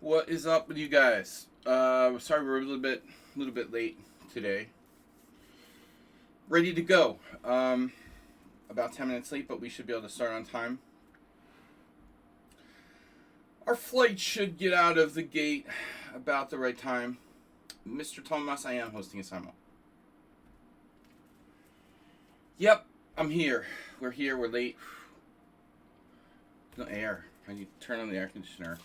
What is up with you guys? Sorry we're a little bit late today. Ready to go. About 10 minutes late, but we should be able to start on time. Our flight should get out of the gate about the right time. Mr. Thomas, I am hosting a Simul. Yep, I'm here. We're here, we're late. No air. I need to turn on the air conditioner.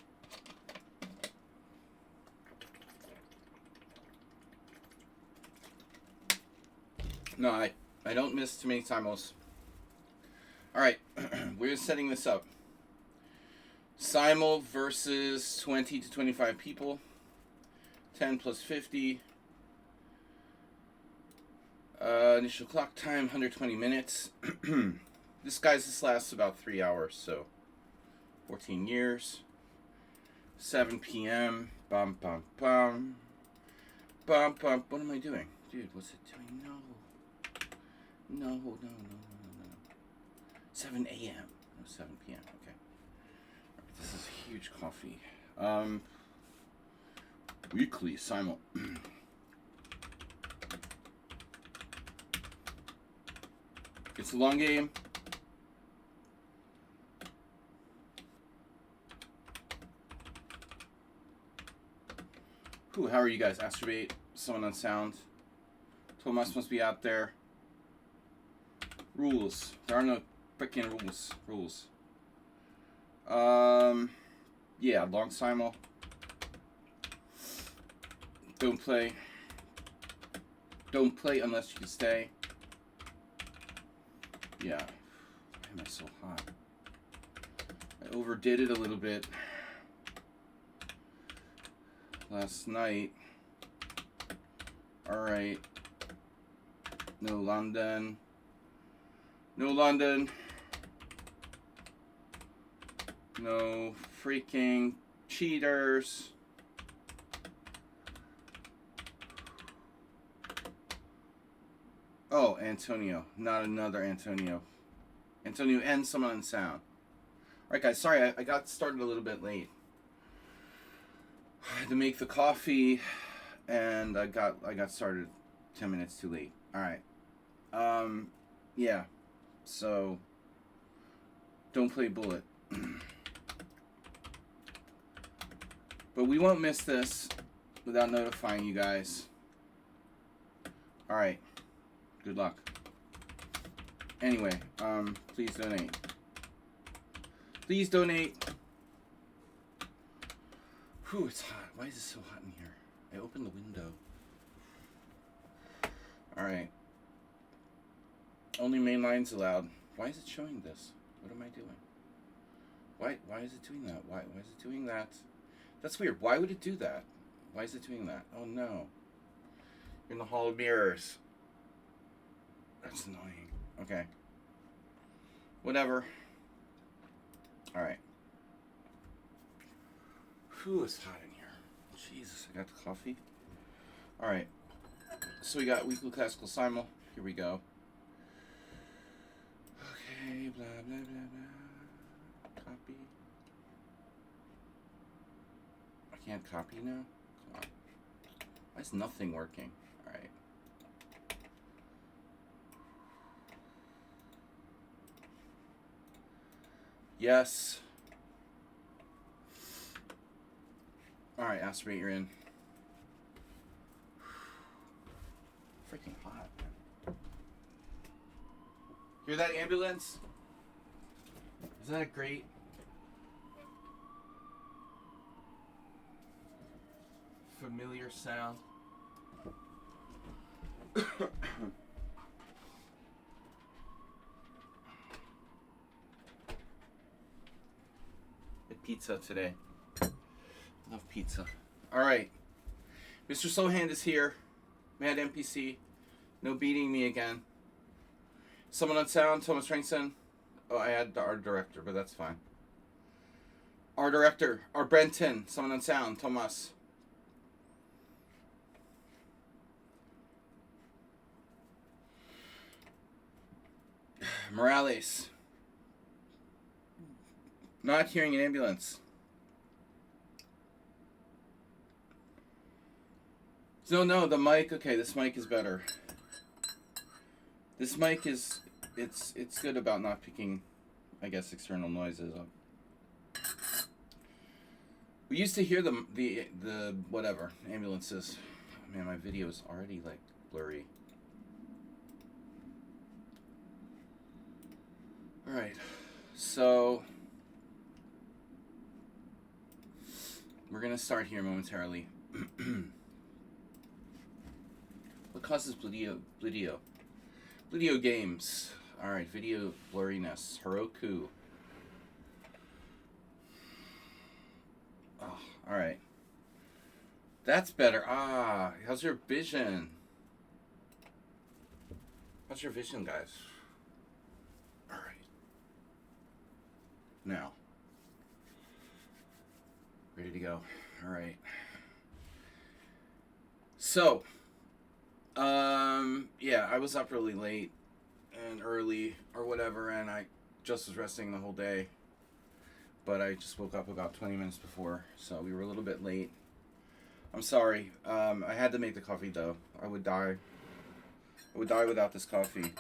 No, I don't miss too many Simuls. Alright, we're setting this up. Simul versus 20 to 25 people. 10 plus 50. Initial clock time, 120 minutes. This lasts about 3 hours, so 14 years. 7 p.m. Bum, bum, bum. Bum, bum. What am I doing? Dude, what's it doing? No. No. 7 a.m. No, 7 p.m. Okay. Right, this is huge coffee. Weekly Simul. It's a long game. Whew, how are you guys? Astrobate, someone on sound. Tomas must be out there. Rules. There are no freaking rules. Yeah, long Simul. Don't play unless you can stay. Yeah. Why am I so hot? I overdid it a little bit last night. Alright. No London. No freaking cheaters. Oh, Antonio. Not another Antonio. Antonio and someone on sound. Alright guys, sorry I got started a little bit late. I had to make the coffee and I got started 10 minutes too late. Alright. Yeah. So don't play bullet. But we won't miss this without notifying you guys. Alright. Good luck. Anyway, please donate. Please donate. Whew, it's hot. Why is it so hot in here? I opened the window. Alright. Only main lines allowed. Why is it showing this? What am I doing? Why is it doing that? Why is it doing that? That's weird. Why would it do that? Why is it doing that? Oh no. You're in the Hall of Mirrors. That's annoying. Okay. Whatever. Alright. Whew, it's hot in here. Jesus, I got the coffee. Alright. So we got weekly classical Simul. Here we go. Okay, blah, blah, blah, blah. Copy. I can't copy now? Come on. Why is nothing working? Alright. Yes. Alright, aspirate, you're in. Freaking hot. Hear that ambulance? Isn't that great? Familiar sound. Pizza today. Love pizza. Alright. Mr. Sohand is here. Mad NPC. No beating me again. Someone on sound, Thomas Trankson. Oh, I had our director, but that's fine. Our director, our Brenton. Someone on sound, Thomas. Morales. Not hearing an ambulance. No, the mic. Okay, this mic is better. This mic is, it's good about not picking, I guess, external noises up. We used to hear the whatever ambulances. Oh, man, my video is already like blurry. All right, so we're gonna start here momentarily. What causes Blidio games. All right, video blurriness. Heroku. Oh, all right. That's better. Ah, how's your vision? How's your vision, guys? All right. Now. Ready to go. All right. So, yeah, I was up really late and early or whatever, and I just was resting the whole day. But I just woke up about 20 minutes before, so we were a little bit late. I'm sorry. I had to make the coffee, though. I would die. I would die without this coffee.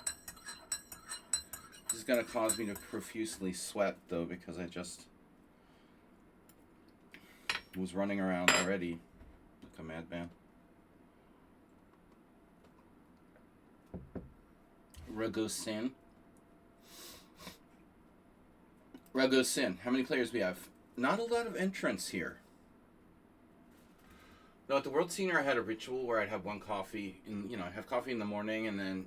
This is going to cause me to profusely sweat, though, because I just was running around already like a madman. Ragosin. How many players we have? Not a lot of entrants here. No, at the World Senior, I had a ritual where I'd have one coffee. I'd have coffee in the morning, and then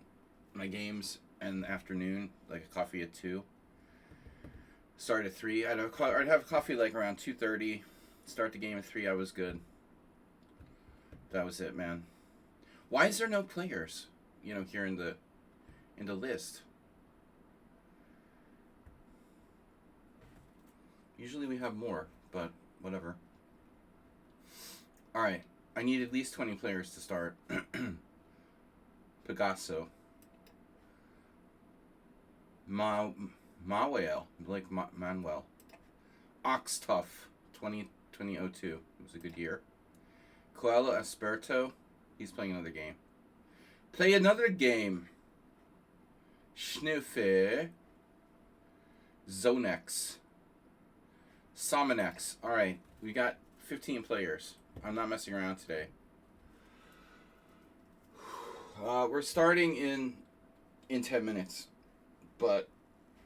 my games in the afternoon, like a coffee at 2. Start at 3. I'd have coffee like around 2:30. Start the game at 3. I was good. That was it, man. Why is there no players? Here in the list. Usually we have more, but whatever. All right. I need at least 20 players to start. Pegaso. Mawel. Blake Manuel. Oxtuff. 2002. It was a good year. Coelho Asperto. He's playing another game. Play another game. Schnuffe. Zonex. Sominex. All right. We got 15 players. I'm not messing around today. We're starting in 10 minutes. But,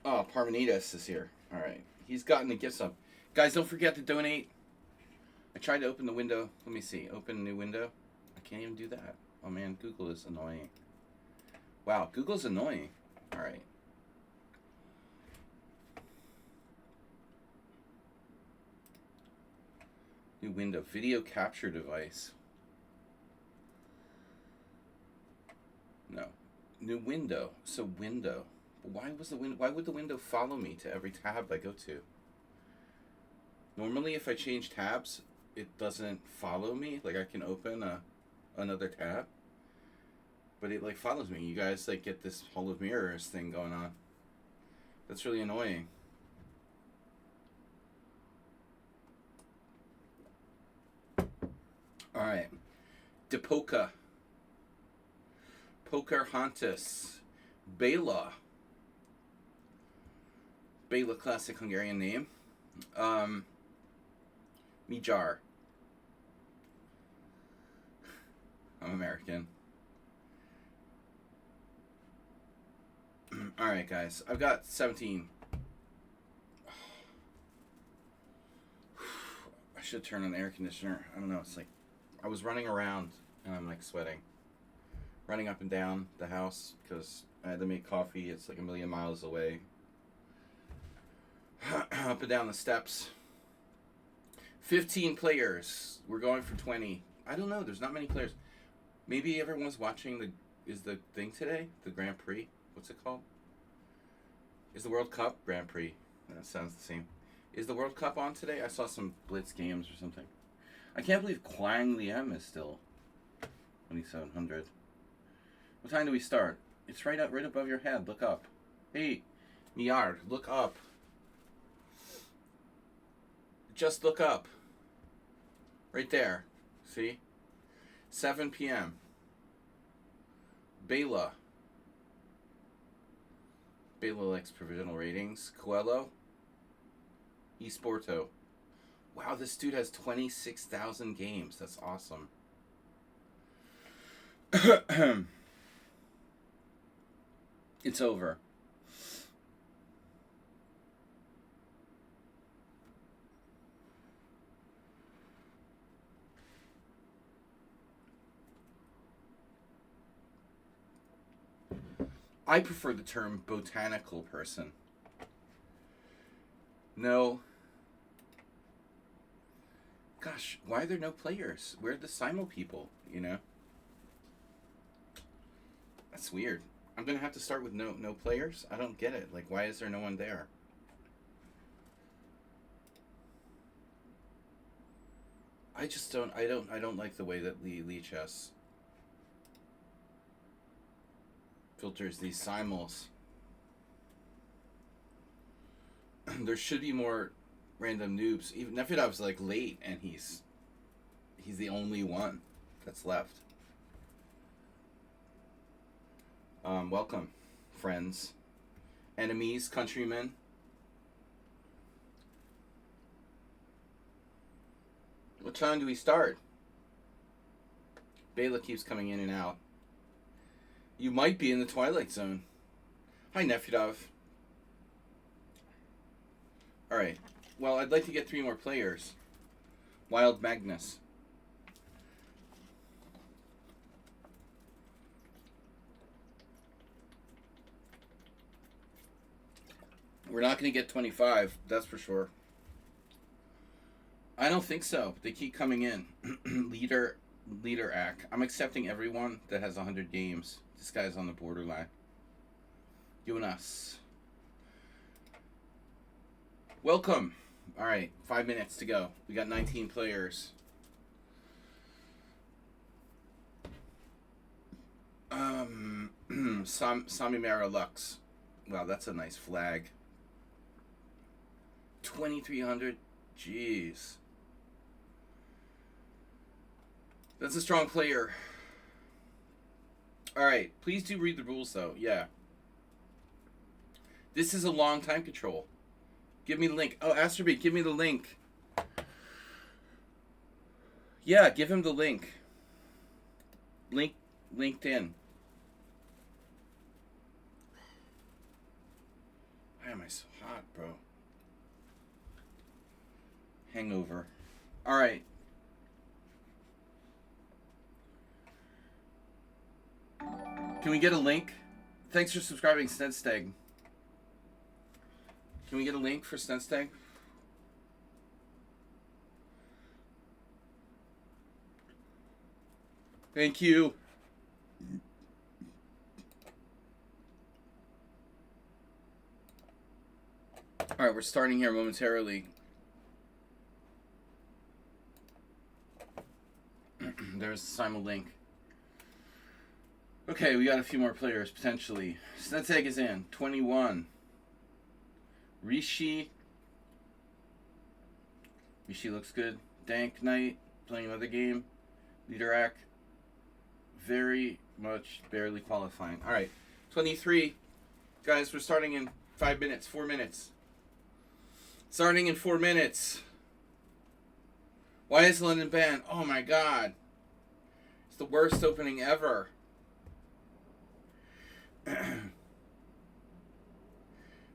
Parmenides is here. All right. He's gotten the gifts up. Guys, don't forget to donate. I tried to open the window. Let me see. Open a new window. I can't even do that. Oh, man. Google is annoying. Wow. Google's annoying. All right. New window. Video capture device. No. New window. So window. Why would the window follow me to every tab I go to? Normally if I change tabs, it doesn't follow me. Like I can open another tab. But it like follows me. You guys like get this Hall of Mirrors thing going on. That's really annoying. All right, Depoka, Pocahontas, Bela classic Hungarian name, Mijar. I'm American. All right, guys, I've got 17. I should turn on the air conditioner. I don't know. It's like I was running around and I'm like sweating. Running up and down the house because I had to make coffee. It's like a million miles away. Up and down the steps. 15 players. We're going for 20. I don't know. There's not many players. Maybe everyone's watching the thing today? The Grand Prix? What's it called? Is the World Cup? Grand Prix. That sounds the same. Is the World Cup on today? I saw some Blitz games or something. I can't believe Kwang Liem is still 2700. What time do we start? It's right above your head. Look up. Hey, Miard, look up. Just look up. Right there. See? 7 p.m. Bela. Bela likes provisional ratings. Coelho. Esporto. Wow, this dude has 26,000 games. That's awesome. It's over. I prefer the term botanical person. No. Gosh, why are there no players? Where are the Simul people, you know? That's weird. I'm going to have to start with no players? I don't get it. Like, why is there no one there? I just don't, I don't like the way that Lee Chess filters these Simuls. There should be more random noobs. Even Nefedov's like late, and he's the only one that's left. Welcome, friends, enemies, countrymen. What time do we start? Bela keeps coming in and out. You might be in the Twilight Zone. Hi, Nefedov. Alright. Well, I'd like to get 3 more players. Wild Magnus. We're not going to get 25, that's for sure. I don't think so. They keep coming in. Leader Ack. I'm accepting everyone that has 100 games. This guy's on the borderline. Jonas. Welcome. Alright, 5 minutes to go. We got 19 players. Samimera Lux. Wow, that's a nice flag. 2,300. Jeez. That's a strong player. Alright, please do read the rules, though. Yeah. This is a long time control. Give me the link. Oh, Astrobeat, give me the link. Yeah, give him the link. LinkedIn. Why am I so hot, bro? Hangover. Alright. Can we get a link? Thanks for subscribing, Snedsteg. Can we get a link for Snedsteg? Thank you. Alright, we're starting here momentarily. There's the Simul link. Okay, we got a few more players, potentially. Snedsteg is in. 21. Rishi looks good. Dank Knight, playing another game. Leader very much barely qualifying. Alright, 23. Guys, we're starting in 5 minutes, 4 minutes. Starting in 4 minutes. Why is London banned? Oh my god. It's the worst opening ever.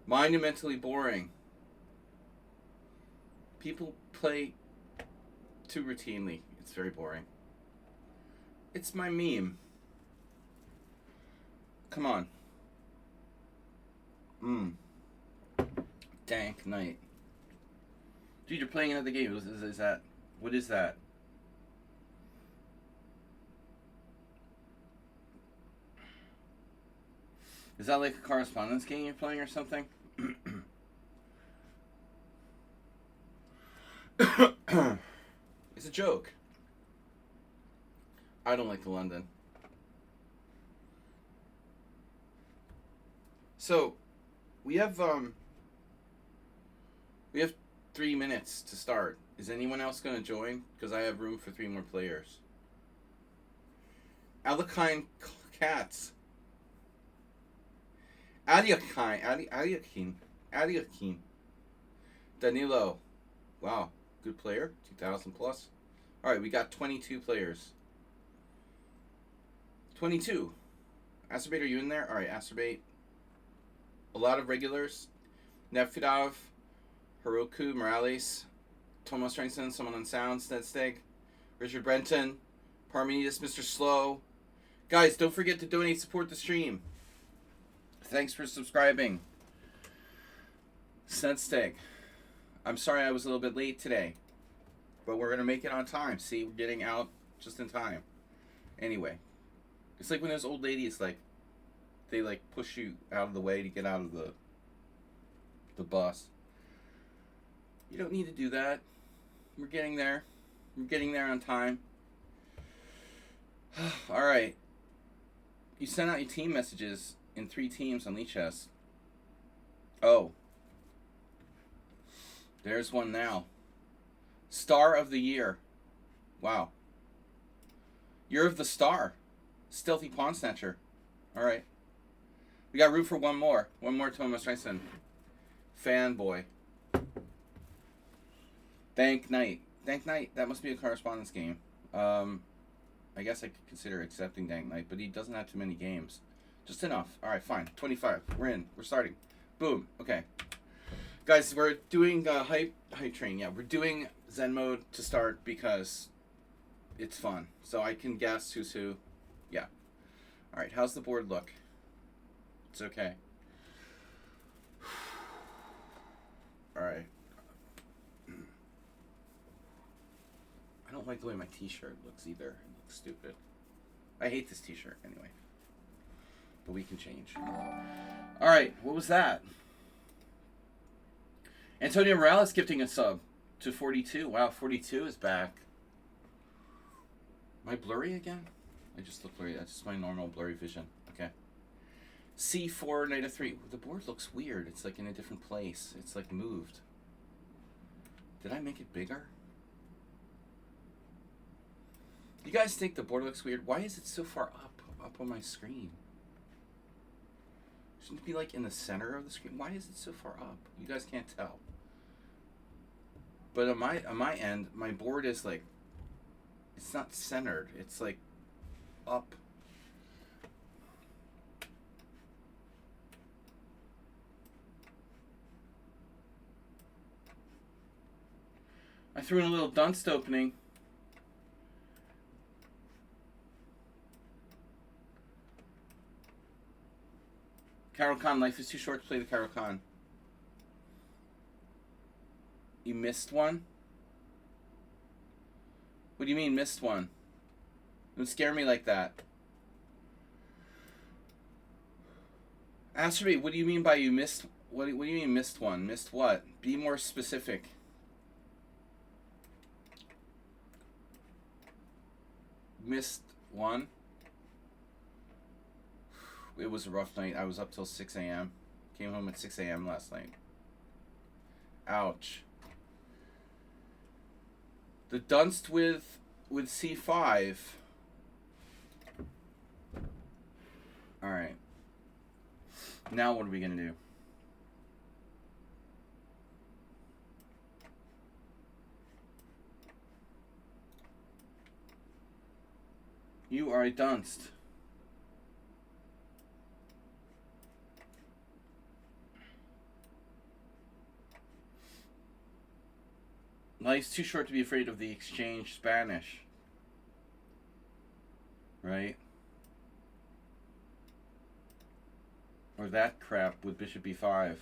Monumentally boring. People play too routinely. It's very boring. It's my meme. Come on. Dank Knight. Dude, you're playing another game. Is that... What is that? Is that like a correspondence game you're playing or something? It's a joke. I don't like the London. So, we have 3 minutes to start. Is anyone else going to join? Because I have room for 3 more players. Alakine Cats. Adiakine. Danilo. Wow. Good player. 2,000 plus. Alright, we got 22 players. 22. Acerbate, are you in there? Alright, Acerbate. A lot of regulars. Nefidov, Hiroku, Morales, Tomas Strengson, someone on sound, Snedsteg, Richard Brenton, Parmenides, Mr. Slow. Guys, don't forget to donate, support the stream. Thanks for subscribing. Snedsteg. I'm sorry I was a little bit late today, but we're going to make it on time. See, we're getting out just in time. Anyway, it's like when those old ladies, like, they, like, push you out of the way to get out of the bus. You don't need to do that. We're getting there. We're getting there on time. Alright. You sent out your team messages in 3 teams on Lichess. Oh. There's one now. Star of the Year. Wow. Year of the Star. Stealthy Pawn Snatcher. Alright. We got room for one more. One more Thomas Reisen. Fanboy. Dank Knight. Dank Knight, that must be a correspondence game. I guess I could consider accepting Dank Knight, but he doesn't have too many games. Just enough. Alright, fine. 25. We're in. We're starting. Boom. Okay. Guys, we're doing hype train. Yeah, we're doing Zen mode to start because it's fun. So I can guess who's who. Yeah. Alright, how's the board look? It's okay. Alright. I don't like the way my t-shirt looks either. It looks stupid. I hate this t-shirt anyway. But we can change. Alright, what was that? Antonio Morales gifting a sub to 42. Wow, 42 is back. Am I blurry again? I just look blurry. That's just my normal blurry vision. Okay. C4, knight of 3. The board looks weird. It's like in a different place. It's like moved. Did I make it bigger? You guys think the board looks weird? Why is it so far up on my screen? Shouldn't it be like in the center of the screen? Why is it so far up? You guys can't tell. But on my end, my board is like, it's not centered. It's like up. I threw in a little dunst opening. Carol Khan, life is too short to play the Carol Khan. You missed one? What do you mean missed one? Don't scare me like that. Answer me, what do you mean by you missed? What do you mean missed one? Missed what? Be more specific. Missed one? It was a rough night. I was up till 6 a.m. Came home at 6 a.m. last night. Ouch. The dunst with C5. Alright. Now what are we going to do? You are a dunst. Life's too short to be afraid of the exchange Spanish. Right? Or that crap with bishop b5.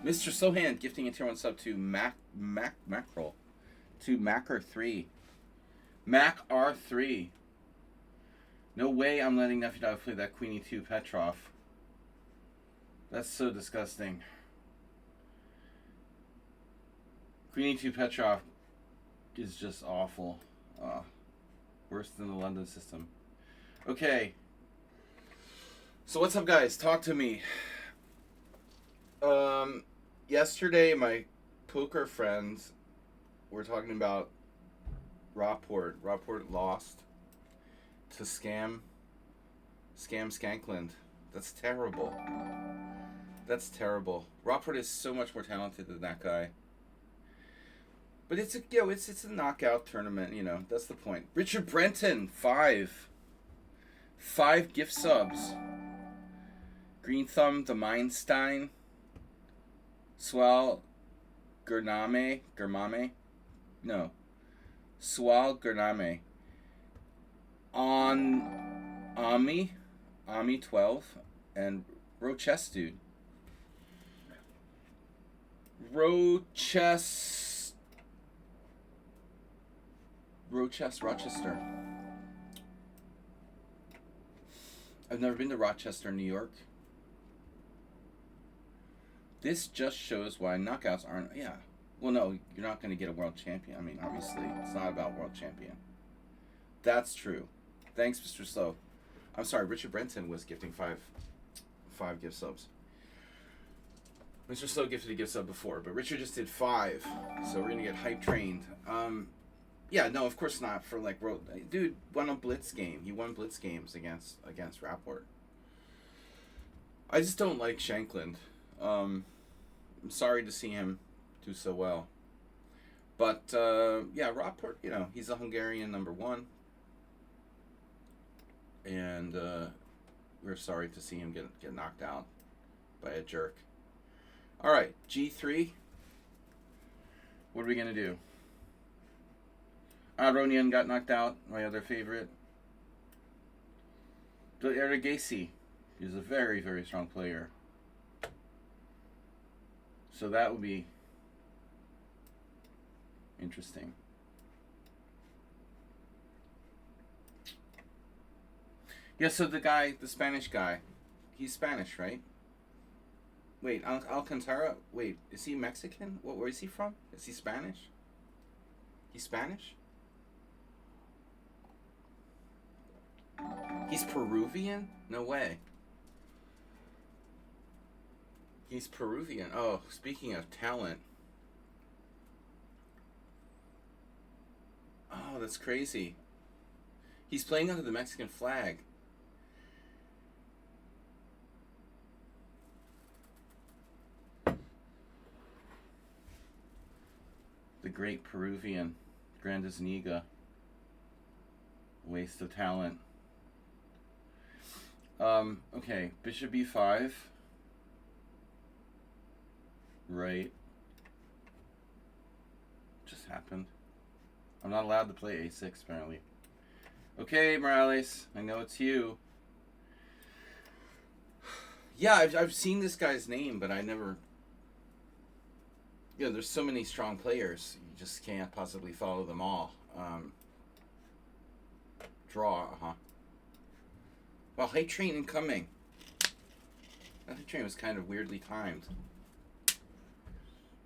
Mr. Sohan gifting a tier 1 sub to Mackerel. To Mac-R3. Mac-R3. No way I'm letting Nefedov play that Queen E2 Petrov. That's so disgusting. Queen E2 Petrov is just awful. Worse than the London system. Okay. So what's up, guys? Talk to me. Yesterday, my poker friends were talking about Rockport lost to Scam Skankland. That's terrible. That's terrible. Rockport is so much more talented than that guy. But it's a it's a knockout tournament, That's the point. Richard Brenton, 5 gift subs. Green Thumb, the Mindstein, Swal Gurname, no, Swal Gurname, on Ami 12, and Rochester. Rochester. I've never been to Rochester, New York. This just shows why knockouts aren't. Yeah. Well, no, you're not going to get a world champion. I mean, obviously, it's not about world champion. That's true. Thanks, Mr. Slow. I'm sorry, Richard Brenton was gifting five gift subs. Mr. Slow gifted a gift sub before, but Richard just did 5, so we're gonna get hype trained. Yeah, no, of course not. For like, dude won a blitz game. He won blitz games against Rapport. I just don't like Shankland. I'm sorry to see him do so well, but yeah, Rapport. He's a Hungarian number 1, and we're sorry to see him get knocked out by a jerk. All right, G3. What are we gonna do? Aronian got knocked out, my other favorite. The Erigesi is a very, very strong player. So that will be interesting. Yeah, so the Spanish guy, he's Spanish, right? Wait, Alcantara, wait, is he Mexican? Where is he from? Is he Spanish? He's Spanish? He's Peruvian? No way. He's Peruvian. Oh, speaking of talent. Oh, that's crazy. He's playing under the Mexican flag. The great Peruvian, Grandes Niga. Waste of talent. Okay, Bishop B5. Right. Just happened. I'm not allowed to play A6, apparently. Okay, Morales, I know it's you. Yeah, I've seen this guy's name, but I never... there's so many strong players. You just can't possibly follow them all. Draw, Well, Hype Train incoming. That Hype Train was kind of weirdly timed.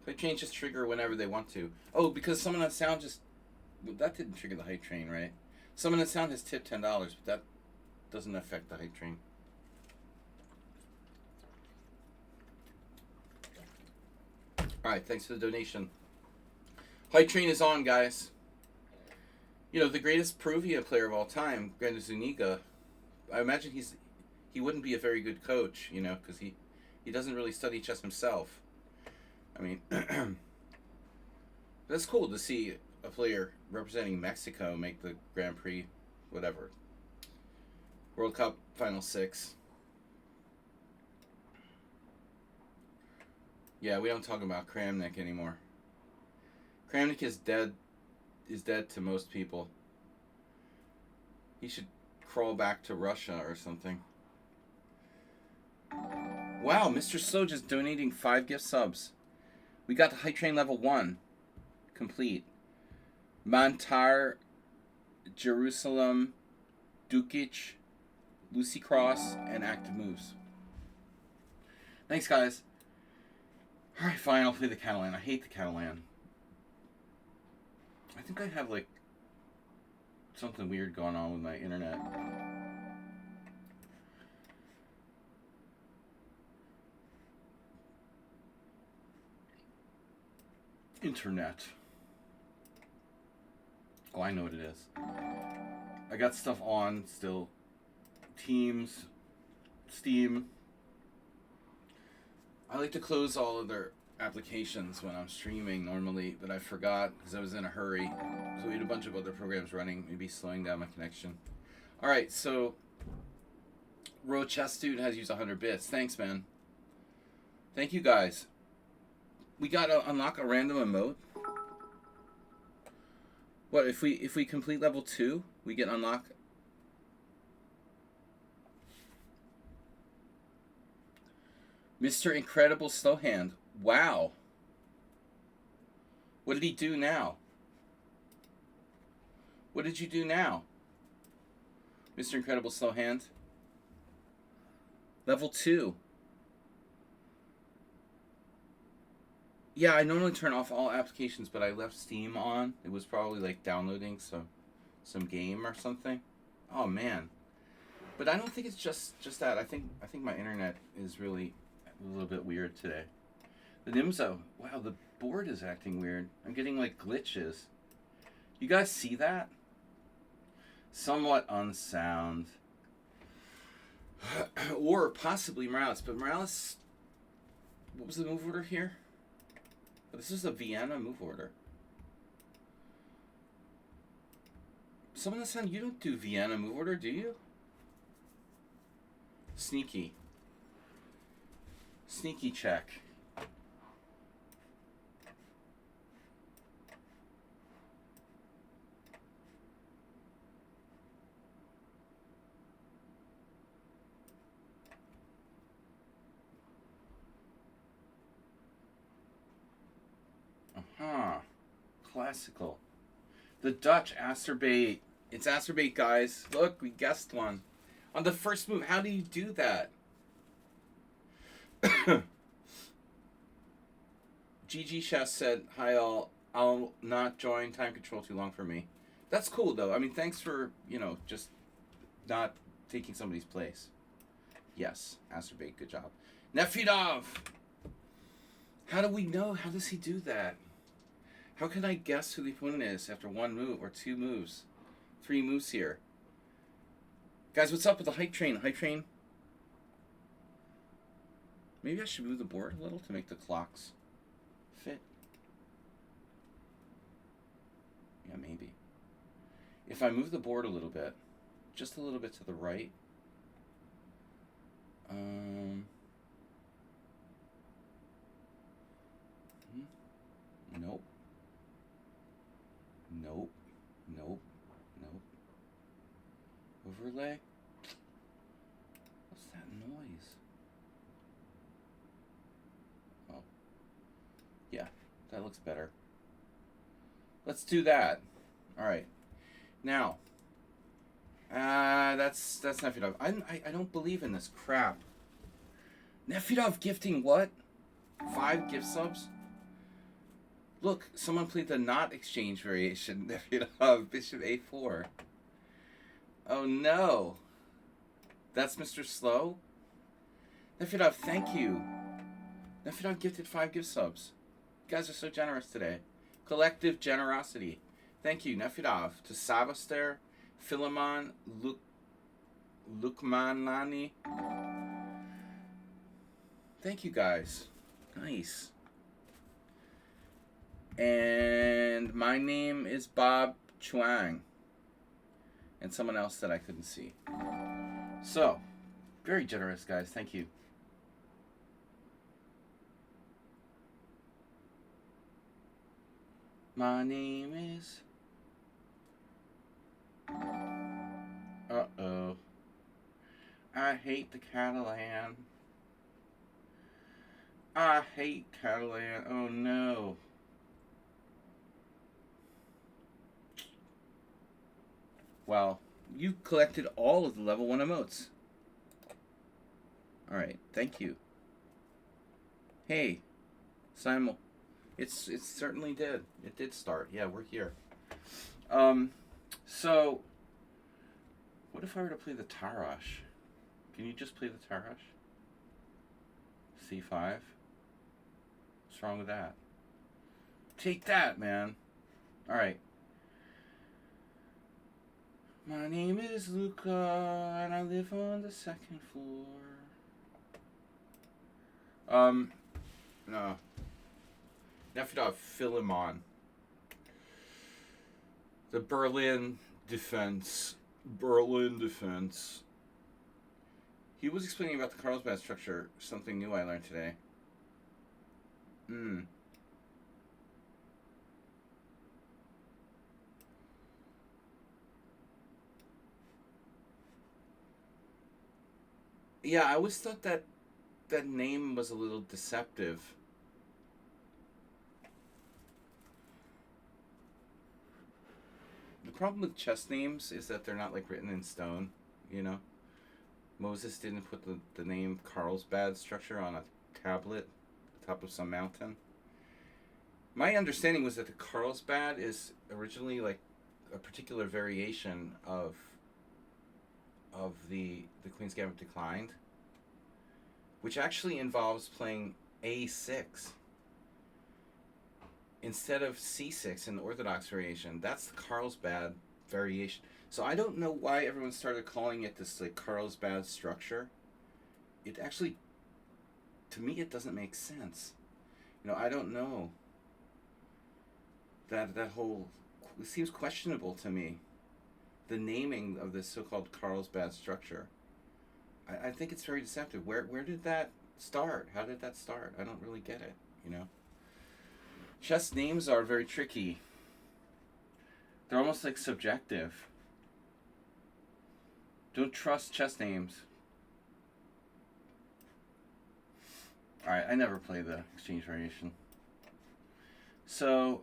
Hype Trains just trigger whenever they want to. Oh, because Summon on Sound just... Well, that didn't trigger the Hype Train, right? Summon on Sound has tipped $10, but that doesn't affect the Hype Train. Alright, thanks for the donation. Hype Train is on, guys. The greatest Peruvian player of all time, Grandes Zuniga, I imagine he wouldn't be a very good coach, because he doesn't really study chess himself. I mean, that's cool to see a player representing Mexico make the Grand Prix, whatever. World Cup Final 6. Yeah, we don't talk about Kramnik anymore. Kramnik is dead to most people. He should crawl back to Russia or something. Wow, Mr. Slow just donating 5 gift subs. We got the Hype Train level 1 complete. Mantar, Jerusalem, Dukic, Lucy Cross, and Active Moves. Thanks, guys. Alright, fine, I'll play the Catalan. I hate the Catalan. I think I have, something weird going on with my internet. Internet. Oh, I know what it is. I got stuff on still. Teams, Steam. I like to close all other applications when I'm streaming normally, but I forgot because I was in a hurry. So we had a bunch of other programs running, maybe slowing down my connection. All right, so Rochest Dude has used 100 bits. Thanks, man. Thank you, guys. We gotta unlock a random emote. What if we complete level 2, we get unlock? Mr. Incredible Slowhand. Wow. What did he do now? What did you do now? Mr. Incredible Slowhand. Level 2. Yeah, I normally turn off all applications, but I left Steam on. It was probably like downloading some game or something. Oh man. But I don't think it's just that. I think my internet is really a little bit weird today. The Nimzo. Wow, the board is acting weird. I'm getting like glitches. You guys see that? Somewhat unsound. Or possibly Morales. But Morales... What was the move order here? This is a Vienna move order. Some of the sound, you don't do Vienna move order, do you? Sneaky. Sneaky check. Classical. The Dutch Acerbate. It's Acerbate, guys. Look, we guessed one. On the first move, how do you do that? GG Chess said, hi all. I'll not join time control too long for me. That's cool, though. I mean, thanks for, just not taking somebody's place. Yes, Acerbate, good job. Nefidov! How do we know? How does he do that? How can I guess who the opponent is after one move or 2 moves? 3 moves here. Guys, what's up with the hype train? Hype train? Maybe I should move the board a little to make the clocks fit. Yeah, maybe. If I move the board a little bit, just a little bit to the right. Nope. Nope. Nope. Nope. Overlay? What's that noise? Oh. Yeah, that looks better. Let's do that. Alright. Now. That's Nefidov. I don't believe in this crap. Nefidov gifting what? 5 gift subs? Look, someone played the not exchange variation of Bishop A4. Oh no. That's Mr. Slow? Nefidov, thank you. Nefidov gifted 5 gift subs. You guys are so generous today. Collective generosity. Thank you, Nefidov. To Savaster, Philemon, Lukmanani. Thank you guys. Nice. And my name is Bob Chuang. And someone else that I couldn't see. So, very generous, guys. Thank you. My name is... Uh-oh. I hate the Catalan. I hate Catalan. Oh, no. Well, you collected all of the level 1 emotes. Alright, thank you. Hey, Simul. It certainly did. It did start. Yeah, we're here. So, what if I were to play the Tarash? Can you just play the Tarash? C5? What's wrong with that? Take that, man. Alright. My name is Luca, and I live on the second floor. No. Nephidoff Philemon. The Berlin defense. He was explaining about the Carlsbad structure, something new I learned today. Yeah, I always thought that that name was a little deceptive. The problem with chess names is that they're not like written in stone, you know? Moses didn't put the name Carlsbad structure on a tablet at the top of some mountain. My understanding was that the Carlsbad is originally like a particular variation of the Queen's Gambit Declined, which actually involves playing a6 instead of c6 in the Orthodox variation. That's the Carlsbad variation. So I don't know why everyone started calling it this like Carlsbad structure. It actually, to me, it doesn't make sense. I don't know. That whole, it seems questionable to me. The naming of this so-called Carlsbad structure. I think it's very deceptive. Where did that start? How did that start? I don't really get it. Chess names are very tricky. They're almost like subjective. Don't trust chess names. Alright, I never play the exchange variation. So,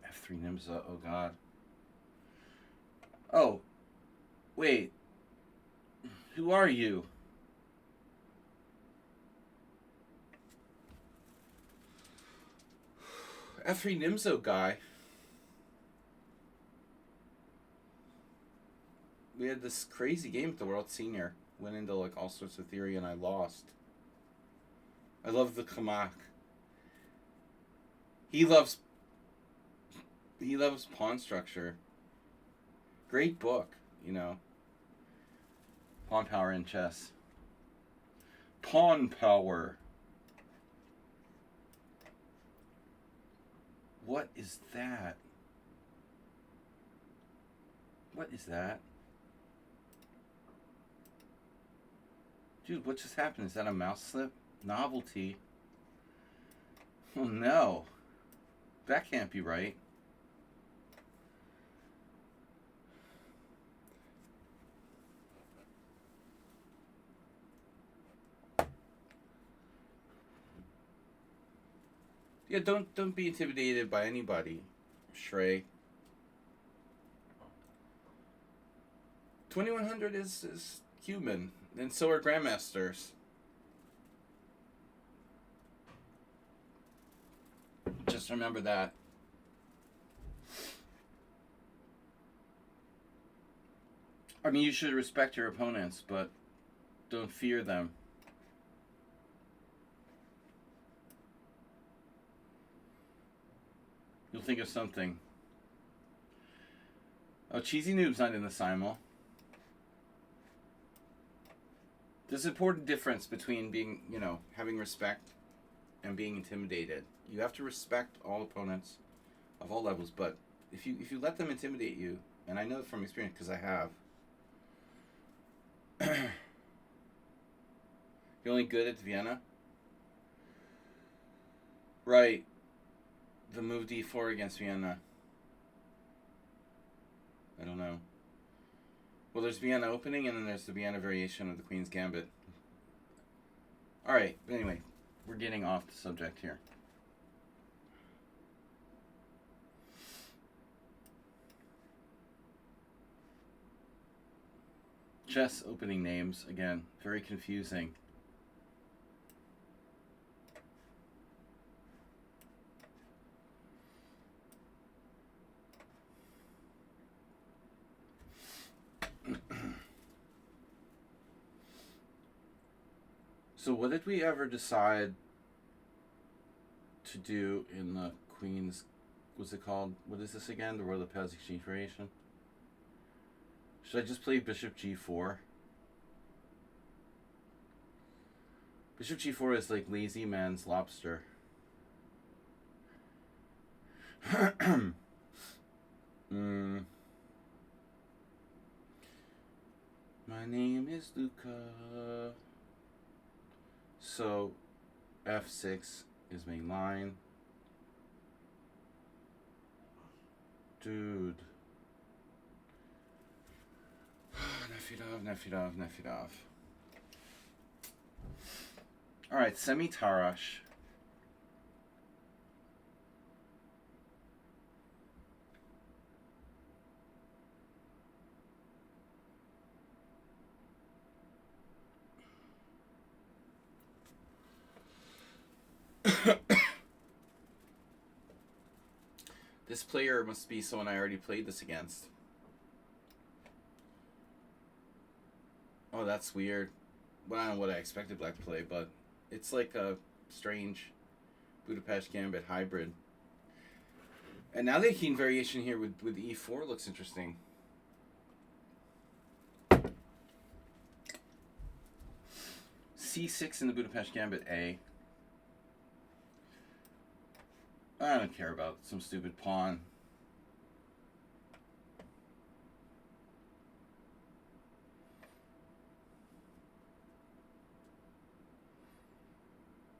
F3 Nimza, oh god. Oh, wait. Who are you? F3 Nimzo guy. We had this crazy game at the World Senior. Went into like all sorts of theory and I lost. I love the Kamak. He loves pawn structure. Great book, Pawn power in chess. Pawn power. What is that? What is that? Dude, what just happened? Is that a mouse slip? Novelty. Oh no. That can't be right. Yeah, don't be intimidated by anybody, Shrey. 2100 is human, and so are grandmasters. Just remember that. I mean, you should respect your opponents, but don't fear them. You'll think of something. Oh, Cheesy Noob's not in the Simul. There's an important difference between being, having respect and being intimidated. You have to respect all opponents of all levels, but if you let them intimidate you, and I know from experience because I have, you're only good at Vienna? Right. The move d4 against Vienna. I don't know. Well, there's Vienna opening, and then there's the Vienna variation of the Queen's Gambit. Alright, but anyway, we're getting off the subject here. Chess opening names, again, very confusing. So what did we ever decide to do in the Queen's what's it called? What is this again? The Royal Palace Exchange variation? Should I just play Bishop G4? Bishop G4 is like lazy man's lobster. My name is Luca. So, F6 is main line. Dude. Nefidov. Alright, semi-Tarash. This player must be someone I already played this against. Oh, that's weird. Well, I don't know what I expected Black to play, but it's like a strange Budapest Gambit hybrid. And now the keen variation here with E4 looks interesting. C6 in the Budapest Gambit A. I don't care about some stupid pawn.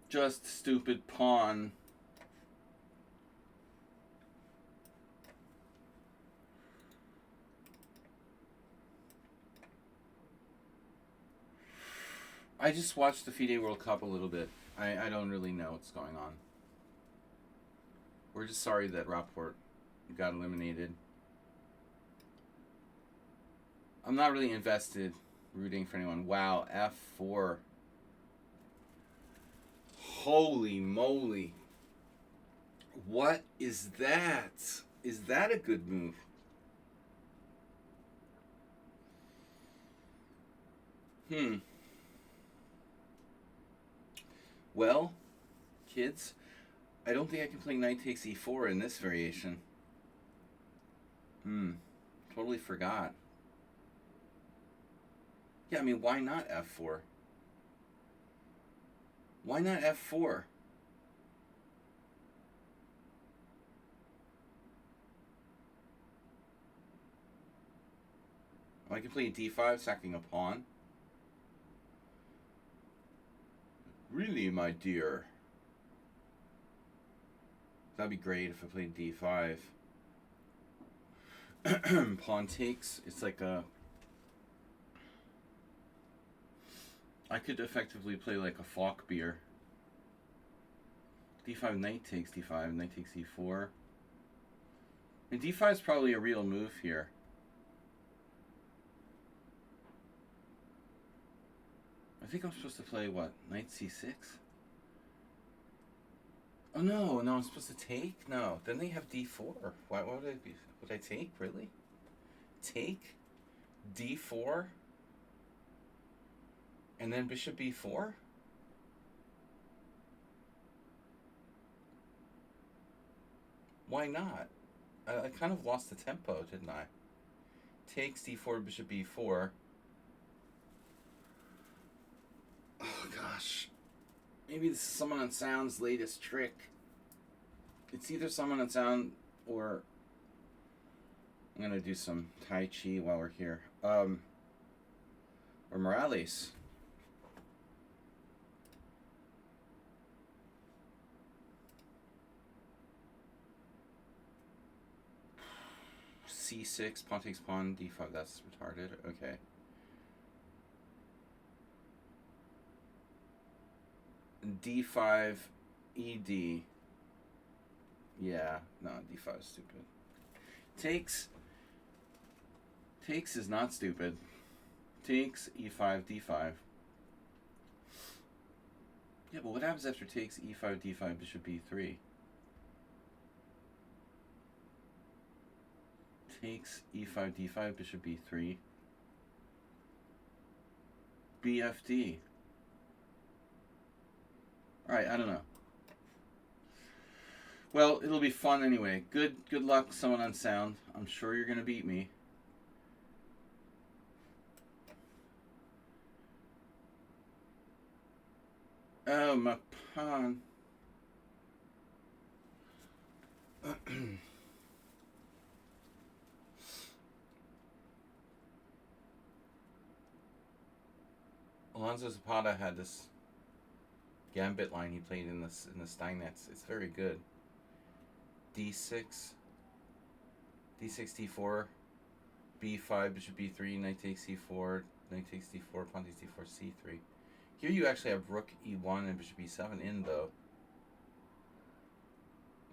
Just stupid pawn. I just watched the FIDE World Cup a little bit. I don't really know what's going on. We're just sorry that Rapport got eliminated. I'm not really invested rooting for anyone. Wow, F4. Holy moly. What is that? Is that a good move? Well, kids, I don't think I can play knight takes e4 in this variation. Totally forgot. Yeah, I mean, why not f4? Why not f4? Oh, I can play d5, sacking a pawn. Really, my dear? That'd be great if I played d5. Pawn takes. It's like a... I could effectively play like a Falk beer. d5, knight takes d5, knight takes e4. And d5 is probably a real move here. I think I'm supposed to play, what, knight c6? Oh, no, I'm supposed to take? No, then they have d4. Why would I be... Would I take? Really? Take? d4? And then bishop b4? Why not? I kind of lost the tempo, didn't I? Takes d4, bishop b4. Oh, gosh. Maybe this is Someone on Sound's latest trick. It's either Someone on Sound or... I'm going to do some Tai Chi while we're here. Or Morales. C6, pawn takes pawn, d5. That's retarded. Okay. d5, ed. Yeah, no, d5 is stupid. Takes is not stupid. Takes, e5, d5. Yeah, but what happens after takes, e5, d5, bishop b3? Takes, e5, d5, bishop b3. BFD. Alright, I don't know. Well, it'll be fun anyway. Good luck, someone on sound. I'm sure you're gonna beat me. Oh, my pawn. Alonso Zapata had this gambit line he played in the Steinmetz. It's very good. D6, D6, D4, B5, bishop B3, knight takes C4, knight takes D4, pawn takes D4, C3. Here you actually have rook E1 and bishop E7 in though.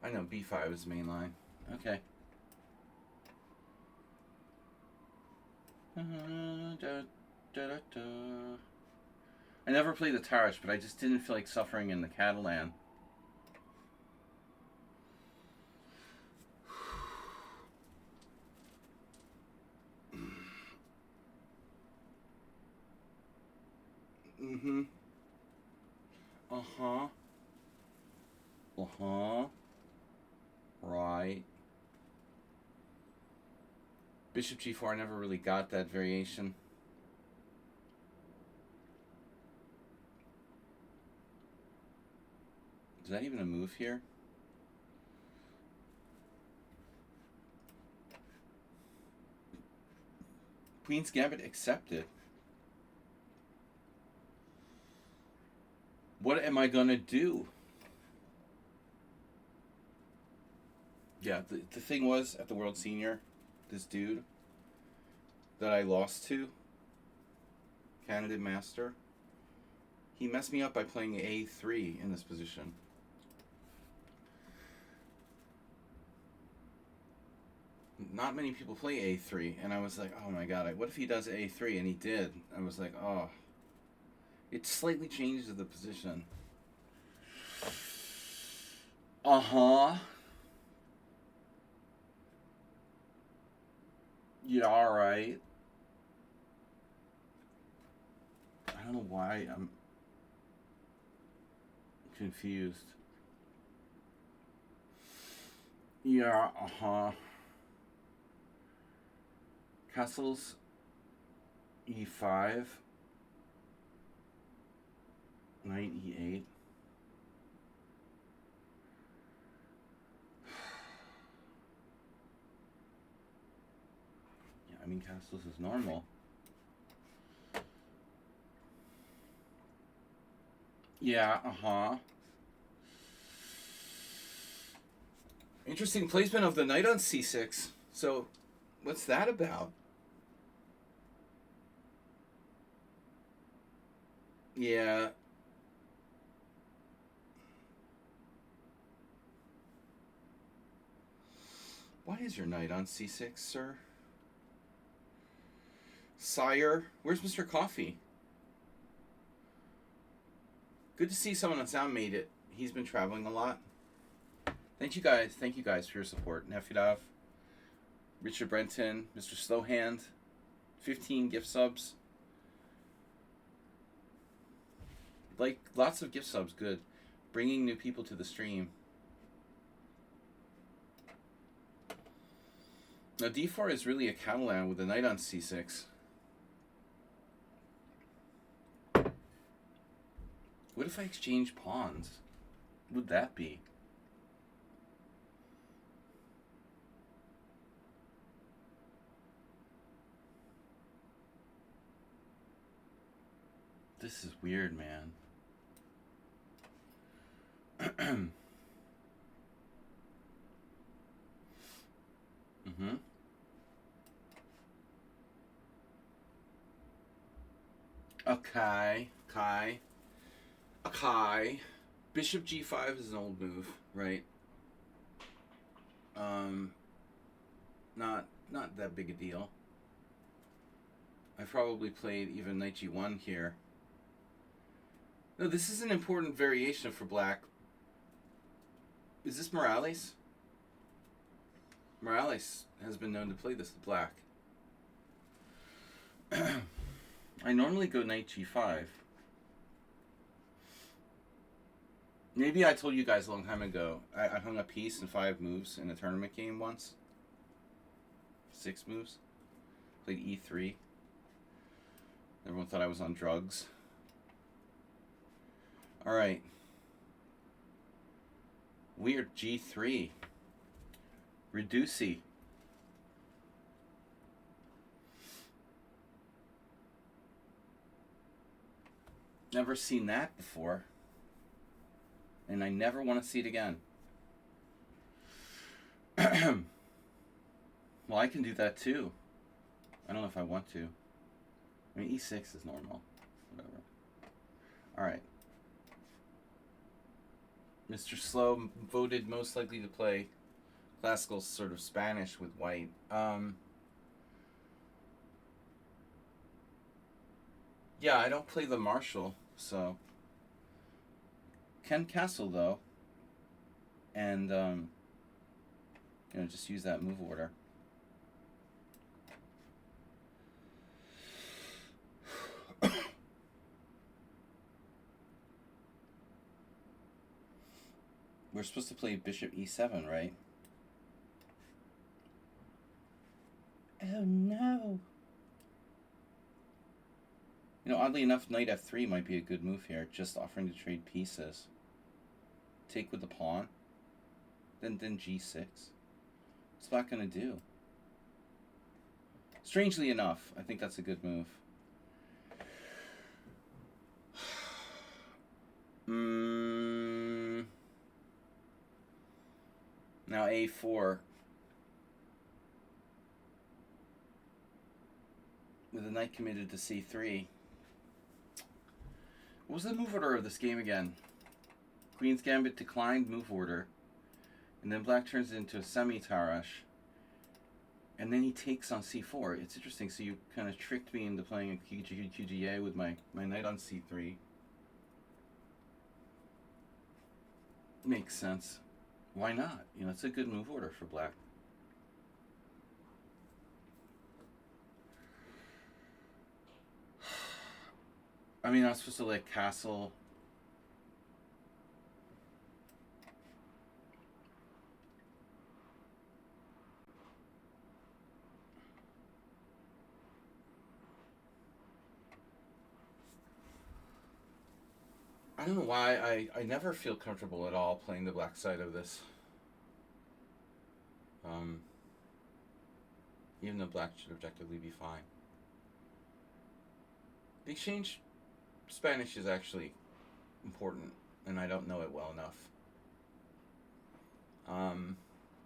I know B5 is the main line. Okay. I never played the Tarish, but I just didn't feel like suffering in the Catalan. Mm-hmm. Uh-huh. Uh-huh. Right. Bishop G4, I never really got that variation. Is that even a move here? Queen's Gambit accepted. What am I gonna do? Yeah, the thing was, at the World Senior, this dude that I lost to, candidate master, he messed me up by playing A3 in this position. Not many people play A3, and I was like, oh my god, what if he does A3? And he did. I was like, oh. It slightly changes the position. Uh-huh. Yeah, alright. I don't know why I'm confused. Yeah, uh-huh. Castles E5. Knight E8. Yeah, I mean, castles is normal. Yeah, uh-huh. Interesting placement of the knight on C6. So, what's that about? Yeah. Why is your knight on C6, sir? Sire, where's Mr. Coffee? Good to see someone on sound made it. He's been traveling a lot. Thank you guys for your support. Nefidov, Richard Brenton, Mr. Slowhand, 15 gift subs. Like, lots of gift subs, good. Bringing new people to the stream. Now, D4 is really a Catalan with the knight on C6. What if I exchange pawns? What would that be? This is weird, man. Mm-hmm. Okay. Okay. Bishop G5 is an old move, right? Not that big a deal. I probably played even Knight G1 here. No, this is an important variation for black. Is this Morales? Morales has been known to play this with black. I normally go Knight G5. Maybe I told you guys a long time ago. I hung a piece in 5 moves in a tournament game once. 6 moves. Played E3. Everyone thought I was on drugs. Alright. Weird. G3. Reducey. Never seen that before. And I never want to see it again. Well, I can do that too. I don't know if I want to. I mean, E6 is normal. Whatever. Alright. Mr. Slow voted most likely to play classical sort of Spanish with white. Yeah, I don't play the Marshall, so... Can castle, though. And, just use that move order. We're supposed to play bishop e7, right? Oh, no. Oddly enough, knight f3 might be a good move here, just offering to trade pieces. Take with the pawn. Then g6. What's Black going to do? Strangely enough, I think that's a good move. Now a4. With the knight committed to c3. What was the move order of this game again? Queen's Gambit declined move order. And then Black turns it into a semi-Tarash. And then he takes on c4. It's interesting. So you kind of tricked me into playing a QGA with my knight on c3. Makes sense. Why not? It's a good move order for Black. I mean, I'm supposed to like castle. I don't know why I never feel comfortable at all playing the black side of this. Even though Black should objectively be fine. The exchange Spanish is actually important, and I don't know it well enough.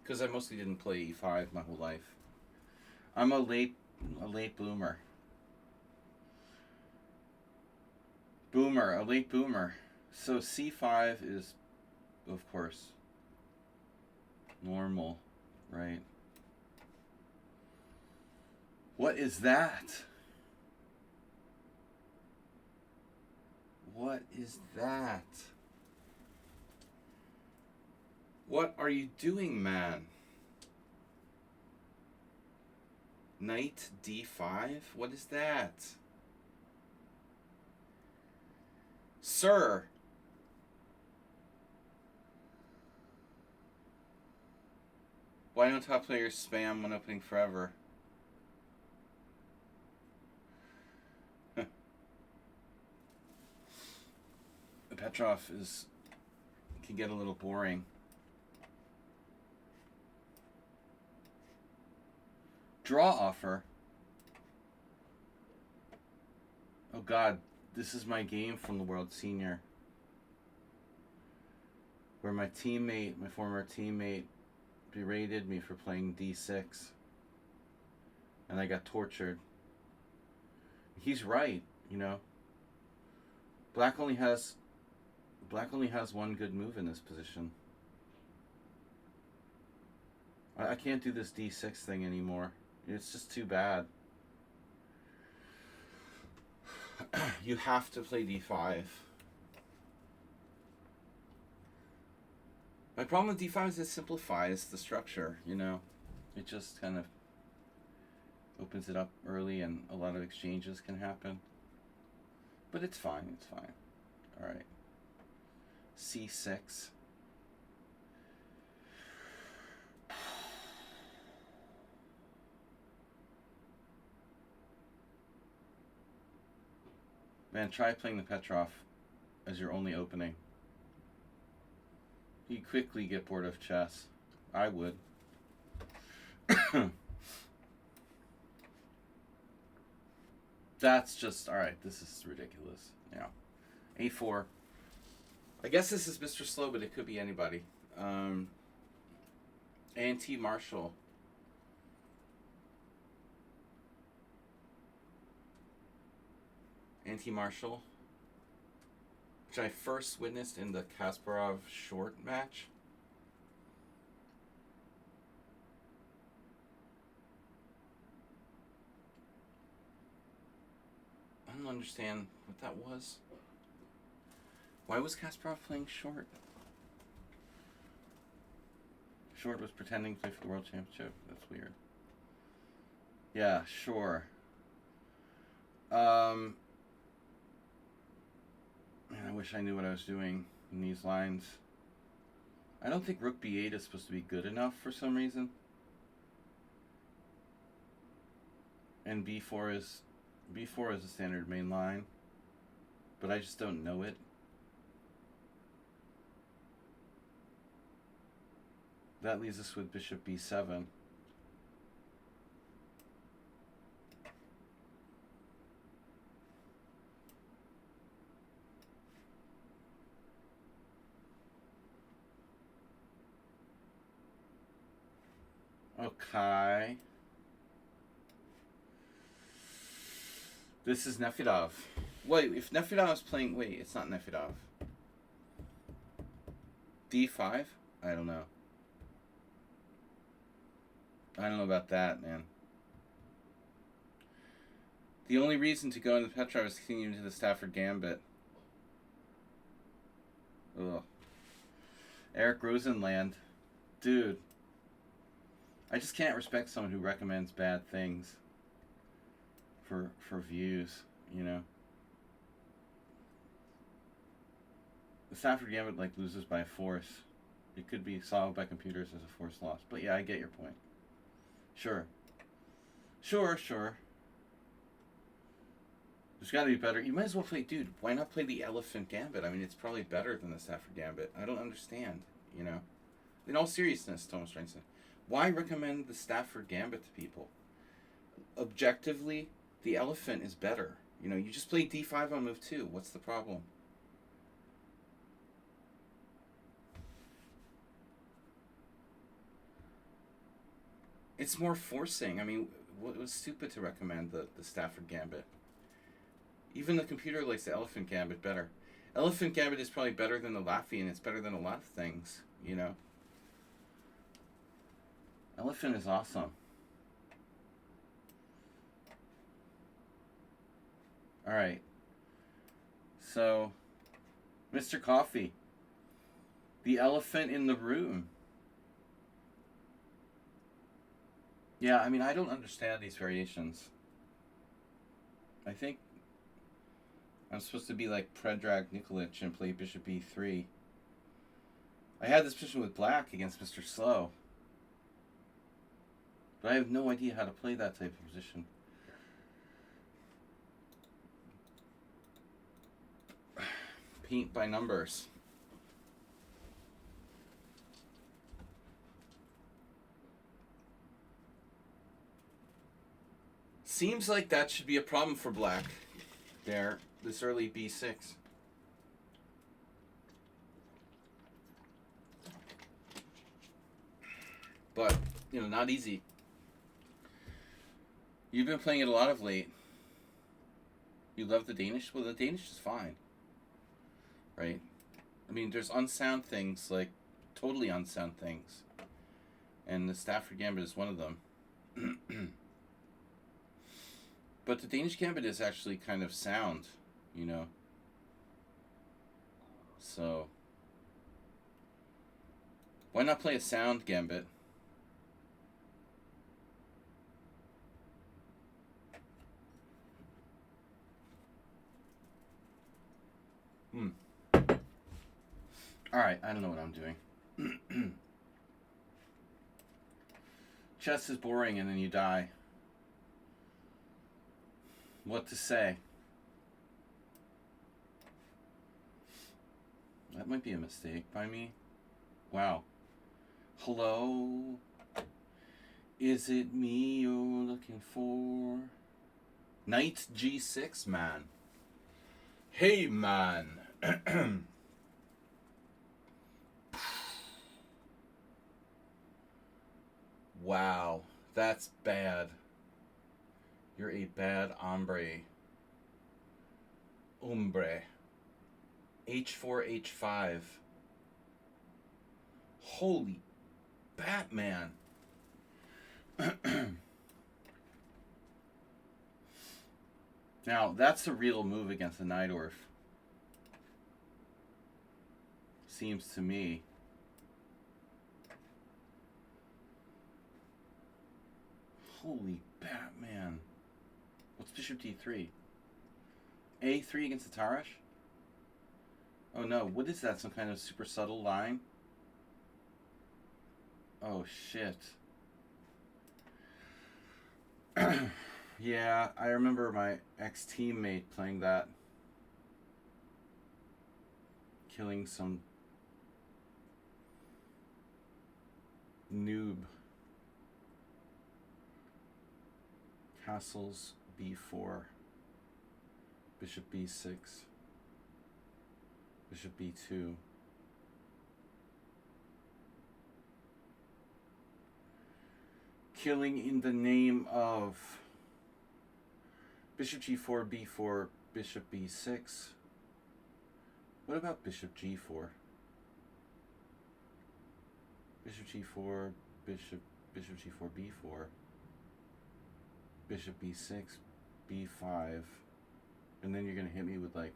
Because I mostly didn't play e5 my whole life. I'm a late bloomer. A late boomer. So c5 is, of course, normal, right? What is that? What is that? What are you doing, man? Knight d5? What is that? Sir! Why don't top players spam when opening forever? Petrov can get a little boring. Draw offer. Oh God, this is my game from the World Senior, where my former teammate, berated me for playing d6, and I got tortured. He's right, Black only has one good move in this position. I can't do this d6 thing anymore. It's just too bad. You have to play d5. My problem with d5 is it simplifies the structure, It just kind of opens it up early and a lot of exchanges can happen. But it's fine, Alright. C6. Man, try playing the Petrov as your only opening. You quickly get bored of chess. I would. That's just, alright, this is ridiculous. Yeah. A4. I guess this is Mr. Slow, but it could be anybody. A&T Marshall. A&T Marshall, which I first witnessed in the Kasparov short match. I don't understand what that was. Why was Kasparov playing short? Short was pretending to play for the World Championship. That's weird. Yeah, sure. Man, I wish I knew what I was doing in these lines. I don't think Rook B8 is supposed to be good enough for some reason. And B4 is a standard main line, but I just don't know it. That leaves us with Bishop B7. Okay. This is Nefedov. Wait, if Nefedov's playing... Wait, it's not Nefedov. D5? I don't know. I don't know about that, man. The only reason to go into Petrov is to continue into the Stafford Gambit. Ugh. Eric Rosenland. Dude. I just can't respect someone who recommends bad things for views, you know. The Stafford Gambit like loses by force. It could be solved by computers as a force loss. But yeah, I get your point. Sure. Sure. There's got to be better. You might as well play, dude, why not play the Elephant Gambit? I mean, it's probably better than the Stafford Gambit. I don't understand, you know. In all seriousness, Thomas Reinstein, why recommend the Stafford Gambit to people? Objectively, the Elephant is better. You know, you just play D5 on move 2. What's the problem? It's more forcing. I mean, it was stupid to recommend the Stafford Gambit. Even the computer likes the Elephant Gambit better. Elephant Gambit is probably better than the Laffy, and it's better than a lot of things, you know. Elephant is awesome. Alright. So, Mr. Coffee. The elephant in the room. Yeah, I mean, I don't understand these variations. I think I'm supposed to be like Predrag Nikolic and play Bishop E3. I had this position with Black against Mr. Slow. But I have no idea how to play that type of position. Paint by numbers. Seems like that should be a problem for Black there, this early B6. But, you know, not easy. You've been playing it a lot of late. You love the Danish? Well, the Danish is fine. Right? I mean, there's unsound things, like totally unsound things. And the Stafford Gambit is one of them. But the Danish Gambit is actually kind of sound, you know. So, why not play a sound Gambit? Alright, I don't know what I'm doing. Chess is boring and then you die. What to say? That might be a mistake by me. Wow. Hello? Is it me you're looking for? Knight G6, man. Hey, man. Wow. That's bad. You're a bad hombre. Hombre. H4, H5. Holy Batman. Now, that's a real move against the Nidorf. Seems to me. Holy Batman. What's Bishop D3? A3 against the Tarash? Oh no, what is that? Some kind of super subtle line? Oh shit. Yeah, I remember my ex-teammate playing that. Killing some noob. Castles B4. Bishop B6. Bishop B2. Killing in the name of Bishop G4, B4, Bishop B6. What about Bishop G4? Bishop G4, Bishop G4, B4. Bishop B6, B5. And then you're going to hit me with like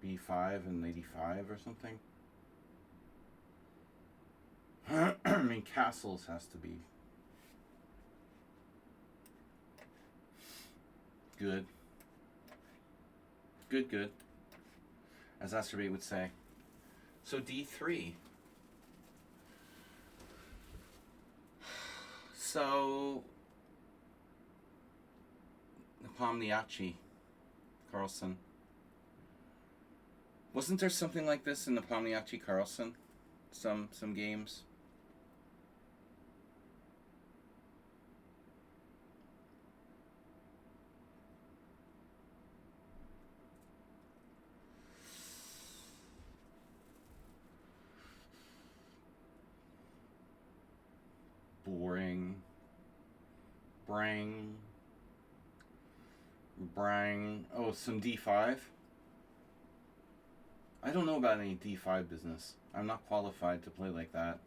B5 and lady 5 or something? I mean, castles has to be good. Good, good. As Asterbate would say. So D3. So Nepomniachtchi, Carlsen. Wasn't there something like this in Nepomniachtchi Carlsen? Some games? Boring. Brang. Brang. Oh, some D5? I don't know about any D5 business. I'm not qualified to play like that.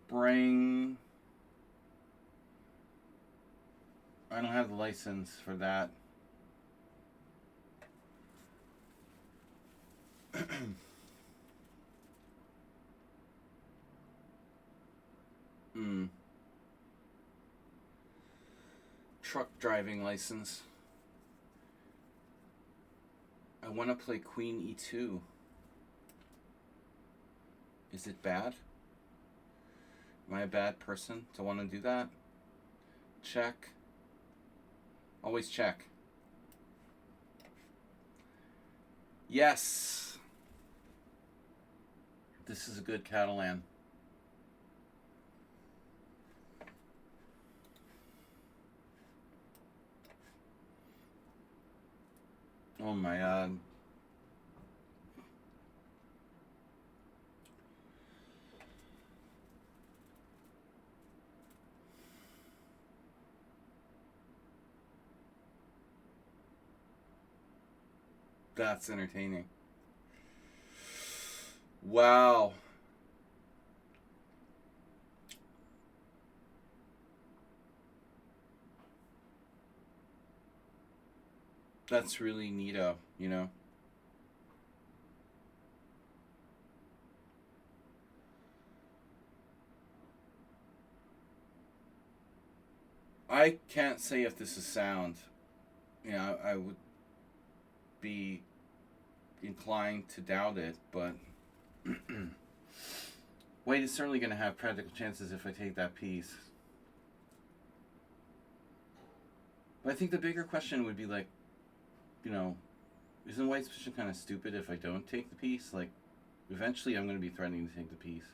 Brang. I don't have the license for that. Truck driving license. I want to play Queen E2. Is it bad? Am I a bad person to want to do that? Check. Always check. Yes. This is a good Catalan. Oh my god. That's entertaining. Wow. That's really neato, you know? I can't say if this is sound. You know, I would be inclined to doubt it, but White is certainly going to have practical chances if I take that piece. But I think the bigger question would be like, you know, isn't White's position kind of stupid if I don't take the piece? Like, eventually I'm going to be threatening to take the piece.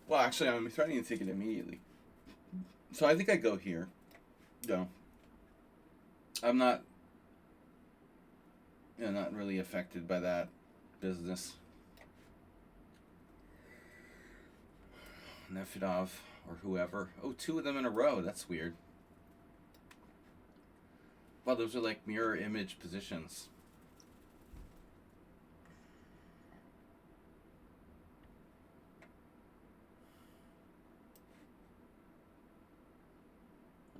Well, actually, I'm threatening to take it immediately. So I think I go here. No. I'm not, not really affected by that business. Nefedov or whoever. Oh, two of them in a row. That's weird. Wow, those are like mirror image positions.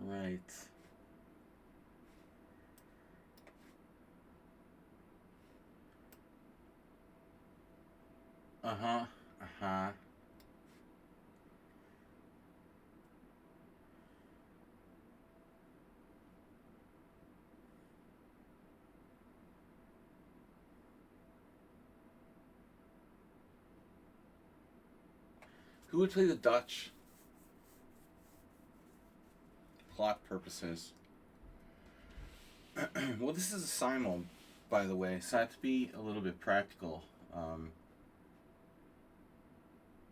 Right. Uh-huh. Uh-huh. Who would play the Dutch? Plot purposes. Well, this is a Simul, by the way, so I have to be a little bit practical. In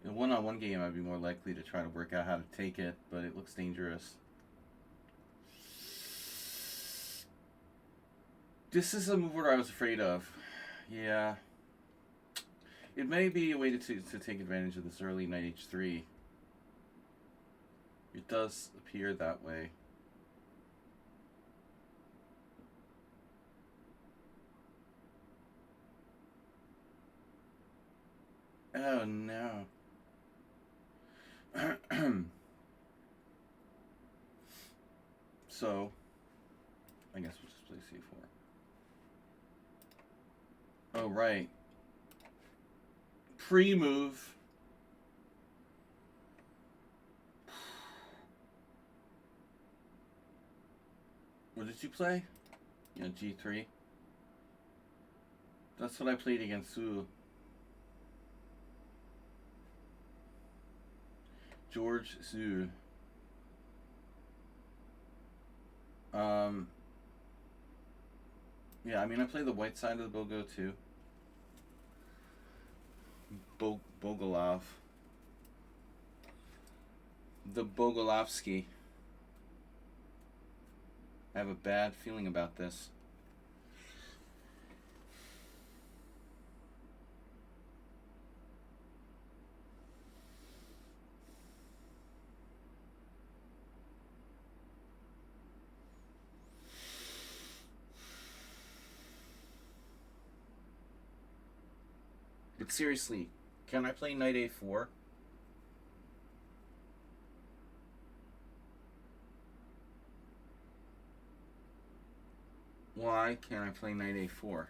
a one-on-one game, I'd be more likely to try to work out how to take it, but it looks dangerous. This is a move where I was afraid of. Yeah. It may be a way to take advantage of this early knight h3. It does appear that way. Oh no. So, I guess we'll just play c4. Oh, right. Pre-move. What did you play? Yeah, g3. That's what I played against Su. George Su. Yeah, I mean, I play the white side of the Bogo too. Bogolov. The Bogolovsky. I have a bad feeling about this. But seriously, can I play knight a4? Why can't I play knight a4?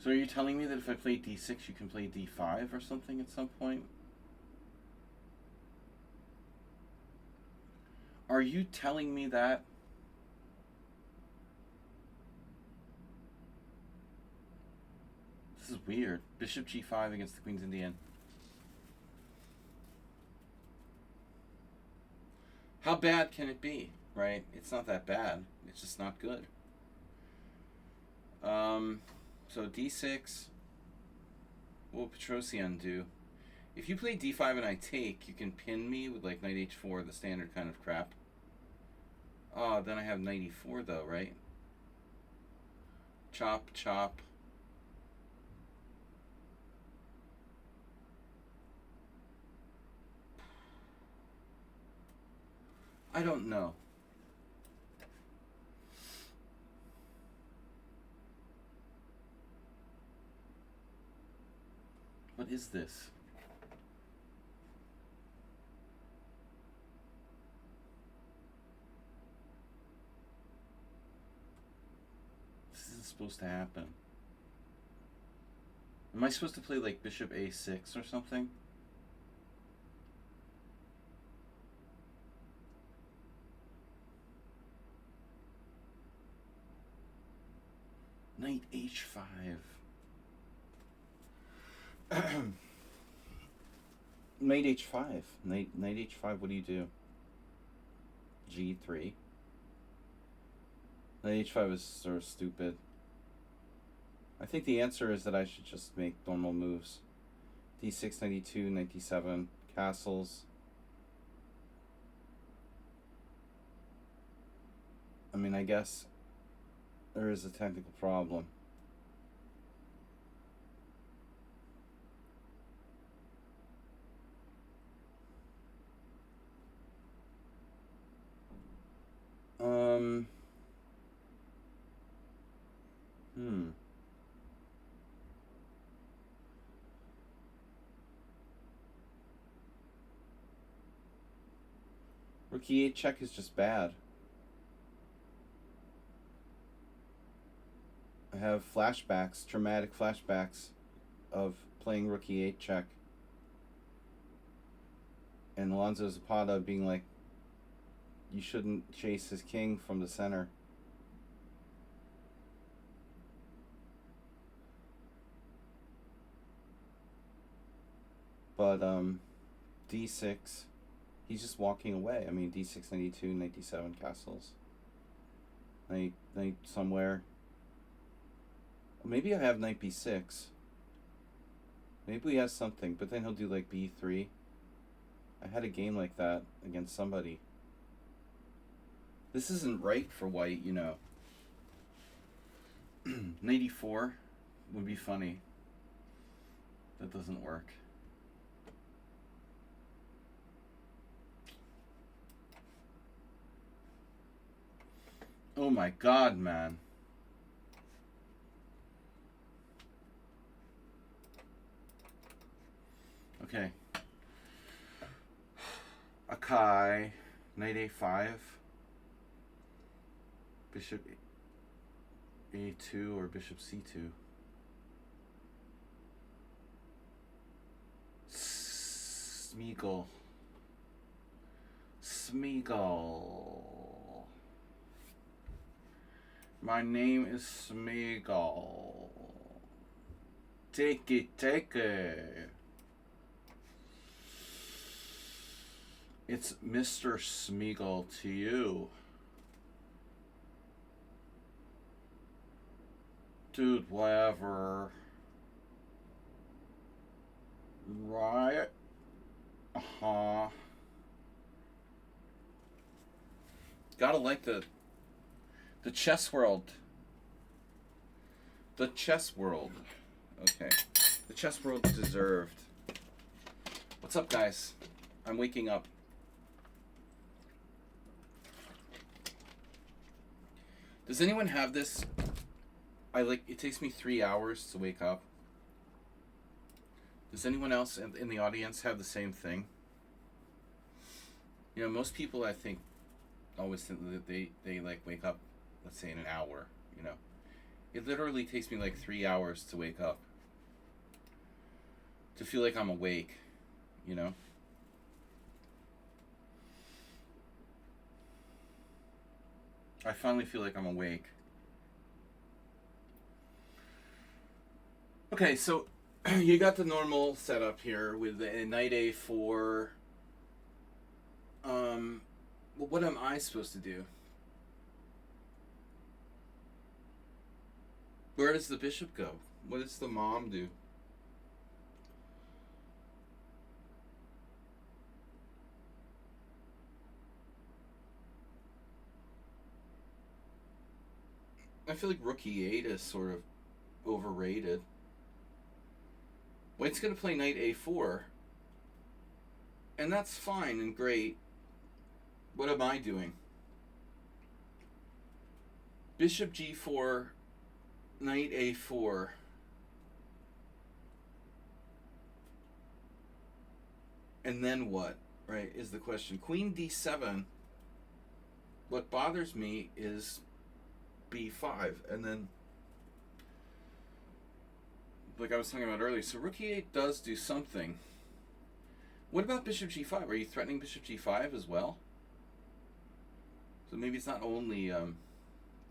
So are you telling me that if I play d6, you can play d5 or something at some point? Are you telling me that? This is weird. Bishop g5 against the Queen's Indian. How bad can it be, right? It's not that bad. It's just not good. So d6. What will Petrosian do? If you play d5 and I take, you can pin me with like knight h4, the standard kind of crap. Oh, then I have knight e4 though, right? Chop, chop. I don't know. What is this? it supposed to happen? Am I supposed to play like bishop a6 or something? Knight h5. Knight h5. Knight h5, what do you do? g3. Knight h5 is sort of stupid. I think the answer is that I should just make normal moves. d6, knight e2, knight d7, castles. I mean, I guess there is a technical problem. Rook e8 check is just bad. I have flashbacks, traumatic flashbacks of playing rook e8 check. And Alonso Zapata being like, you shouldn't chase his king from the center. But d6, he's just walking away. I mean, d6, knight e2, knight d7, castles. Knight somewhere. Maybe I have knight b6. Maybe he has something, but then he'll do like b3. I had a game like that against somebody. This isn't right for white, you know. Knight e4 would be funny. That doesn't work. Oh my god, man. Okay. Akai, knight a5. Bishop a2 or bishop c2. Smeagol. My name is Smeagol. Take it. It's Mr. Smeagol to you. Dude, whatever. Right? Uh-huh. Gotta like the chess world. The chess world. Okay. The chess world deserved. What's up, guys? I'm waking up. Does anyone have this? It takes me 3 hours to wake up. Does anyone else in the audience have the same thing? You know, most people, I think, always think that they like wake up, let's say, in an hour, you know. It literally takes me like 3 hours to wake up. To feel like I'm awake, you know. I finally feel like I'm awake. Okay, so you got the normal setup here with the knight a4. Well, what am I supposed to do? Where does the bishop go? What does the mom do? I feel like rook e8 is sort of overrated. White's going to play knight a4. And that's fine and great. What am I doing? Bishop g4, knight a4. And then what? Right, is the question. Queen d7. What bothers me is b5. And then like I was talking about earlier, so rook e8 does do something. What about bishop g5? Are you threatening bishop g5 as well? So maybe it's not only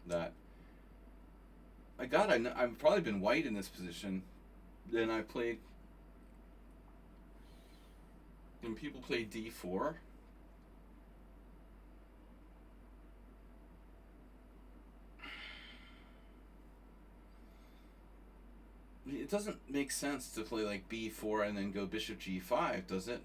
that. I've probably been white in this position. Then I played. When people play d4. It doesn't make sense to play like b4 and then go bishop g5, does it?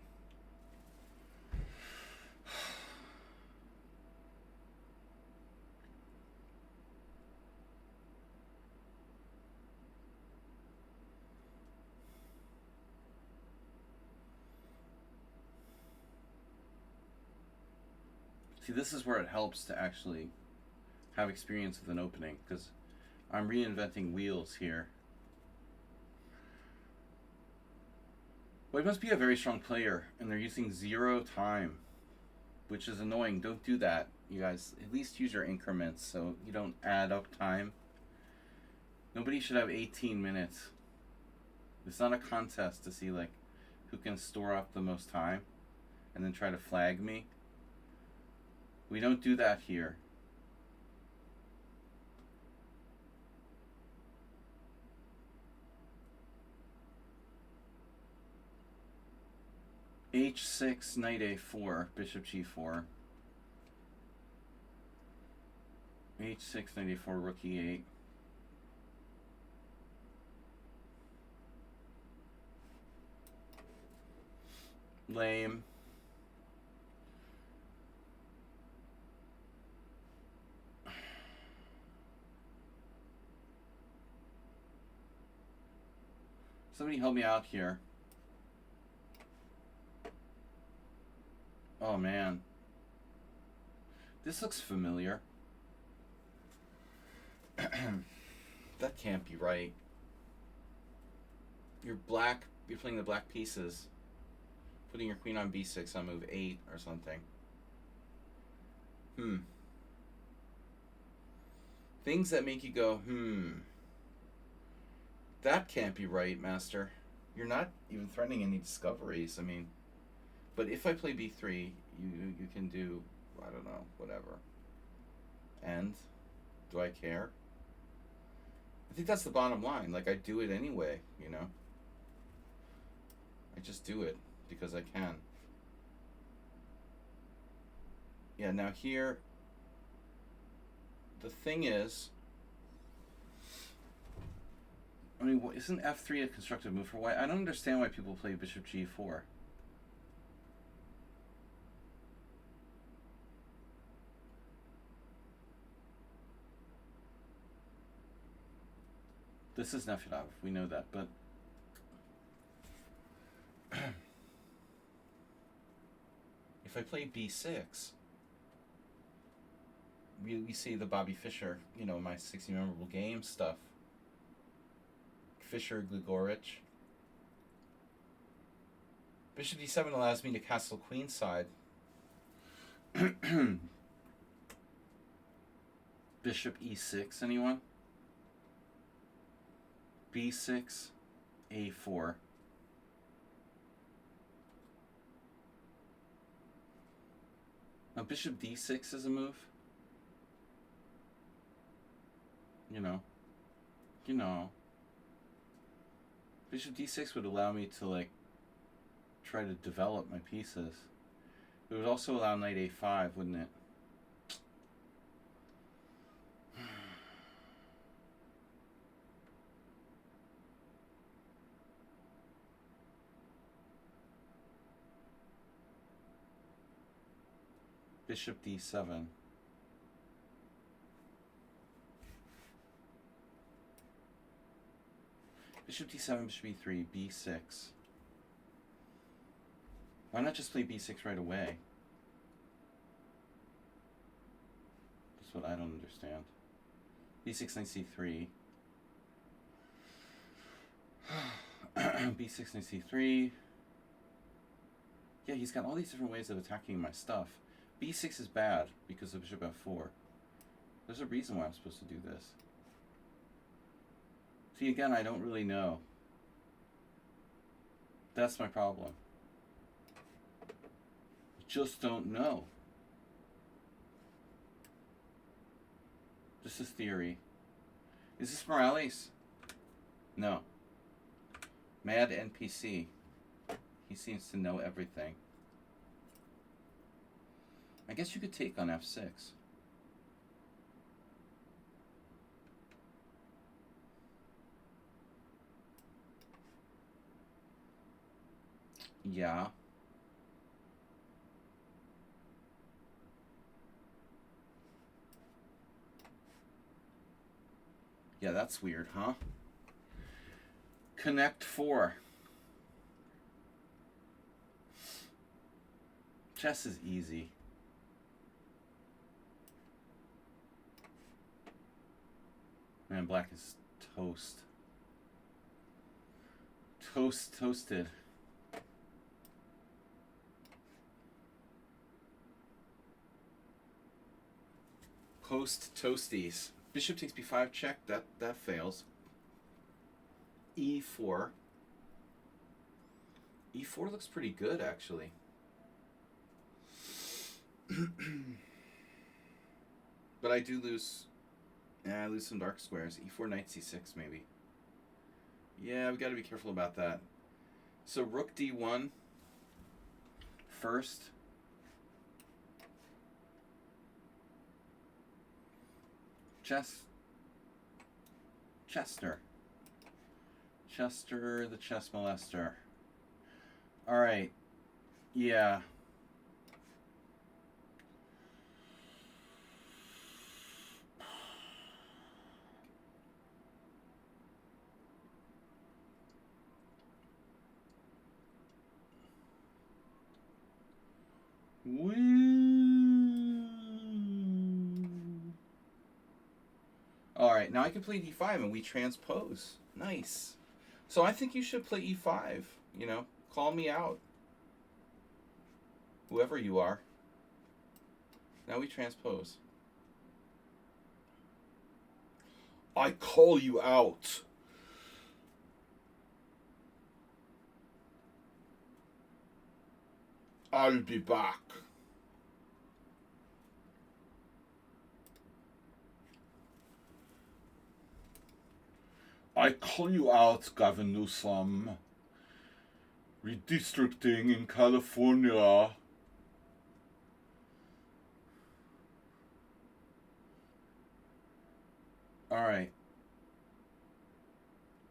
See, this is where it helps to actually have experience with an opening, because I'm reinventing wheels here. Well, he must be a very strong player, and they're using 0 time, which is annoying. Don't do that, you guys. At least use your increments so you don't add up time. Nobody should have 18 minutes. It's not a contest to see like who can store up the most time and then try to flag me. We don't do that here. h6, knight a4, bishop g4. h6, knight a4, rook e8. Lame. Somebody help me out here. Oh man. This looks familiar. That can't be right. You're playing the black pieces. Putting your queen on b6 on move 8 or something. Things that make you go, that can't be right, master. You're not even threatening any discoveries. I mean, but if I play b3, you can do, I don't know, whatever. And do I care? I think that's the bottom line. Like, I do it anyway, you know? I just do it because I can. Yeah, now here, the thing is, I mean, isn't f3 a constructive move for white? I don't understand why people play bishop g4. This is Nefedov, we know that, but if I play b6, we see the Bobby Fischer, you know, my 60 memorable game stuff. Fischer, Gligorich. Bishop d7 allows me to castle queenside. Bishop e6, anyone? b6, a4. Now bishop d6 is a move. You know. Bishop d6 would allow me to, like, try to develop my pieces. It would also allow knight a5, wouldn't it? Bishop d7. Bishop d7, bishop e3, b6. Why not just play b6 right away? That's what I don't understand. b6, knight c3. b6, knight c3. Yeah, he's got all these different ways of attacking my stuff. b6 is bad because of bishop f4. There's a reason why I'm supposed to do this. See, again, I don't really know. That's my problem. Just don't know. This is theory. Is this Morales? No. Mad NPC. He seems to know everything. I guess you could take on F6. Yeah. Yeah, that's weird, huh? Connect 4. Chess is easy. Man, black is toast. Toasted. Post toasties. Bishop takes b5 check. That fails. e4. e4 looks pretty good, actually. But I do lose. Yeah, I lose some dark squares. e4, knight c6, maybe. Yeah, we got to be careful about that. So rook d1 first. Chester the chess molester. All right. Yeah. All right, now I can play d5 and we transpose. Nice. So I think you should play e5. You know, call me out. Whoever you are. Now we transpose. I call you out. I'll be back. I call you out, Gavin Newsom. Redistricting in California. All right.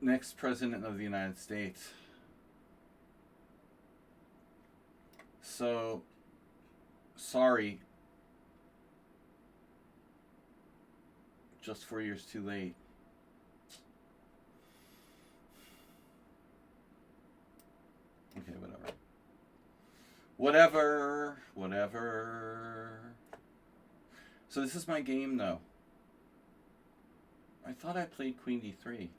Next president of the United States. So, sorry. Just 4 years too late. Okay, whatever. So this is my game, though. I thought I played Queen D3.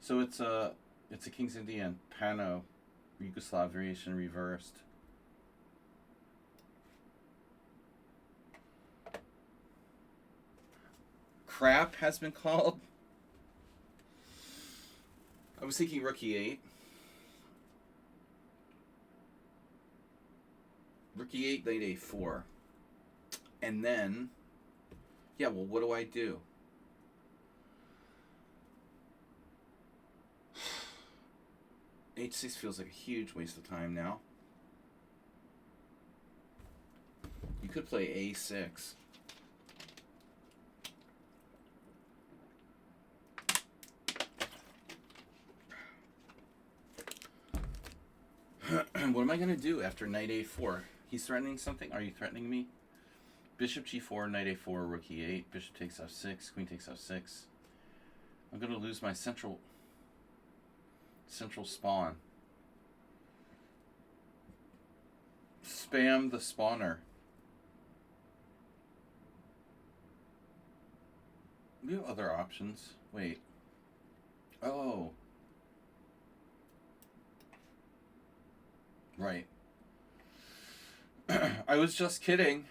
So it's a King's Indian Pano, Yugoslav variation reversed. Crap has been called. I was thinking rook e8. Rook e8, knight a4. And then, yeah, well, what do I do? h6 feels like a huge waste of time now. You could play a6. What am I going to do after knight a4? He's threatening something? Are you threatening me? Bishop g4, knight a4, rook e8. Bishop takes f6, queen takes f6. I'm going to lose my central spawn. Spam the spawner. We have other options. Wait. Oh. Right. I was just kidding.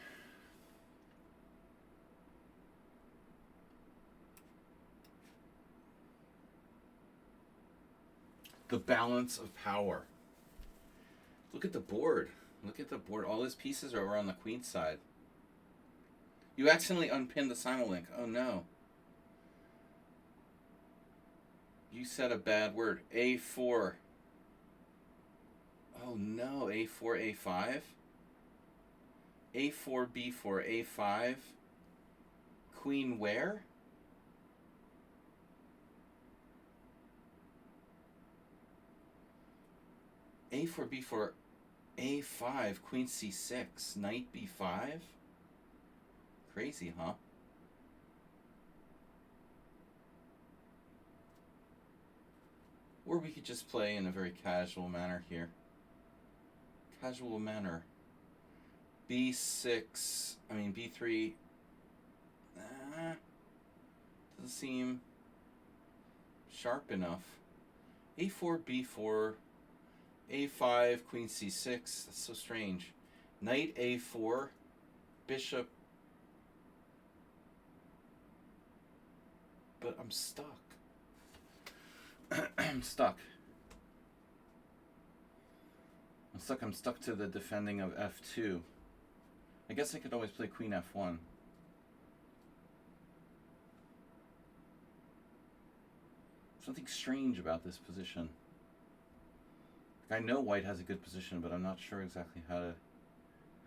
The balance of power. Look at the board. Look at the board. All his pieces are over on the queen's side. You accidentally unpinned the Simul link. Oh no. You said a bad word. A4. Oh no. A4, A5. A4, B4, A5. Queen where? A4, B4, A5, Queen C6, Knight B5. Crazy, huh? Or we could just play in a very casual manner here. Casual manner. B6, I mean B3. Doesn't seem sharp enough. A4, B4, A5, Queen C6. That's so strange. Knight A4, Bishop. But I'm stuck. I'm stuck. I'm stuck to the defending of F2. I guess I could always play Queen F1. Something strange about this position. I know white has a good position, but I'm not sure exactly how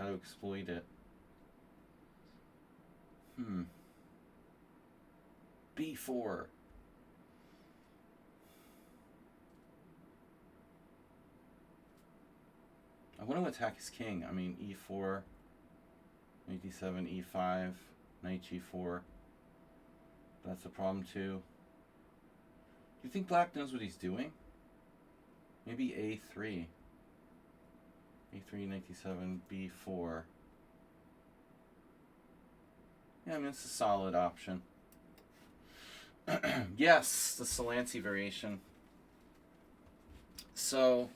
to exploit it. B4. I want to attack his king. I mean, E4, Knight D7, E5, Knight G4. That's a problem too. Do you think black knows what he's doing? Maybe A3. A3, Knight D7, B4. Yeah, I mean, it's a solid option. Yes, the Solansi variation. So,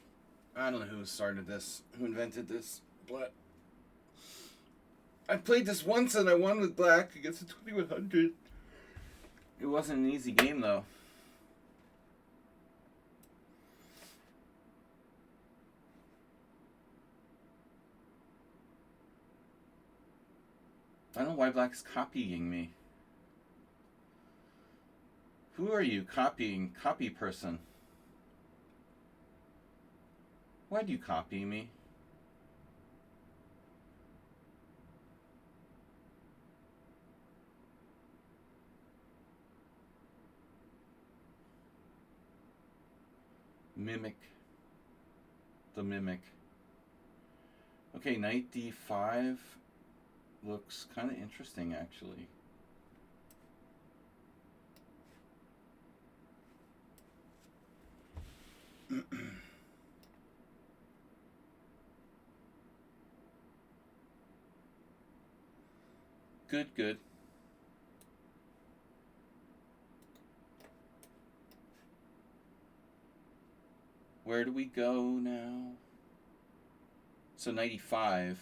I don't know who started this, who invented this, but I played this once and I won with black against the 2100. It wasn't an easy game, though. I don't know why black is copying me. Who are you copying? Copy person. Why do you copy me? Mimic. The mimic. Okay, Knight D5 looks kind of interesting, actually. Good, good. Where do we go now? So 95.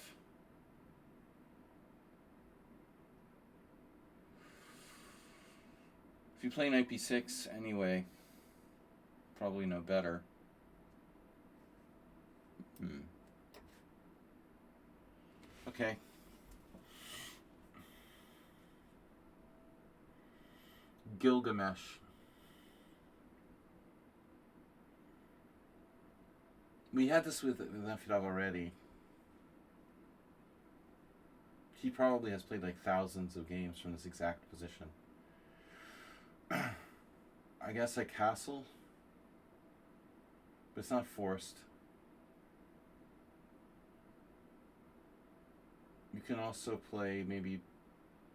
If you play Knight B6 anyway, probably no better. Okay. Gilgamesh. We had this with Nefidov already. He probably has played like thousands of games from this exact position. I guess I castle, but it's not forced. You can also play maybe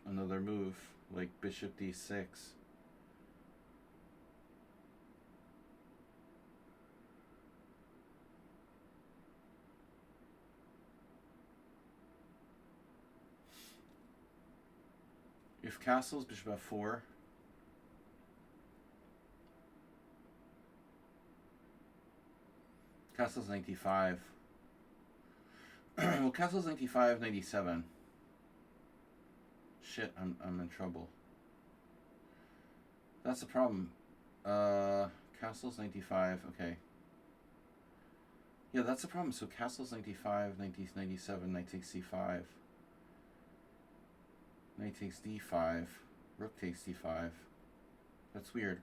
another move, like Bishop D6. If castles, Bishop F4. Castle's 95. Well, castle's 95, 97. Shit, I'm in trouble. That's the problem. Castle's 95, okay. Yeah, that's the problem. So castle's knight d5, knight d97, knight takes c5, knight takes d5, rook takes d5. That's weird.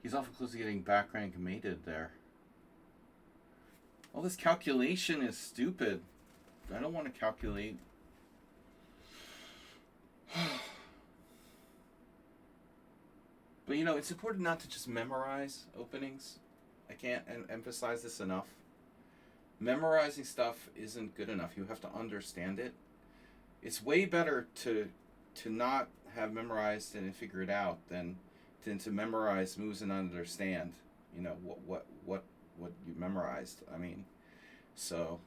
He's awful close to getting back rank mated there. All this calculation is stupid. I don't want to calculate. But you know, it's important not to just memorize openings. I can't emphasize this enough. Memorizing stuff isn't good enough. You have to understand it. It's way better to not have memorized and figure it out than to memorize moves and understand. You know what you memorized. I mean, so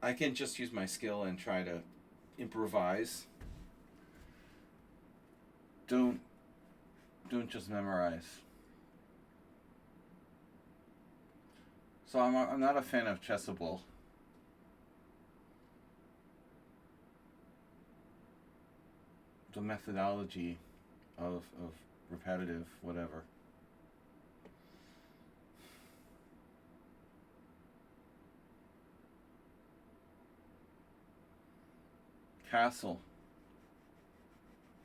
I can just use my skill and try to improvise. Don't just memorize. So I'm not a fan of Chessable. The methodology of repetitive whatever. Castle.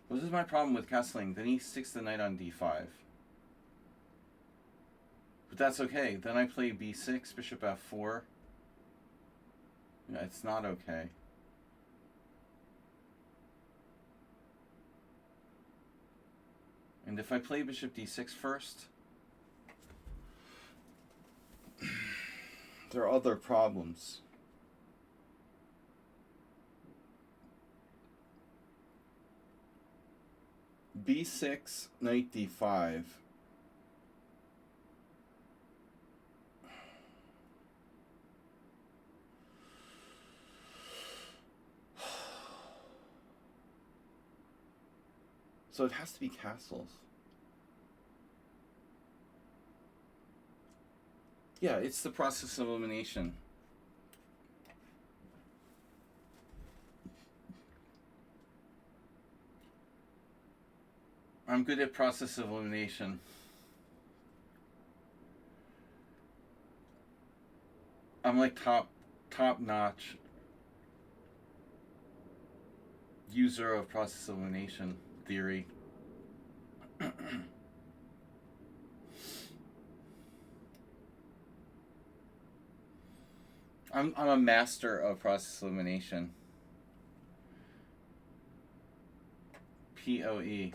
Well, this is my problem with castling. Then he sticks the knight on d5. But that's okay. Then I play b6, bishop f4. Yeah, it's not okay. And if I play bishop d6 first, there are other problems. b6, knight d5. So it has to be castles. Yeah, it's the process of elimination. I'm good at process of elimination. I'm like top notch user of process of elimination theory. I'm a master of process elimination. POE.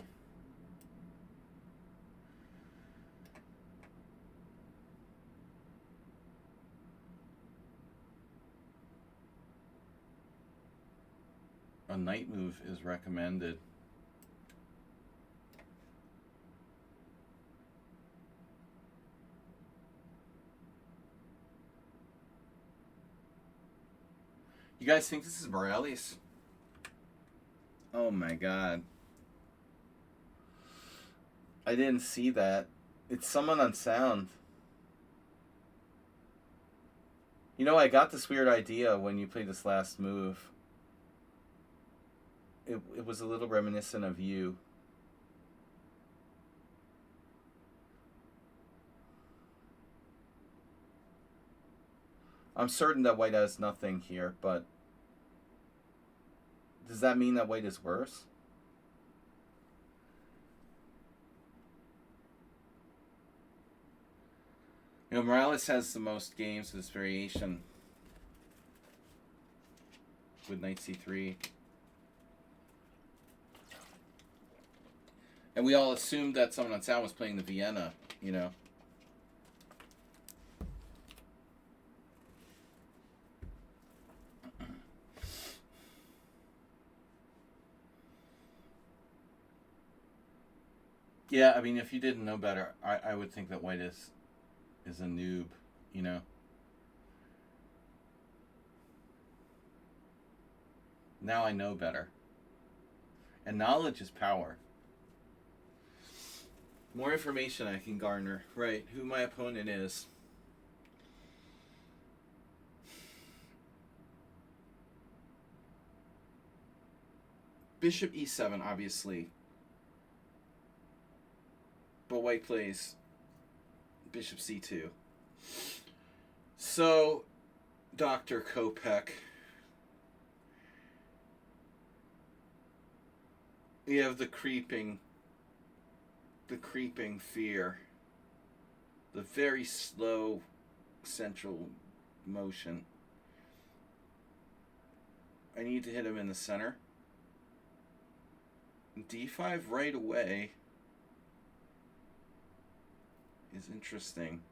A knight move is recommended. You guys think this is Morales? Oh my god. I didn't see that. It's someone on sound. You know, I got this weird idea when you played this last move. It was a little reminiscent of you. I'm certain that white has nothing here, but does that mean that white is worse? You know, Morales has the most games of this variation with knight c3. And we all assumed that someone on sound was playing the Vienna, you know. Yeah, I mean, if you didn't know better, I would think that white is a noob, you know. Now I know better. And knowledge is power. More information I can garner. Right, who my opponent is. Bishop e7, obviously. But white plays Bishop c2. So, Dr. Kopek, you have the creeping fear, the very slow central motion. I need to hit him in the center. d5 right away is interesting.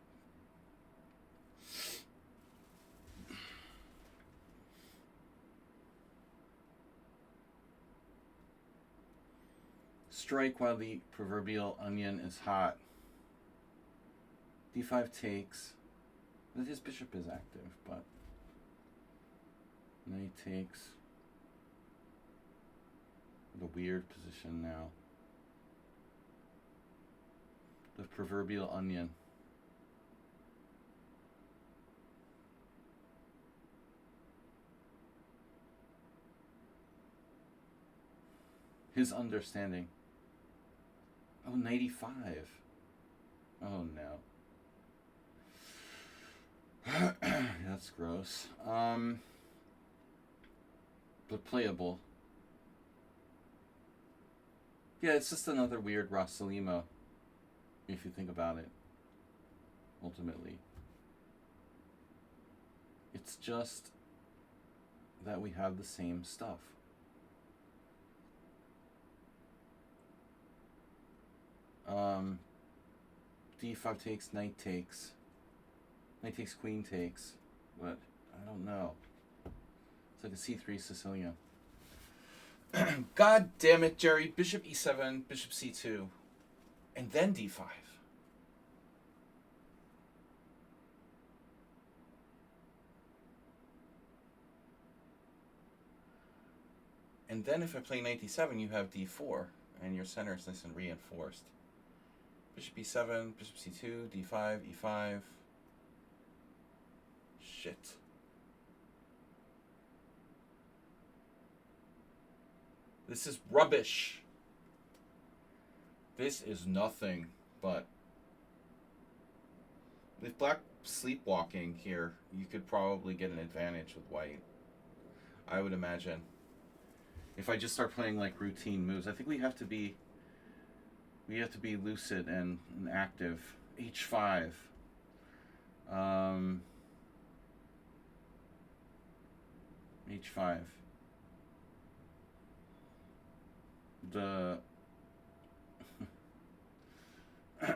Strike while the proverbial onion is hot. d5 takes. His bishop is active, but knight takes. The weird position now. The proverbial onion. His understanding. Oh, 95. Oh, no. That's gross. But playable. Yeah, it's just another weird Rossalimo, if you think about it, ultimately. It's just that we have the same stuff. d5 takes, knight takes. Knight takes, queen takes. But I don't know. It's like a c3 Sicilian. God damn it, Jerry. Bishop e7, bishop c2. And then d5. And then if I play knight d7, you have d4. And your center is nice and reinforced. Bishop e7, bishop c2, d5, e5. Shit. This is rubbish. This is nothing but... With black sleepwalking here, you could probably get an advantage with white. I would imagine. If I just start playing like routine moves, I think we have to be lucid and active. h5. h5. The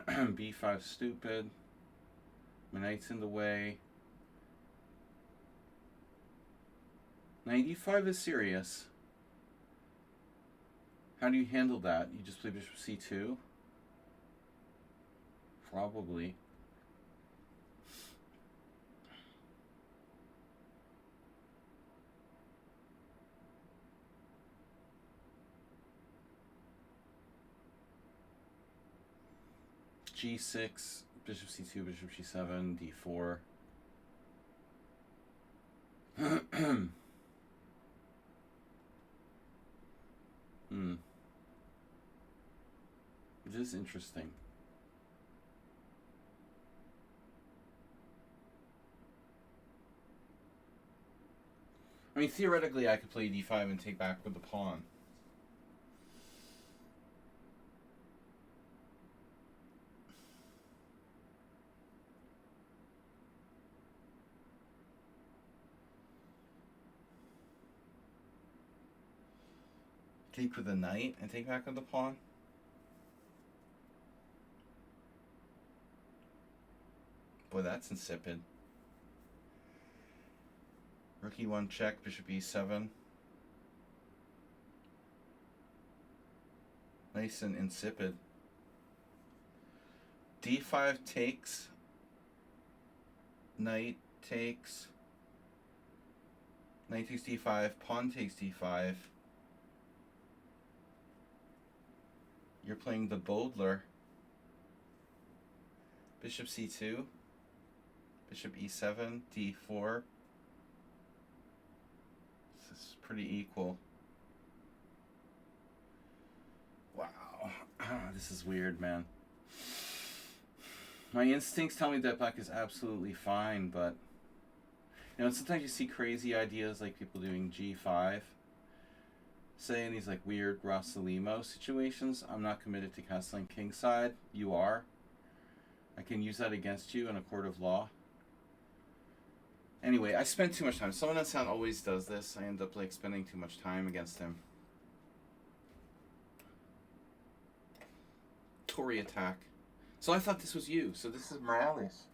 b5 stupid. My knight's in the way. Knight e5 is serious. How do you handle that? You just play bishop c2? Probably. g6, bishop c2, bishop g7, d4. It is interesting. I mean, theoretically, I could play d5 and take back with the pawn. Take with the knight and take back with the pawn. Boy, that's insipid. Rook e1 check, bishop e7. Nice and insipid. d5 takes. Knight takes. Knight takes d5. Pawn takes d5. You're playing the Bodler. Bishop c2. Bishop e7, d4. This is pretty equal. Wow. This is weird, man. My instincts tell me that black is absolutely fine, but you know, sometimes you see crazy ideas like people doing G5, say in these like weird Rossalimo situations. I'm not committed to castling kingside. You are. I can use that against you in a court of law. Anyway, I spent too much time. Someone on sound always does this. I end up like spending too much time against him. Tory attack. So I thought this was you. So this is Morales.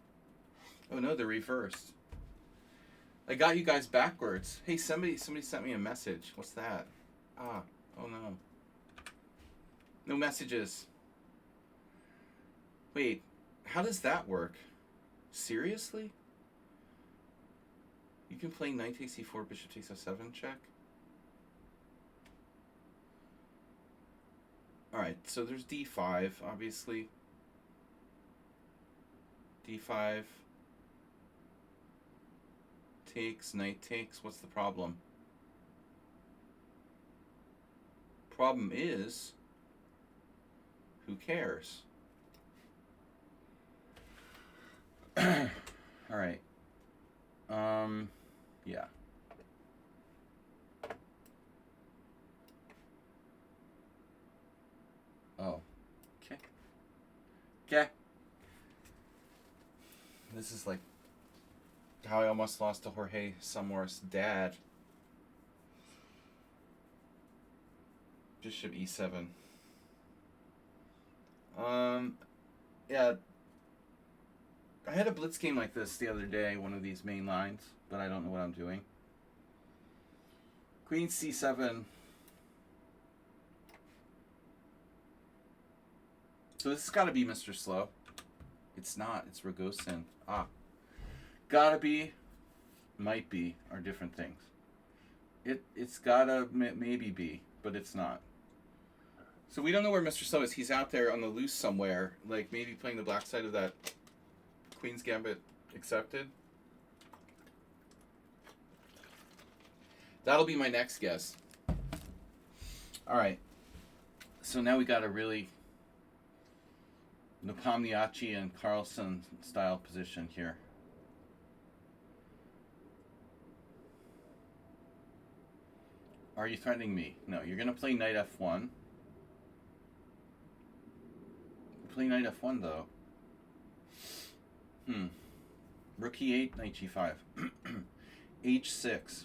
Oh no, they're reversed. I got you guys backwards. Hey, somebody sent me a message. What's that? Ah, oh no. No messages. Wait, how does that work? Seriously? You can play knight takes c4, bishop takes f7 check? Alright, so there's d5, obviously. d5 takes, knight takes. What's the problem? Problem is, who cares? Alright. Yeah. Oh. Okay. Okay. This is like how I almost lost to Jorge Samora's dad. Bishop e7. Yeah. I had a blitz game like this the other day, one of these main lines, but I don't know what I'm doing. Queen c7. So this has got to be Mr. Slow. It's not. It's Rogozin. Ah. Gotta be, might be, are different things. It's gotta maybe be, but it's not. So we don't know where Mr. Slow is. He's out there on the loose somewhere, like maybe playing the black side of that Queen's Gambit accepted. That'll be my next guess. Alright. So now we got a really Nepomniachtchi and Carlsen style position here. Are you threatening me? No, you're going to play knight f1. Play knight f1 though. Rook e8, knight g5. h6.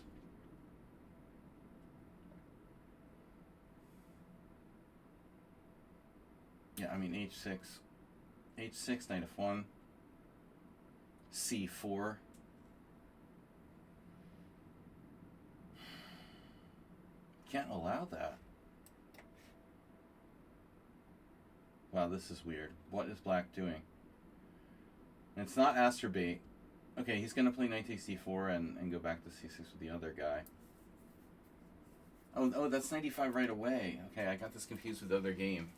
Yeah, I mean h6. h6, knight f1. c4. Can't allow that. Wow, this is weird. What is black doing? And it's not Asterbait. Okay, he's going to play knight takes c4 and go back to c6 with the other guy. Oh, that's 95 right away. Okay, I got this confused with the other game.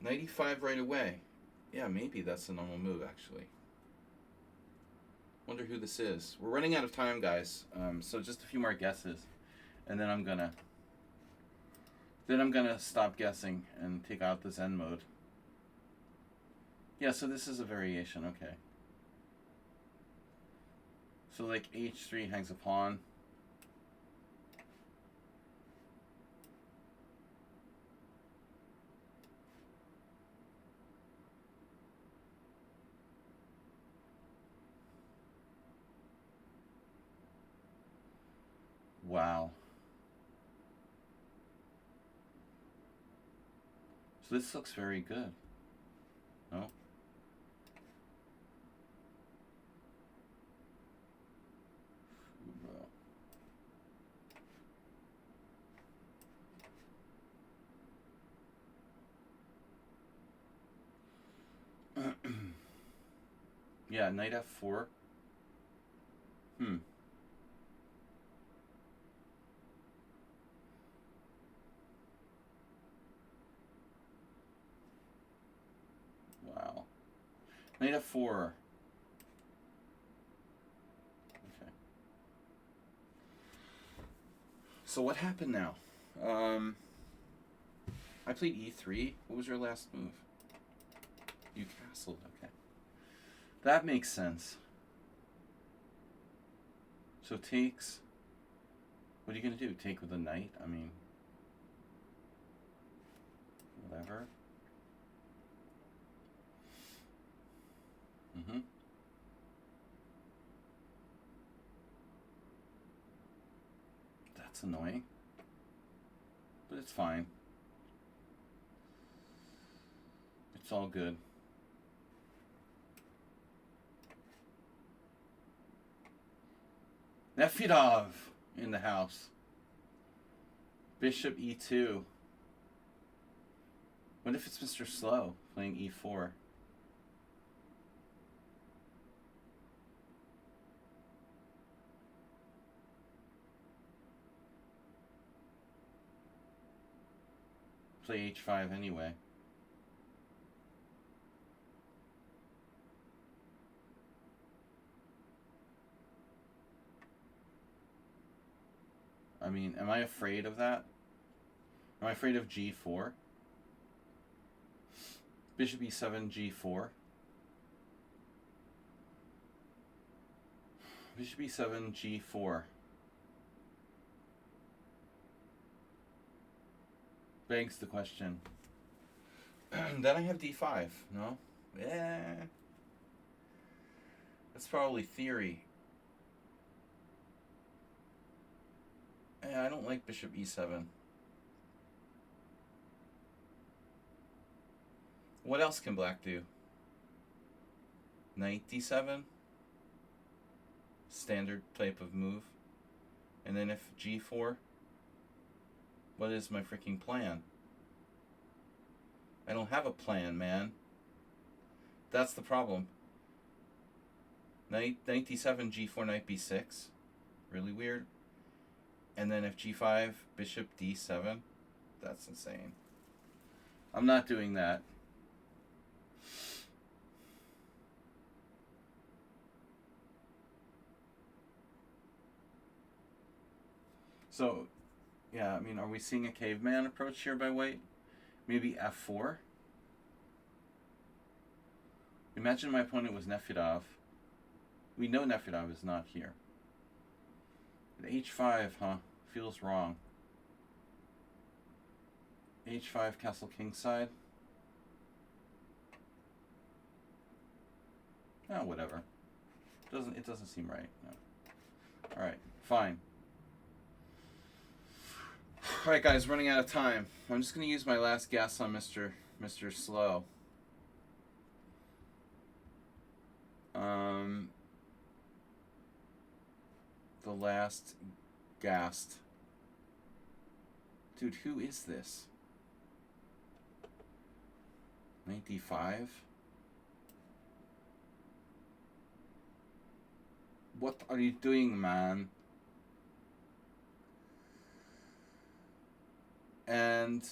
95 right away. Yeah, maybe that's the normal move, actually. Wonder who this is. We're running out of time, guys. So just a few more guesses. And then I'm gonna stop guessing and take out the Zen mode. Yeah, so this is a variation, okay. So like h3 hangs a pawn. Wow. So this looks very good. No? Yeah, knight f4. Wow. Knight f4. Okay. So what happened now? I played e3. What was your last move? You castled, okay. That makes sense. So takes... What are you going to do? Take with the knight? I mean... Whatever. Mm-hmm. That's annoying. But it's fine. It's all good. Nefedov in the house. Bishop e2. What if it's Mr. Slow playing e4? Play h5 anyway. I mean, am I afraid of that? Am I afraid of g4? Bishop e7, g4. Bishop e7, g4. Begs the question. Then I have d5, no? Yeah. That's probably theory. Yeah, I don't like bishop e7. What else can black do? Knight d7. Standard type of move. And then if g4, what is my freaking plan? I don't have a plan, man. That's the problem. Knight d7, g4, knight b6. Really weird. And then if g5, bishop d7. That's insane. I'm not doing that. So, yeah, I mean, are we seeing a caveman approach here by white? Maybe f4? Imagine my opponent was Nefedov. We know Nefedov is not here. But h5, huh? Feels wrong. h5, castle kingside. Oh, whatever. It doesn't seem right. No. All right, fine. All right, guys, running out of time. I'm just going to use my last guess on Mr. Slow. The last gassed. Dude, who is this? 95? What are you doing, man? And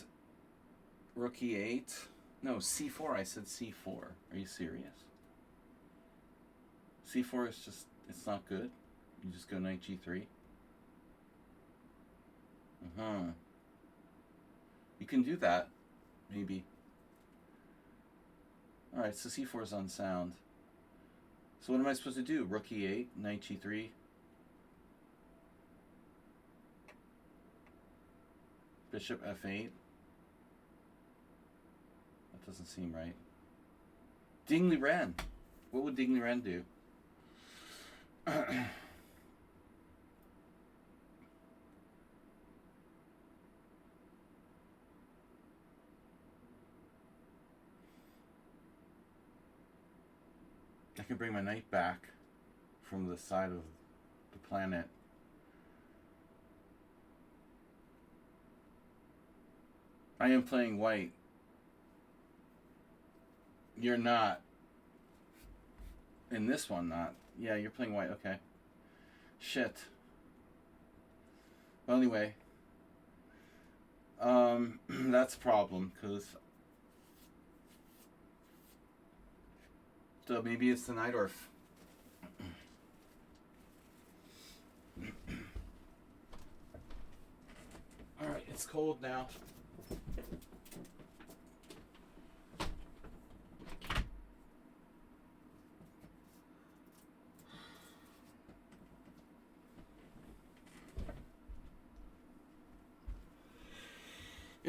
rook e8. No, c4. I said c4. Are you serious? c4 is just, it's not good. You just go knight g3. You can do that, maybe. Alright, so c4 is unsound. So what am I supposed to do? Rook e8, knight g3. Bishop f8. That doesn't seem right. Dingley Wren. What would Dingley Wren do? I can bring my knight back from the side of the planet. I am playing white. You're not. In this one, not. Yeah, you're playing white. Okay. Shit. Well, anyway. That's a problem, because... So maybe it's the Najdorf. Alright, it's cold now.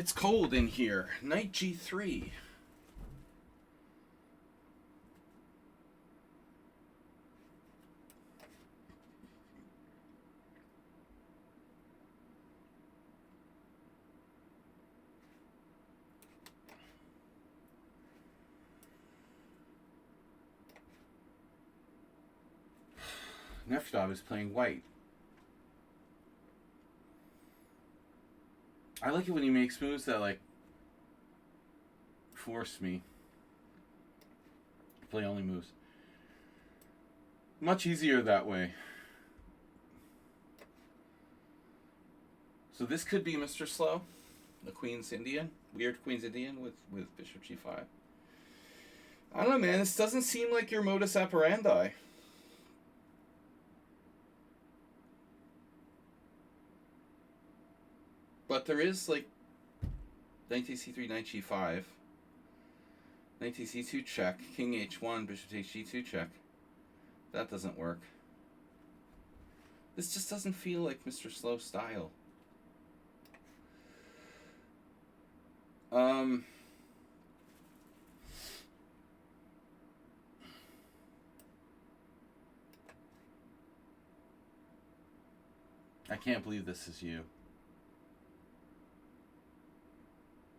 It's cold in here. Knight G3. Neftov is playing white. I like it when he makes moves that, like, force me. Play only moves. Much easier that way. So this could be Mr. Slow. The Queen's Indian. Weird Queen's Indian with Bishop G5. I don't know, man. This doesn't seem like your modus operandi. But there is, like, knight c3, knight g5, knight c2 check, king h1, bishop takes g2 check. That doesn't work. This just doesn't feel like Mr. Slow style. I can't believe this is you.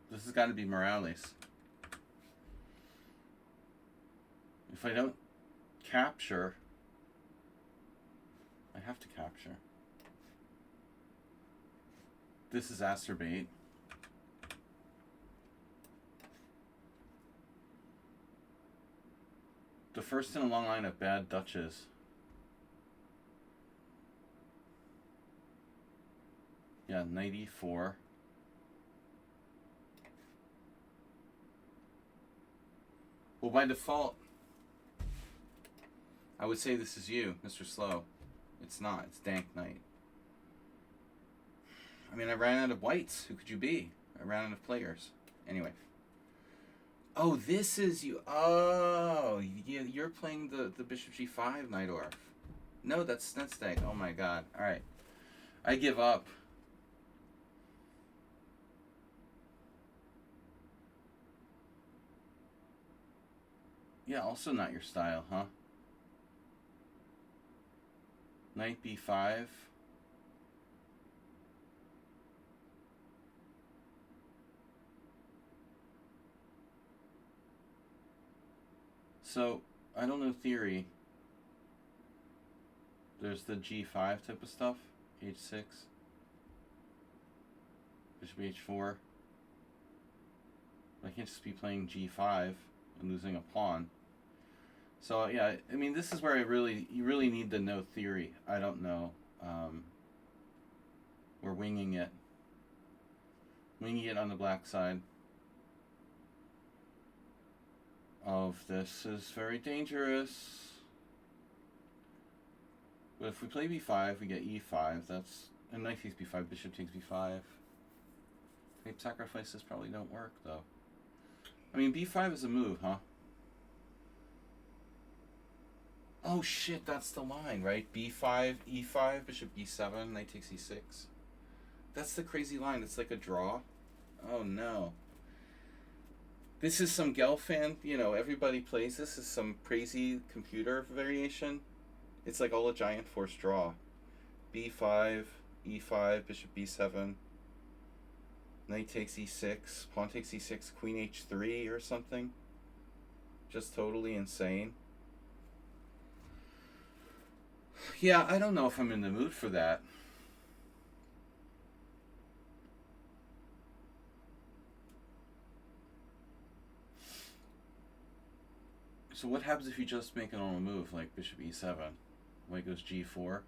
This has got to be Morales. If I don't capture, I have to capture. This is acerbate. The first in a long line of bad Dutches. Yeah, knight e4. Well, by default, I would say this is you, Mr. Slow. It's not. It's Dank Knight. I mean, I ran out of whites. Who could you be? I ran out of players. Anyway. Oh, this is you. Oh, you're playing the Bishop G5 Knight Orf. No, that's Dank. Oh my god. All right. I give up. Yeah, also not your style, huh? Knight b5. So, I don't know theory. There's the g5 type of stuff. h6. Bishop h4. I can't just be playing g5 and losing a pawn. So yeah, I mean, this is where you really need to know theory. I don't know. We're winging it. Winging it on the black side. Of this is very dangerous. But if we play b5, we get e5. That's, and knight takes b5, bishop takes b5. Knight sacrifices probably don't work though. I mean, b5 is a move, huh? Oh shit, that's the line, right? b5, e5, bishop e7, knight takes e6. That's the crazy line. It's like a draw. Oh no. This is some Gelfand, you know, everybody plays this. Is some crazy computer variation. It's like all a giant force draw. b5, e5, bishop b7, knight takes e6, pawn takes e6, queen h3 or something. Just totally insane. Yeah, I don't know if I'm in the mood for that. So what happens if you just make a normal move, like bishop e7? White goes g4?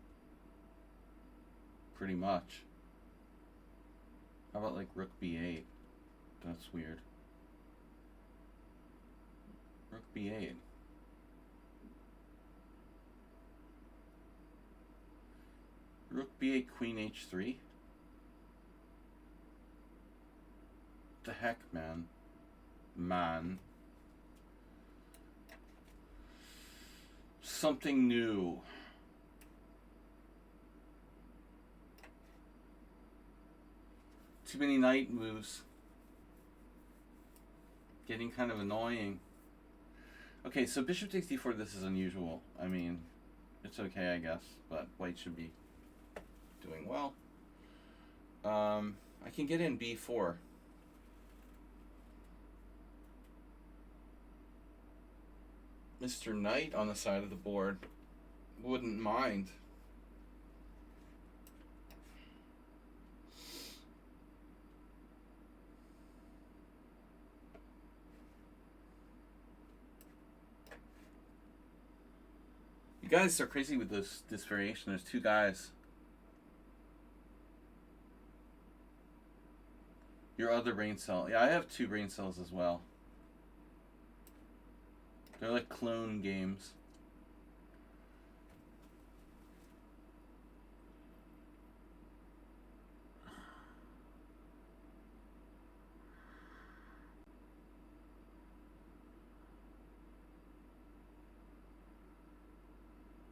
Pretty much. How about like rook b8? That's weird. Rook b8. Rook b8, queen h3? What the heck, man? Man. Something new. Too many knight moves. Getting kind of annoying. Okay, so bishop takes d4, this is unusual. I mean, it's okay, I guess, but white should be doing well. I can get in b4. Mr. Knight on the side of the board wouldn't mind. You guys are crazy with this variation. There's two guys. Your other brain cell. Yeah, I have two brain cells as well. They're like clone games.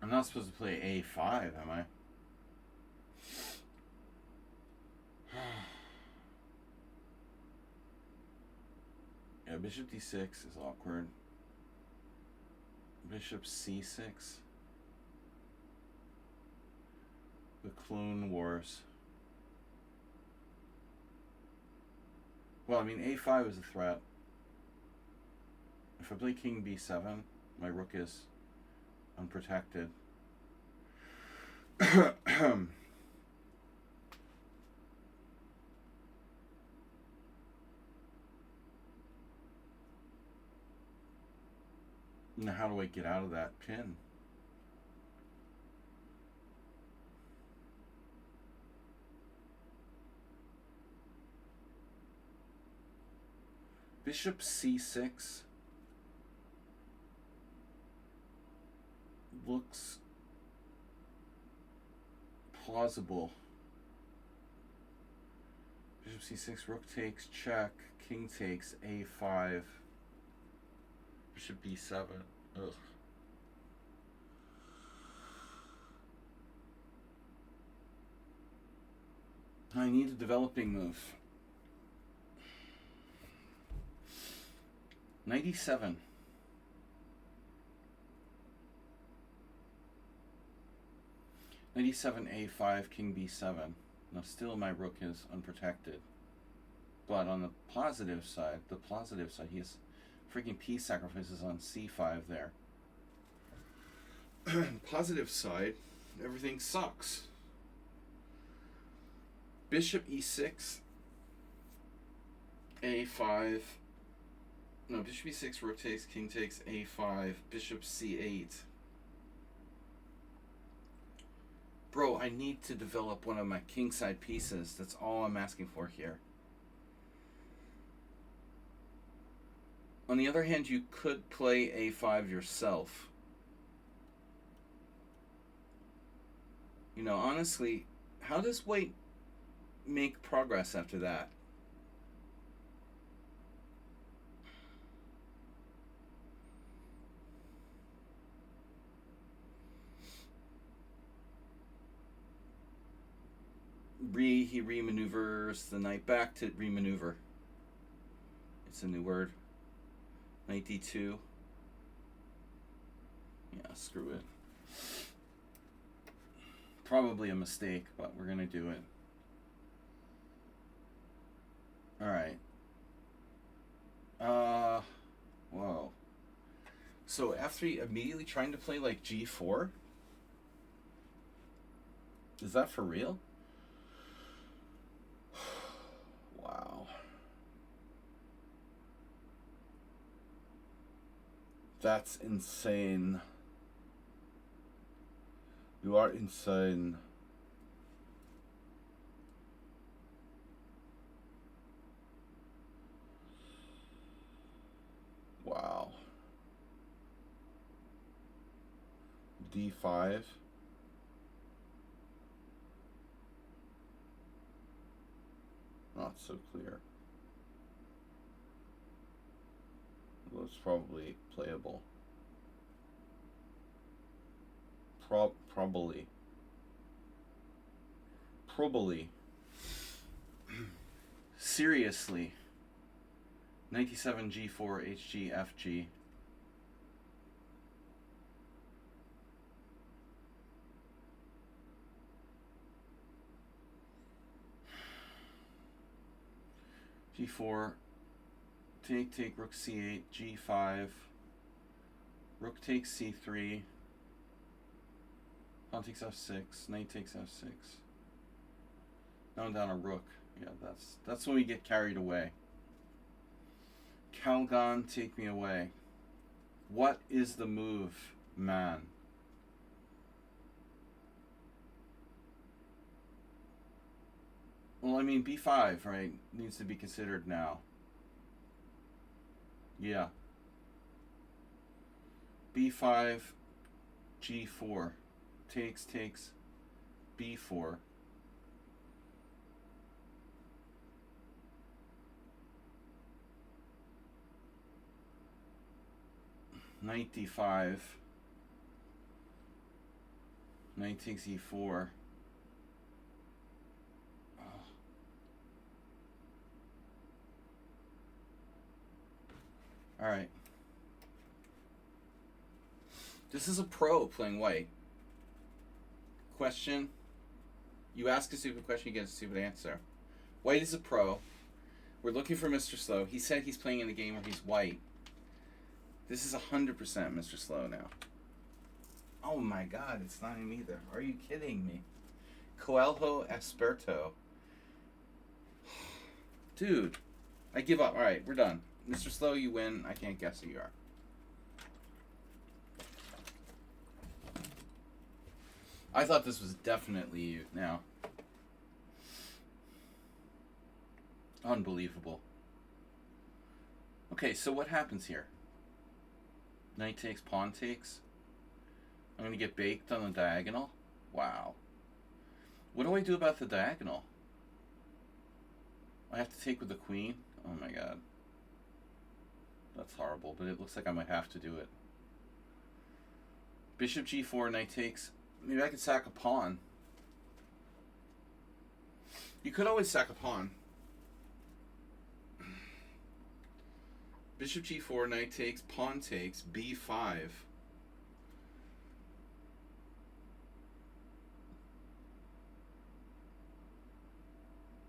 I'm not supposed to play a5, am I? Yeah, bishop d6 is awkward. Bishop c6. The Clone Wars. Well, I mean, a5 is a threat. If I play king b7, my rook is unprotected. Now, how do I get out of that pin? Bishop c6 looks plausible. Bishop c6, rook takes, check, king takes, a5, bishop b7. Ugh. I need a developing move. 97. A5, king b7. Now still my rook is unprotected. But on the positive side, he has freaking piece sacrifices on c5 there. Positive side, everything sucks. Bishop e6, a5. No, bishop e6, rook takes, king takes, a5, bishop c8. Bro, I need to develop one of my kingside pieces. That's all I'm asking for here. On the other hand, you could play a5 yourself. You know, honestly, how does white make progress after that? He re-maneuvers the knight back to re-maneuver. It's a new word. Knight d2. Yeah, screw it. Probably a mistake, but we're gonna do it. Alright. Whoa. So f3 immediately trying to play like g4? Is that for real? Wow. That's insane. You are insane. Wow. d5. Not so clear. Well, it's probably playable. Probably. Seriously. 97 G4 HG FG. G4, take, rook C8, G5, rook takes C3, pawn takes F6, knight takes F6. Now I'm down a rook. Yeah, that's when we get carried away. Calgon, take me away. What is the move, man? Well, I mean, B5, right, needs to be considered now. Yeah. B5, G4. Takes, B4. Knight D5. Knight takes E4. Alright. This is a pro playing white. Question. You ask a stupid question, you get a stupid answer. White is a pro. We're looking for Mr. Slow. He said he's playing in a game where he's white. This is 100% Mr. Slow now. Oh my god, it's not him either. Are you kidding me? Coelho Esperto. Dude, I give up. Alright, we're done. Mr. Slow, you win. I can't guess who you are. I thought this was definitely you now. Unbelievable. Okay, so what happens here? Knight takes, pawn takes. I'm going to get baked on the diagonal. Wow. What do I do about the diagonal? I have to take with the queen? Oh my god. That's horrible, but it looks like I might have to do it. Bishop G4, knight takes. Maybe I could sack a pawn. You could always sack a pawn. Bishop G4, knight takes, pawn takes, B5.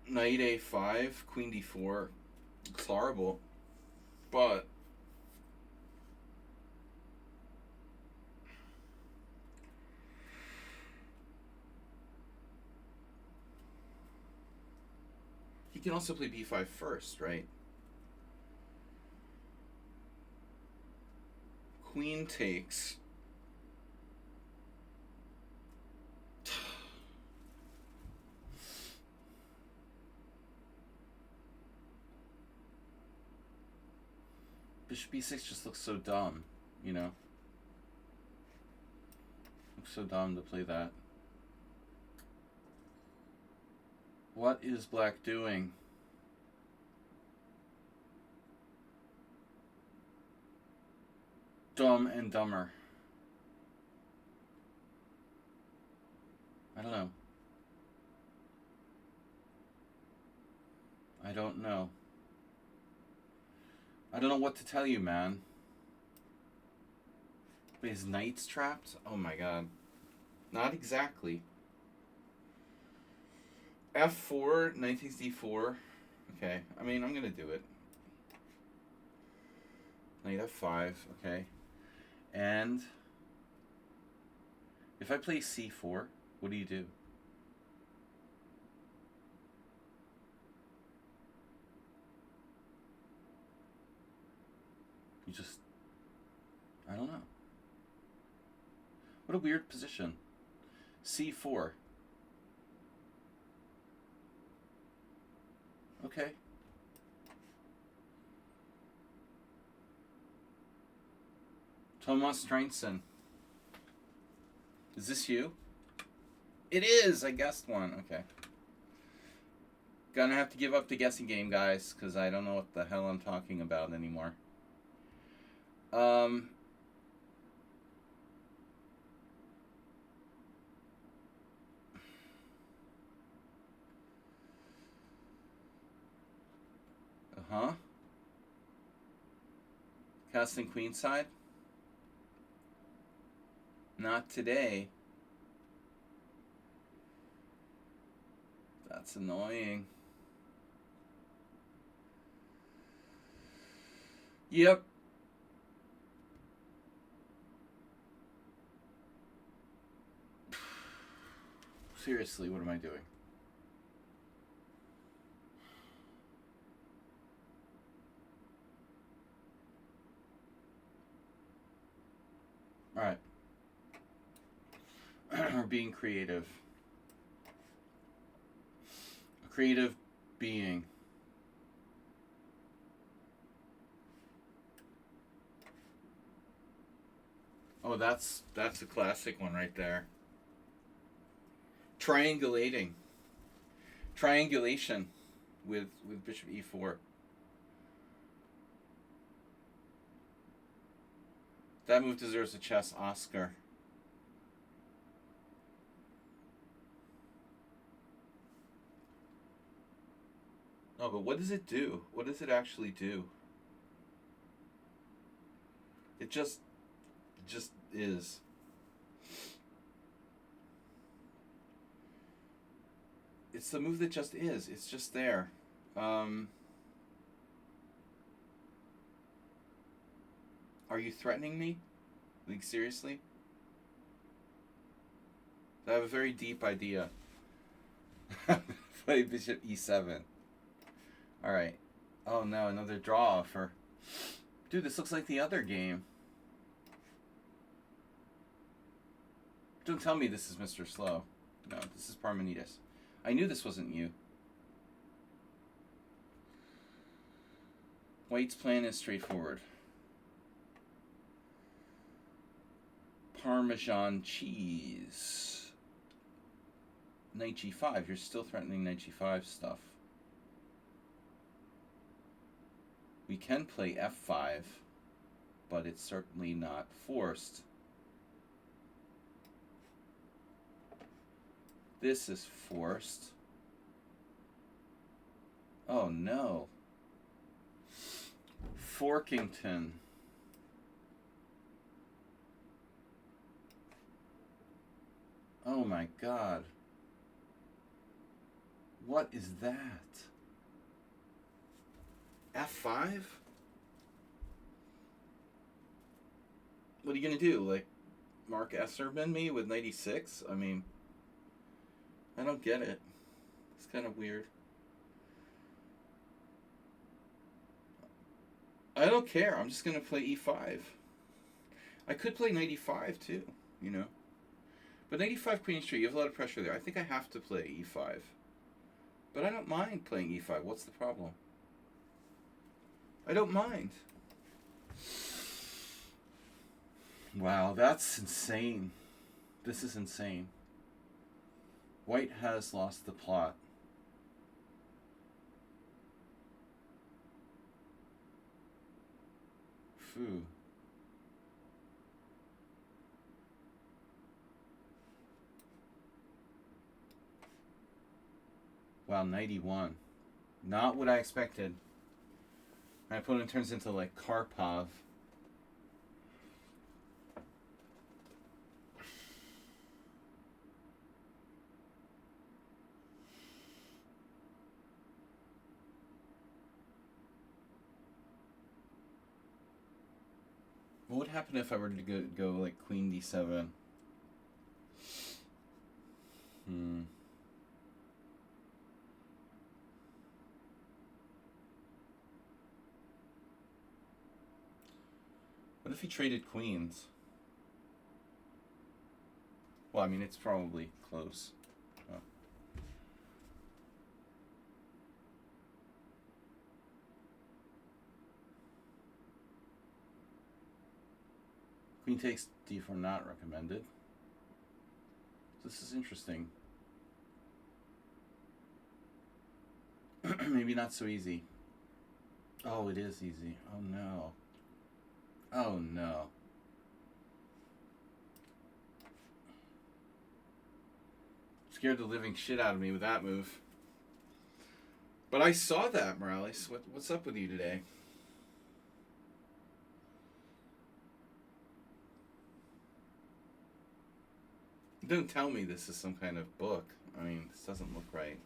Knight A5, queen D4. It's horrible. But he can also play B5 first, right? Queen takes. Bishop B6 just looks so dumb, you know? Looks so dumb to play that. What is black doing? Dumb and dumber. I don't know. I don't know. I don't know what to tell you, man. Wait, his knight's trapped? Oh my god. Not exactly. F4, knight takes D4. Okay, I mean, I'm gonna do it. Knight F5, okay. And if I play C4, what do you do? You just, I don't know. What a weird position. C4. Okay. Thomas Streinson. Is this you? It is! I guessed one. Okay. Gonna have to give up the guessing game, guys, because I don't know what the hell I'm talking about anymore. Uh-huh. Casting queenside? Not today. That's annoying. Yep. Seriously, what am I doing? Alright. Or being creative. A creative being. Oh, that's a classic one right there. Triangulating. Triangulation with bishop e4. That move deserves a chess Oscar. No, but what does it do? What does it actually do? It just is. It's the move that just is. It's just there. Are you threatening me? Like, seriously? I have a very deep idea. Play bishop e7. Alright. Oh no, another draw for... Dude, this looks like the other game. Don't tell me this is Mr. Slow. No, this is Parmenides. I knew this wasn't you. White's plan is straightforward. Parmesan cheese. Knight g5. You're still threatening knight g5 stuff. We can play f5, but it's certainly not forced. This is forced. Oh no. Forkington. Oh my god. What is that? F5? What are you gonna do? Like, Mark Esserman me with 96? I mean, I don't get it. It's kind of weird. I don't care. I'm just gonna play e5. I could play knight e5 too, you know. But knight e5, queen e3, you have a lot of pressure there. I think I have to play e5. But I don't mind playing e5. What's the problem? I don't mind. Wow, that's insane. This is insane. White has lost the plot. Phew. Wow, 91. Not what I expected. My opponent turns into like Karpov. What would happen if I were to go like queen d7? What if he traded queens? Well, I mean, it's probably close. Oh. Queen takes d4 not recommended. This is interesting. Maybe not so easy. Oh, it is easy. Oh no. Oh no. Scared the living shit out of me with that move. But I saw that, Morales. What's up with you today? Don't tell me this is some kind of book. I mean, this doesn't look right.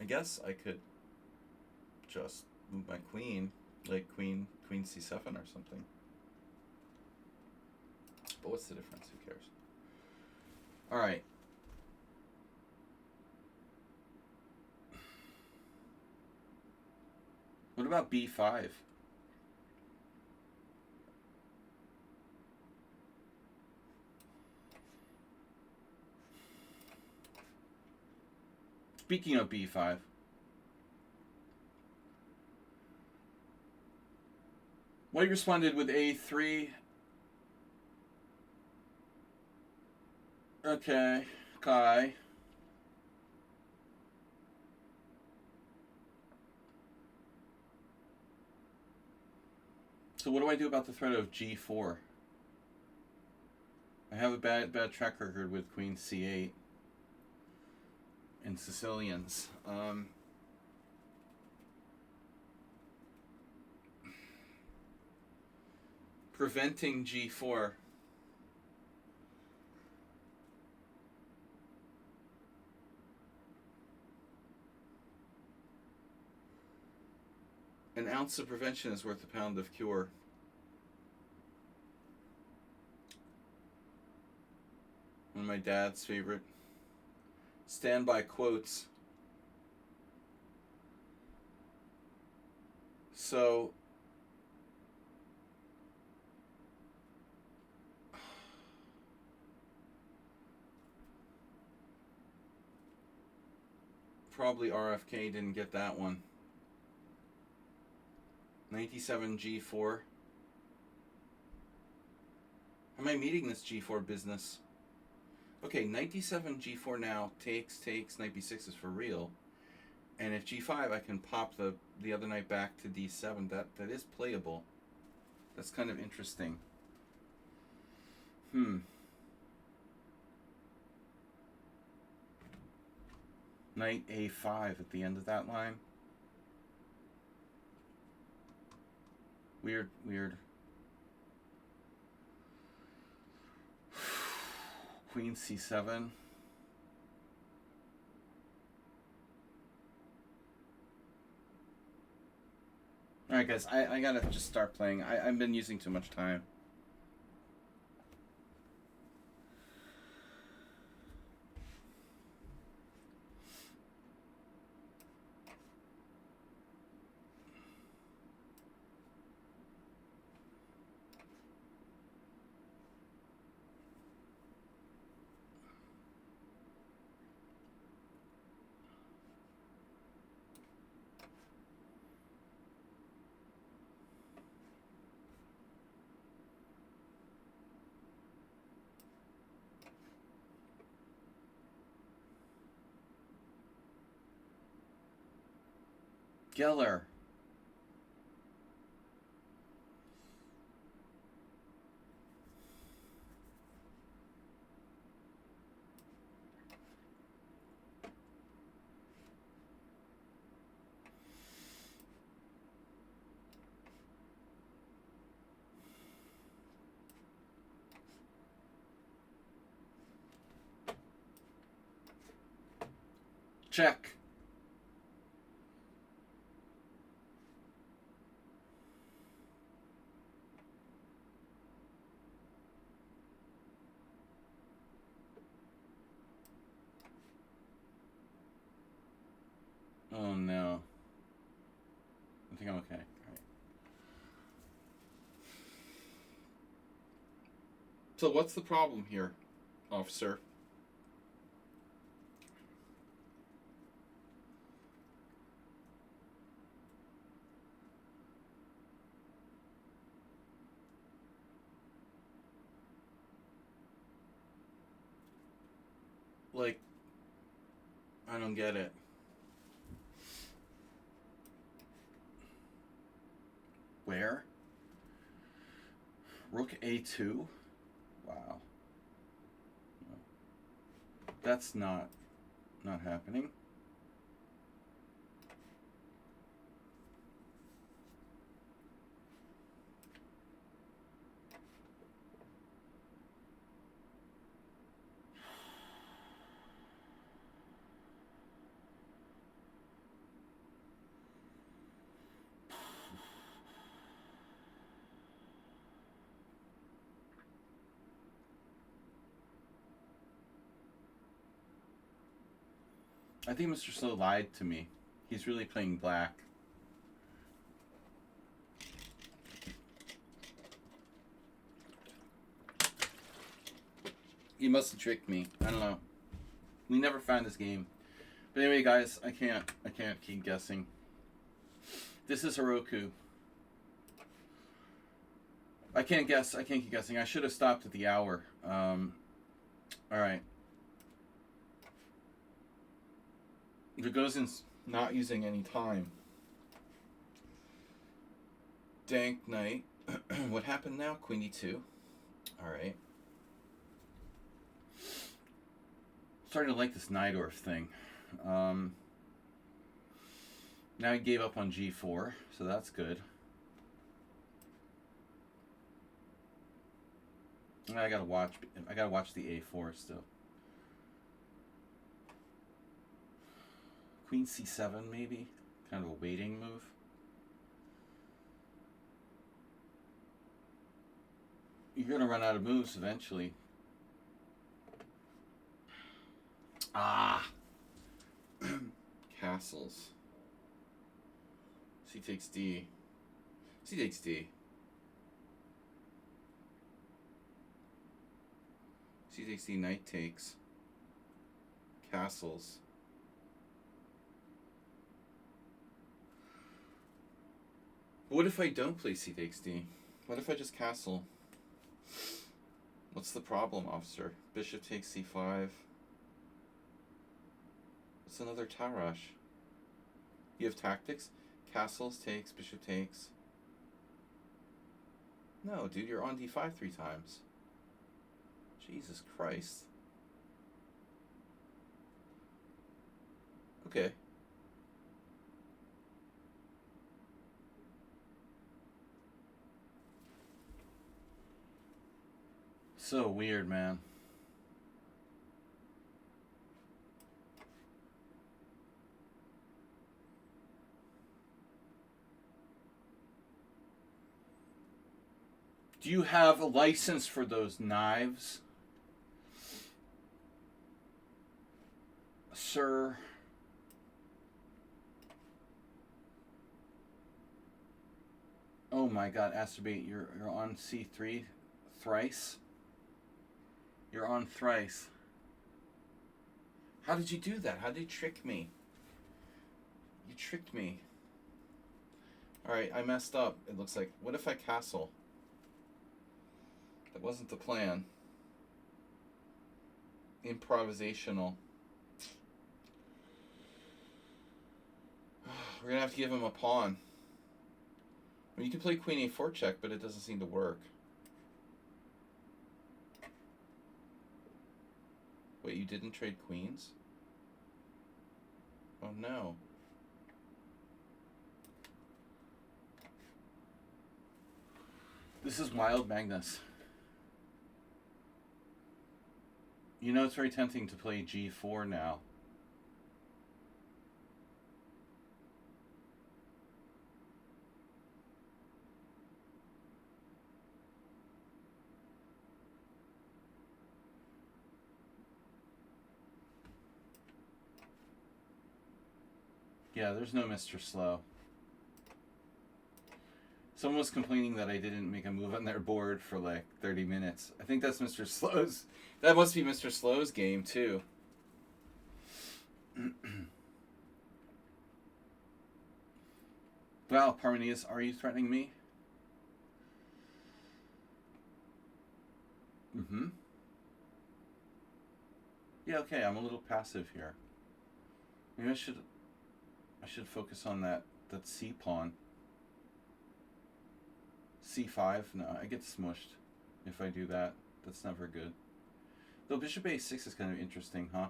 I guess I could just move my queen, like queen c7 or something. But what's the difference? Who cares? All right. What about b5? Speaking of b5, White responded with a3. Okay, Kai. So what do I do about the threat of g4? I have a bad track record with queen c8 and Sicilians. Preventing g4. An ounce of prevention is worth a pound of cure. One of my dad's favorite standby quotes. So, probably RFK didn't get that one. 97 g4. How am I meeting this g4 business? Okay, knight d7, g4 now, takes, knight b6 is for real. And if g5, I can pop the other knight back to d7. That is playable. That's kind of interesting. Knight a5 at the end of that line. Weird. Queen c7. Alright guys, I gotta just start playing. I've been using too much time. Geller. Check. Oh no. I think I'm okay. All right. So what's the problem here, officer? Like, I don't get it. Where? Rook a2? Wow. That's not happening. I think Mr. Slow lied to me. He's really playing black. He must have tricked me. I don't know. We never found this game. But anyway, guys, I can't keep guessing. This is Heroku. I can't guess. I can't keep guessing. I should have stopped at the hour. All right. Dragozin's not using any time. Dank Knight. What happened now? Queen E2. All right. Starting to like this Najdorf thing. Now he gave up on G4, so that's good. I gotta watch the A4 still. Queen C7 maybe? Kind of a waiting move. You're gonna run out of moves eventually. Ah! Castles. C takes D. C takes D. C takes D, knight takes. Castles. What if I don't play C takes D? What if I just castle? What's the problem, officer? Bishop takes C5. It's another Tarash. You have tactics? Castles takes, bishop takes. No, dude, you're on D5 3 times. Jesus Christ. Okay. So weird, man. Do you have a license for those knives, sir? Oh my God, Astrobate, you're on C3 thrice. You're on thrice. How did you do that? How did you trick me? You tricked me. Alright, I messed up, it looks like. What if I castle? That wasn't the plan. Improvisational. We're gonna have to give him a pawn. I mean, you can play Queen A4 check, but it doesn't seem to work. Wait, you didn't trade queens? Oh no. This is wild, Magnus. You know, it's very tempting to play G4 now. Yeah, there's no Mr. Slow. Someone was complaining that I didn't make a move on their board for like 30 minutes. I think that's Mr. Slow's. That must be Mr. Slow's game, too. Well, Parmenius, are you threatening me? Mm-hmm. Yeah, okay, I'm a little passive here. Maybe I should focus on that C pawn. C5? No, I get smushed if I do that. That's never good. Though bishop A6 is kind of interesting, huh?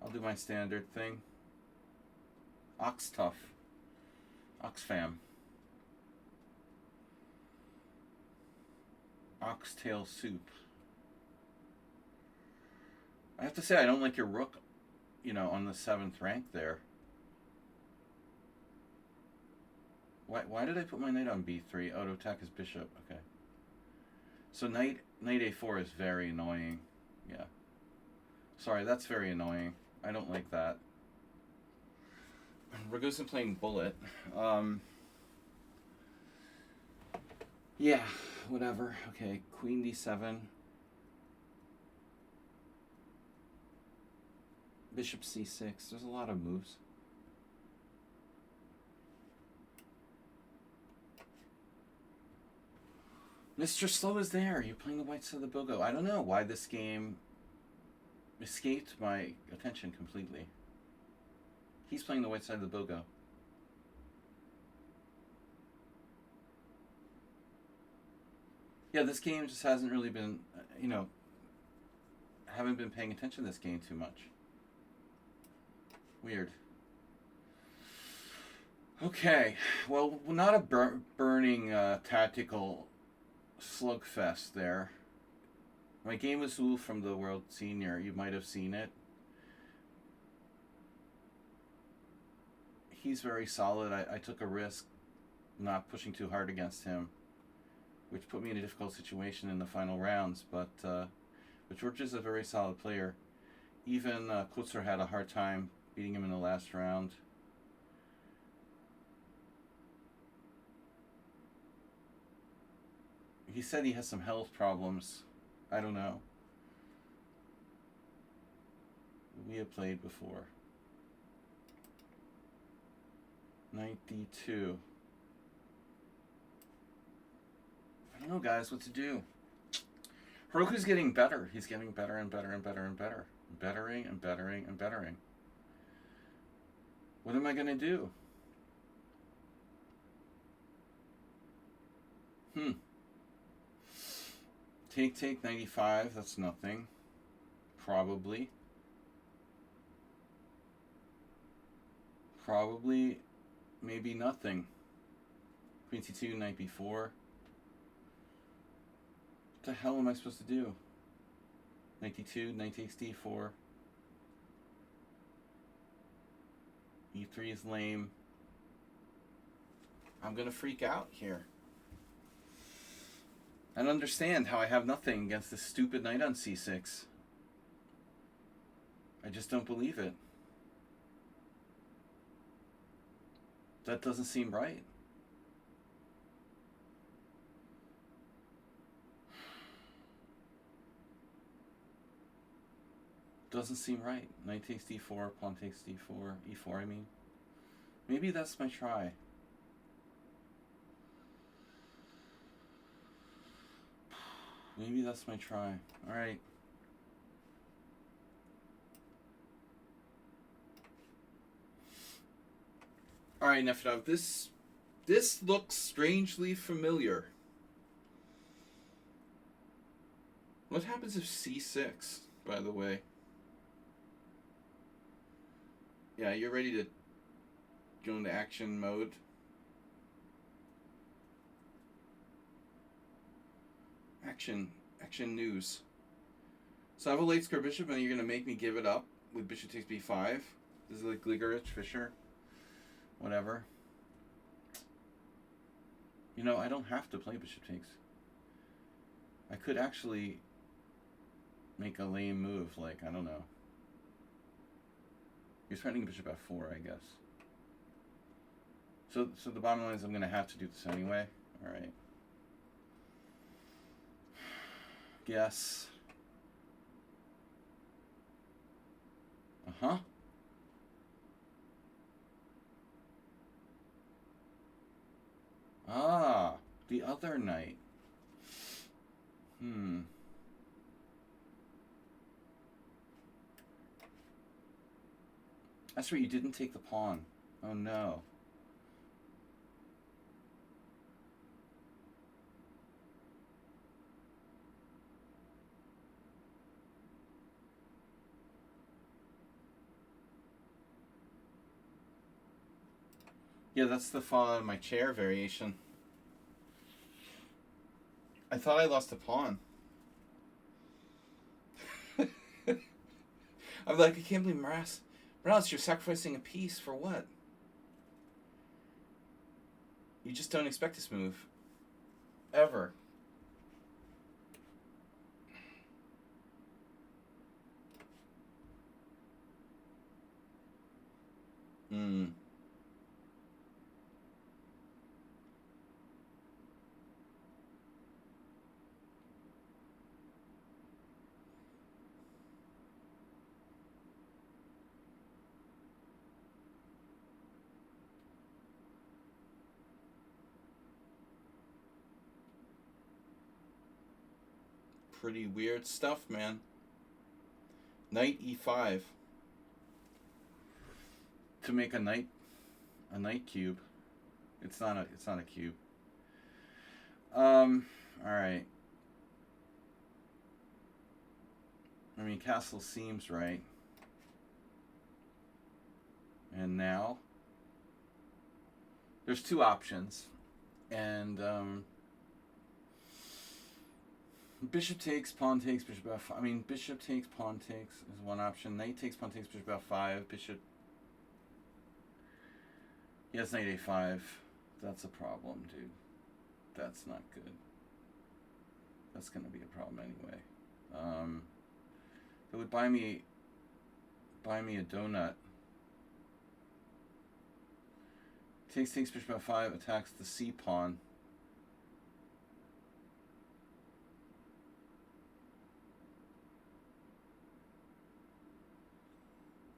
I'll do my standard thing. Ox tough. Oxfam. Oxtail soup. I have to say, I don't like your rook, you know, on the 7th rank there. Why did I put my knight on B3? Oh, to attack his bishop. Okay. So knight A4 is very annoying. Yeah. Sorry, that's very annoying. I don't like that. Ragusa playing Bullet. Um, yeah, whatever. Okay, Queen D7. Bishop C6. There's a lot of moves. Mr. Slow is there. You're playing the white side of the Bogo. I don't know why this game escaped my attention completely. He's playing the white side of the Bogo. Yeah, this game just hasn't really been, you know, haven't been paying attention to this game too much. Weird. Okay, well, not a burning tactical slugfest there. My game was Simul from the World Senior. You might have seen it. He's very solid. I took a risk not pushing too hard against him, which put me in a difficult situation in the final rounds. But George is a very solid player. Even Kutzer had a hard time beating him in the last round. He said he has some health problems. I don't know. We have played before. 92. I don't know, guys, what to do. Heroku's getting better. He's getting better and better and better and better. Bettering and bettering and bettering. What am I going to do? Take 95. That's nothing. Probably. Maybe nothing. Queen C2, knight B4. What the hell am I supposed to do? Knight D2, knight takes D4. E3 is lame. I'm gonna freak out here. I don't understand how I have nothing against this stupid knight on C6. I just don't believe it. That doesn't seem right. Doesn't seem right. Knight takes D4, pawn takes D4, E4 I mean. Maybe that's my try. Maybe that's my try. Alright. Alright, Nefedov, this looks strangely familiar. What happens if C6, by the way? Yeah, you're ready to go into action mode. Action news. So I have a late square bishop, and you're going to make me give it up with bishop takes b5. This is like Gligerich, Fischer, whatever. You know, I don't have to play bishop takes. I could actually make a lame move, like, I don't know. You're threatening bishop f4, I guess. So the bottom line is I'm going to have to do this anyway. All right. Yes. Uh-huh. Ah, the other knight. That's right, you didn't take the pawn. Oh no. Yeah, that's the fall out of my chair variation. I thought I lost a pawn. I'm like, I can't believe Morales, you're sacrificing a piece for what? You just don't expect this move. Ever. Hmm. Pretty weird stuff, man. Knight e5 to make a knight cube. It's not a cube. All right. I mean, castle seems right. And now there's two options, and bishop takes, pawn takes, bishop f5. I mean, bishop takes, pawn takes is one option. Knight takes, pawn takes, bishop f5. Bishop. He has knight a5. That's a problem, dude. That's not good. That's gonna be a problem anyway. It would buy me a donut. Takes bishop f5, attacks the c pawn.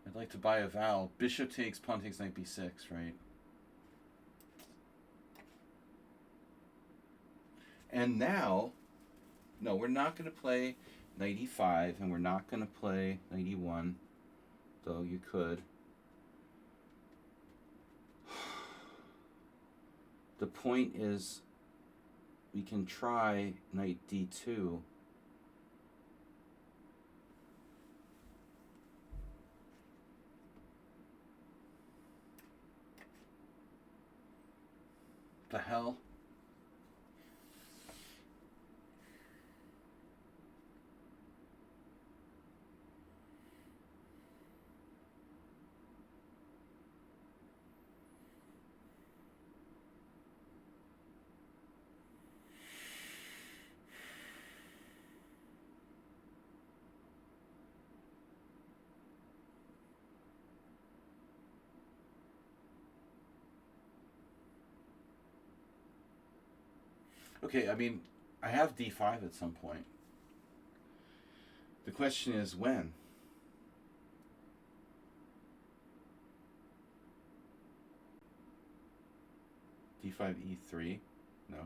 I'd like to buy a vowel. Bishop takes, pawn takes, knight b6, right? And now, no, we're not going to play knight e5, and we're not going to play knight e1, though you could. The point is, we can try knight d2. The hell? Okay, I mean, I have d5 at some point. The question is when? d5 e3? No.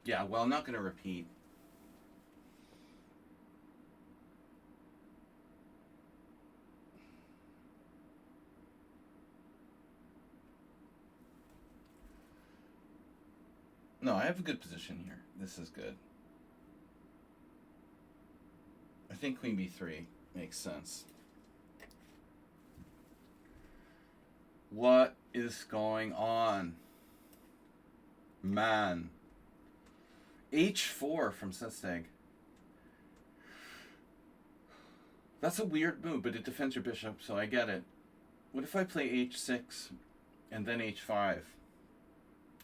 Yeah, well, I'm not going to repeat. No, I have a good position here. This is good. I think queen b3 makes sense. What is going on? Man. h4 from Sesteg. That's a weird move, but it defends your bishop, so I get it. What if I play h6 and then h5?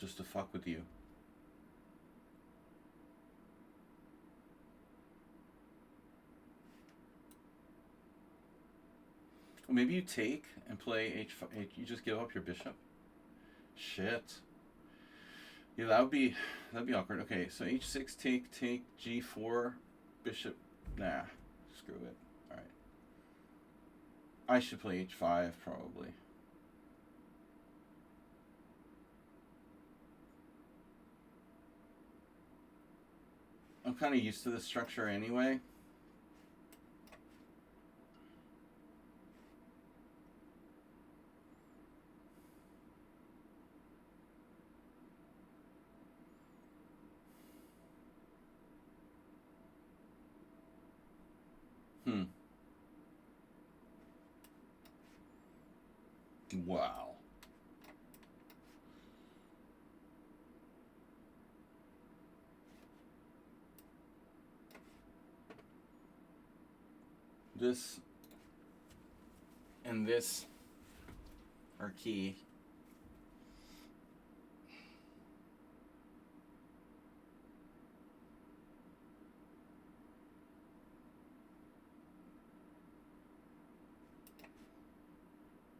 Just to fuck with you. Or maybe you take and play h5. You just give up your bishop. Shit. Yeah, that'd be awkward. Okay, so h6, take, g4, bishop. Nah, screw it. All right. I should play h5 probably. I'm kind of used to this structure anyway. Wow. This and this are key.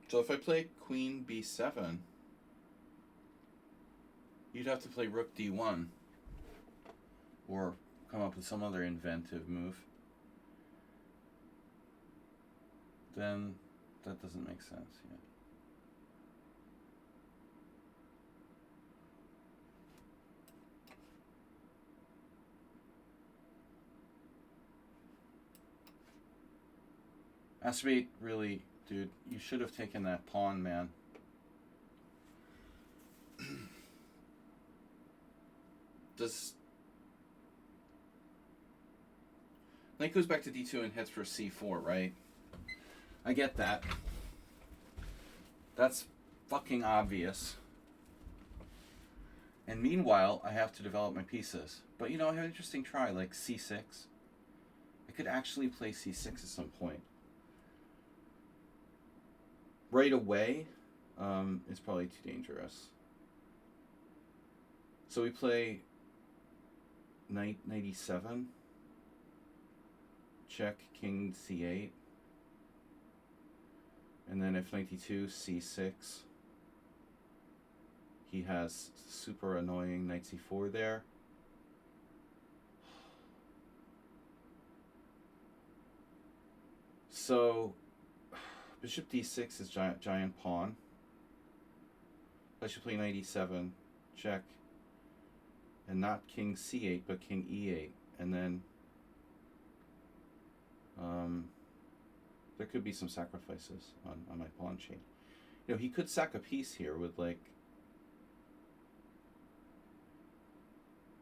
So if I play queen b7, you'd have to play rook d1. Or come up with some other inventive move. Then that doesn't make sense. Yeah. Aspirate, really, dude, you should have taken that pawn, man. Does knight goes back to d2 and heads for c4, right? I get that. That's fucking obvious. And meanwhile, I have to develop my pieces. But I have an interesting try, like c6. I could actually play c6 at some point. Right away, it's probably too dangerous. So we play knight e7, check king c8, and then if knight e2, c6, he has super annoying knight c4 there. So bishop d6 is giant pawn. I should play knight e7, check, and not king c8, but king e8, and then there could be some sacrifices on my pawn chain. He could sack a piece here with like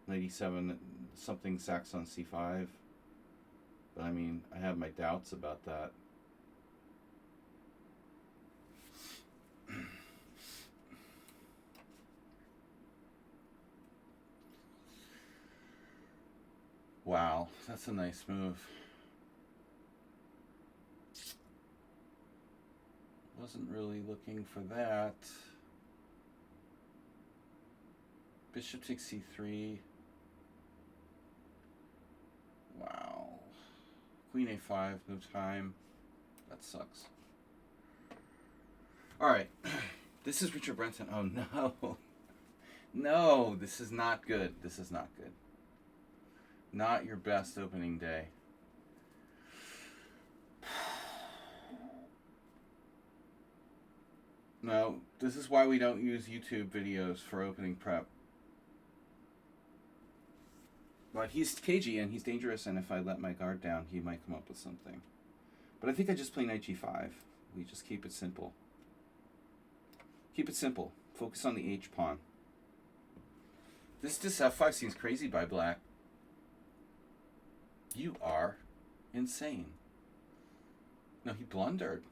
knight e7, something sacks on c5, but I mean, I have my doubts about that. Wow, that's a nice move. Wasn't really looking for that. Bishop takes c3. Wow. Queen a5, no time. That sucks. Alright. This is Richard Brenton. Oh no. No, this is not good. This is not good. Not your best opening day. No, this is why we don't use YouTube videos for opening prep. But he's cagey and he's dangerous, and if I let my guard down, he might come up with something. But I think I just play knight g5. We just keep it simple. Keep it simple. Focus on the h pawn. This f5 seems crazy by black. You are insane. No, he blundered.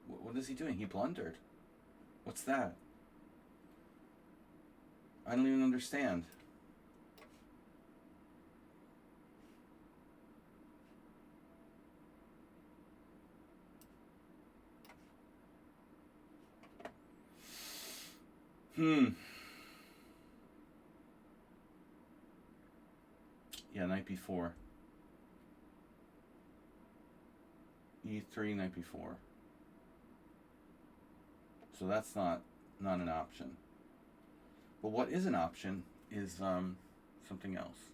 What is he doing? He blundered. What's that? I don't even understand. Yeah, knight b4. e3, knight b4. So that's not an option. But what is an option is something else.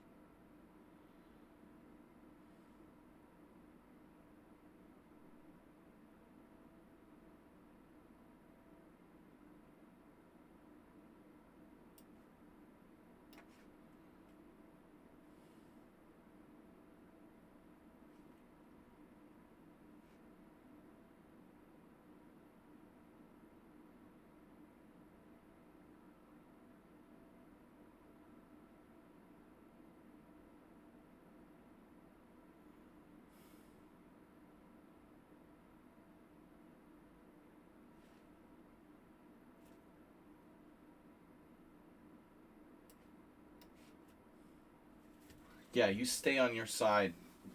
Yeah, you stay on your side,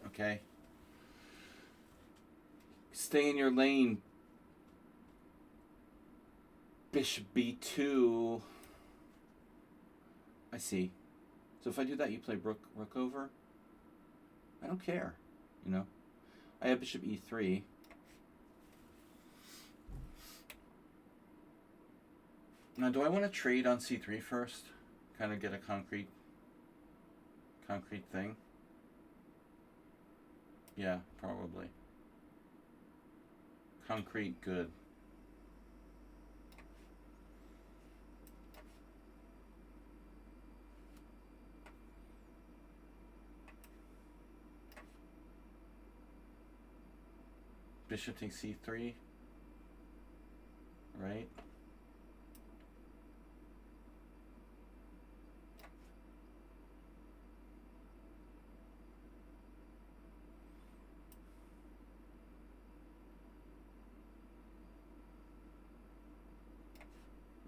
okay? Stay in your lane. Bishop b2. I see. So if I do that, you play rook over? I don't care, I have bishop e3. Now, do I want to trade on c3 first? Kind of get a concrete thing? Yeah, probably. Concrete, good. Bishop takes c3. Right?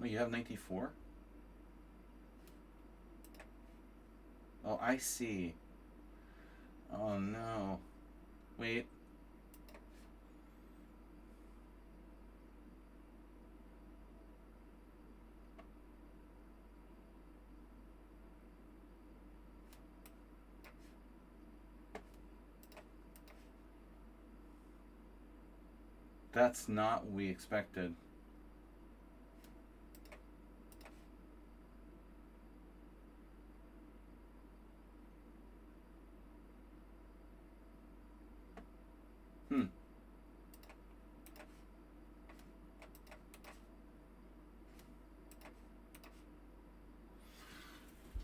Oh, you have 94? Oh, I see. Oh, no. Wait. That's not what we expected.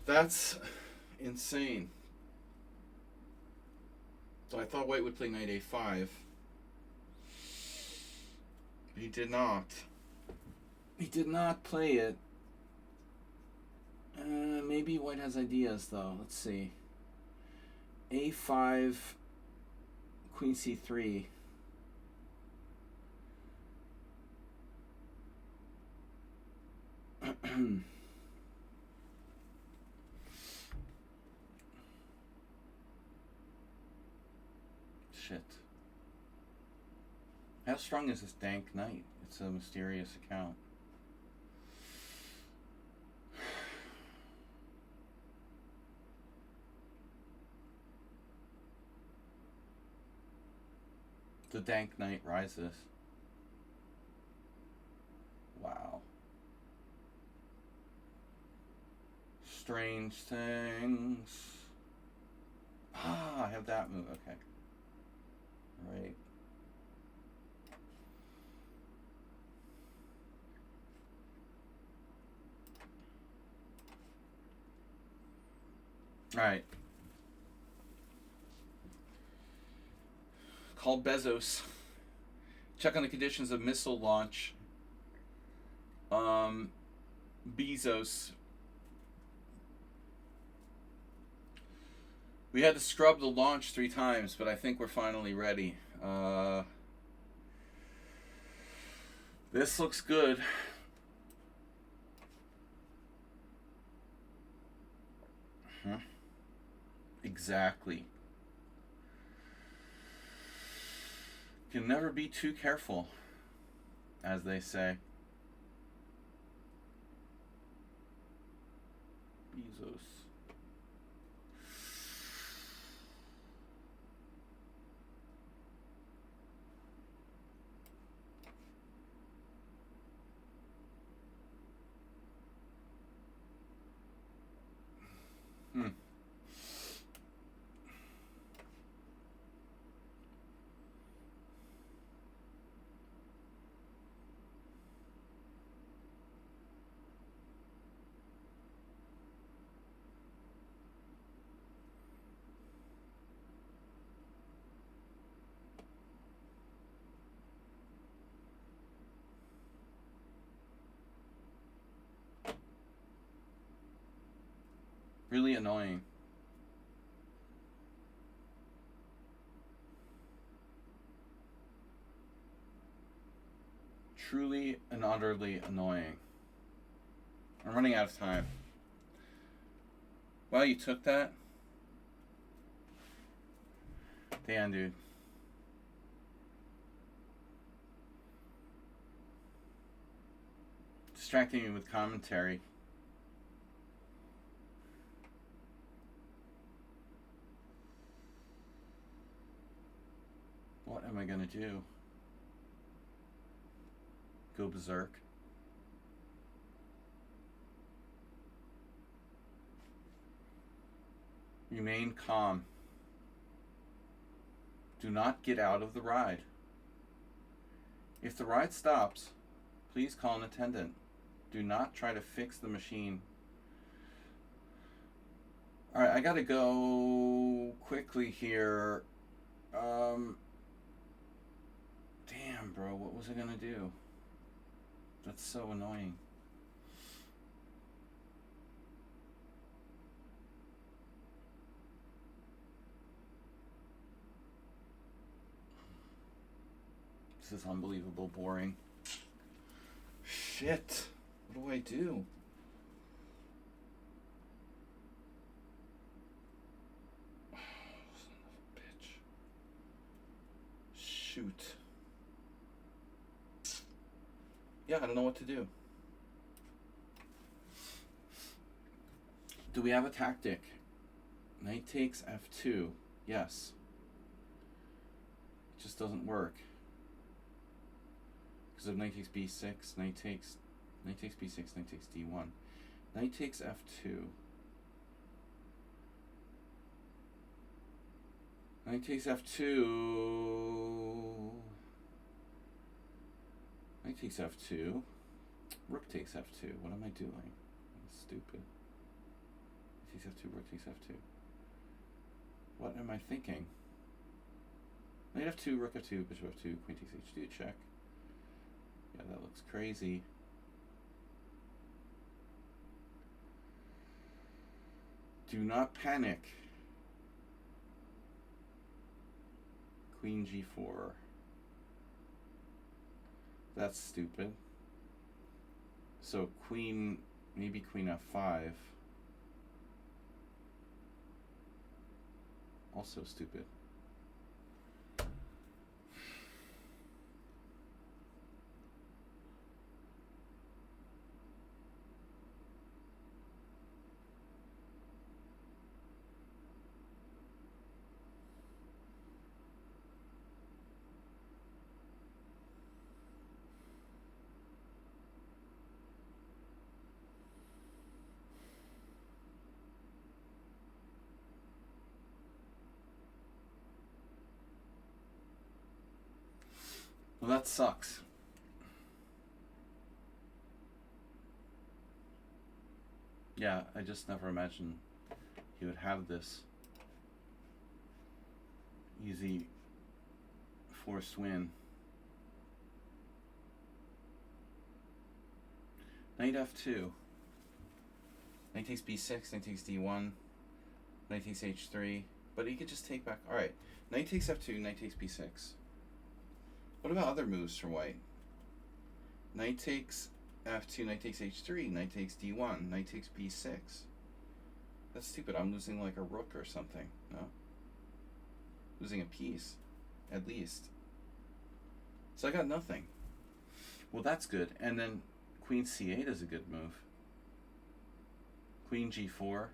That's insane. So I thought white would play knight a5. He did not. He did not play it. Maybe white has ideas, though. Let's see. a5, queen c3. Shit. How strong is this dank knight? It's a mysterious account. The dank knight rises. Wow. Strange things. Ah, I have that move. Okay. Right. Alright. Call Bezos. Check on the conditions of missile launch. Bezos. We had to scrub the launch 3 times, but I think we're finally ready. This looks good. Exactly. Can never be too careful, as they say. Bezos. Really annoying. Truly and utterly annoying. I'm running out of time. Well, you took that? Damn, dude. Distracting me with commentary. What am I gonna do? Go berserk? Remain calm. Do not get out of the ride. If the ride stops, please call an attendant. Do not try to fix the machine. Alright, I gotta go quickly here. Damn, bro, what was I gonna do? That's so annoying. This is unbelievable boring. Shit. What do I do? Son of a bitch. Shoot. Yeah, I don't know what to do. Do we have a tactic? Knight takes f2. Yes. It just doesn't work. Because of knight takes b6, knight takes b6, knight takes d1. Knight takes f2. Knight takes f2. Knight takes f2. Rook takes f2. What am I doing? I'm stupid. Knight takes f2, rook takes f2. What am I thinking? Knight f2, rook f2, bishop f2, queen takes h2, check. Yeah, that looks crazy. Do not panic. Queen g4. That's stupid. So queen, maybe queen f5. Also stupid. Well, that sucks. Yeah, I just never imagined he would have this easy forced win. Knight f2. Knight takes b6, knight takes d1, knight takes h3. But he could just take back. Alright, knight takes f2, knight takes b6. What about other moves for white? Knight takes f2, knight takes h3, knight takes d1, knight takes b6. That's stupid. I'm losing like a rook or something. No? Losing a piece, at least. So I got nothing. Well, that's good. And then queen c8 is a good move. Queen g4.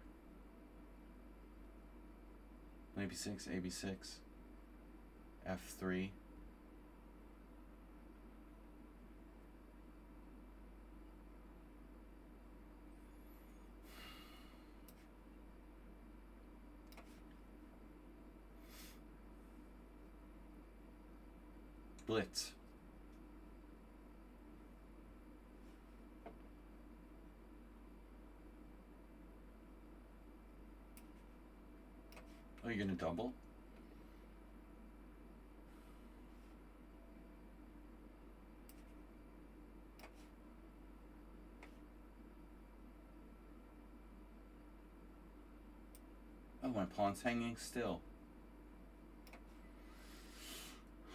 Knight b6, ab6. f3. Blitz. Oh, you're gonna double? Oh, my pawn's hanging still.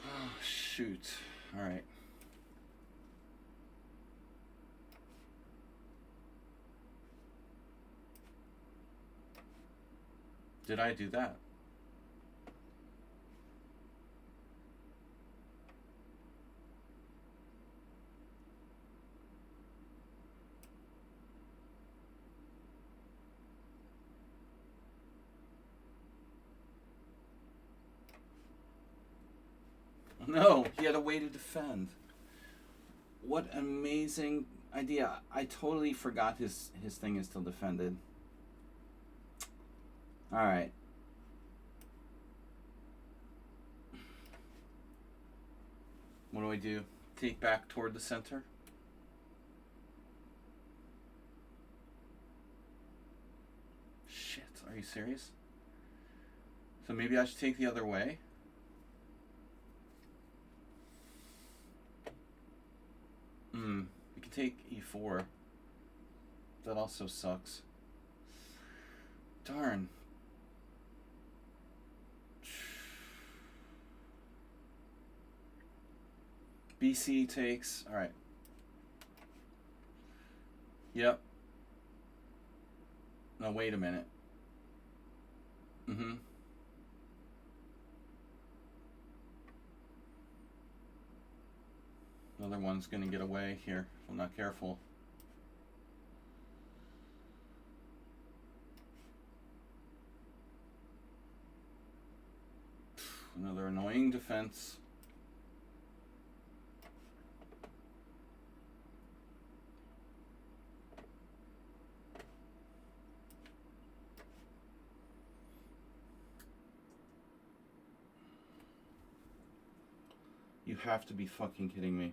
Oh, shoot. Alright. Did I do that? No, he had a way to defend. What amazing idea. I totally forgot his thing is still defended. Alright. What do I do? Take back toward the center? Shit, are you serious? So maybe I should take the other way? We can take e4. That also sucks. Darn. BC takes. Alright. Yep. No, wait a minute. Another one's gonna get away here if I'm not careful. Another annoying defense. You have to be fucking kidding me.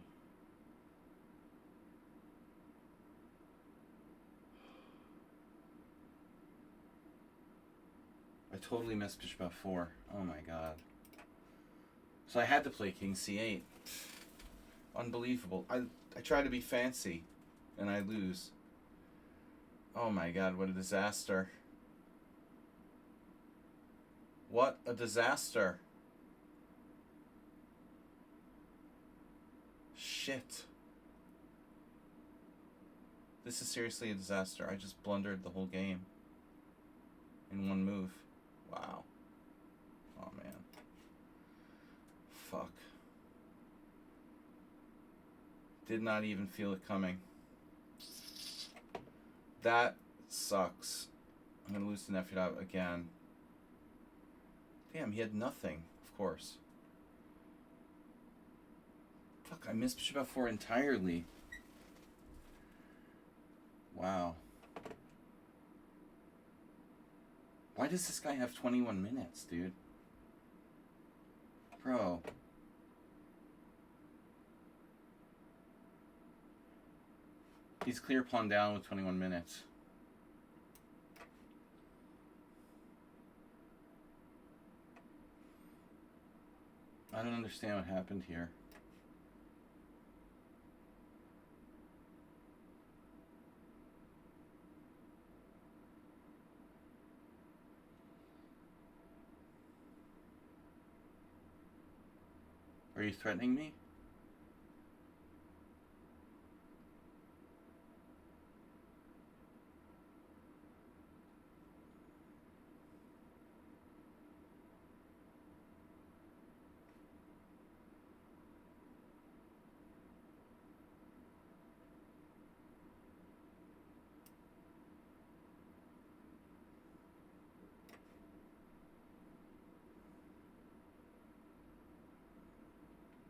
I totally missed bishop f4. Oh my god. So I had to play king c8. Unbelievable. I try to be fancy, and I lose. Oh my god, what a disaster. What a disaster. Shit. This is seriously a disaster. I just blundered the whole game in one move. Wow. Oh man. Fuck. Did not even feel it coming. That sucks. I'm gonna lose to Nefedov again. Damn, he had nothing, of course. Fuck, I missed bishop f4 entirely. Wow. Why does this guy have 21 minutes, dude? Bro. He's clear pawn down with 21 minutes. I don't understand what happened here. Are you threatening me?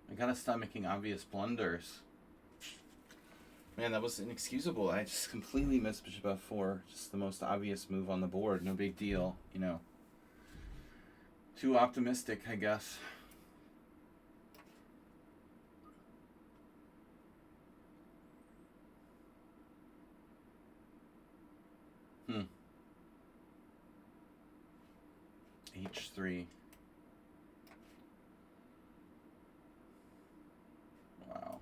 I gotta stop making obvious blunders. Man, that was inexcusable. I just completely missed bishop f4. Just the most obvious move on the board. No big deal, you know. Too optimistic, I guess. H3. Wow.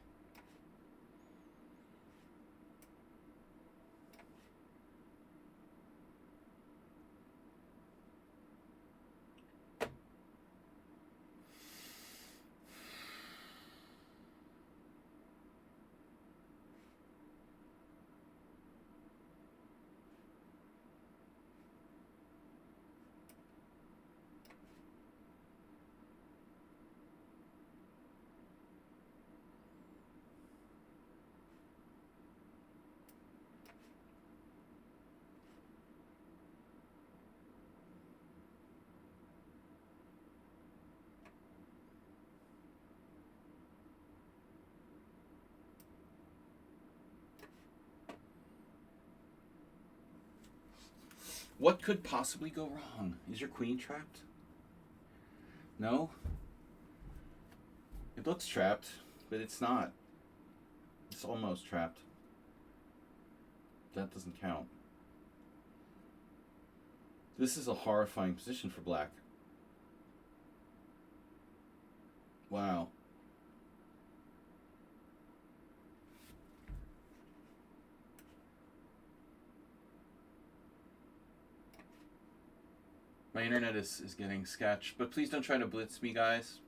What could possibly go wrong? Is your queen trapped? No? It looks trapped, but it's not. It's almost trapped. That doesn't count. This is a horrifying position for black. Wow. My internet is getting sketch, but please don't try to blitz me, guys.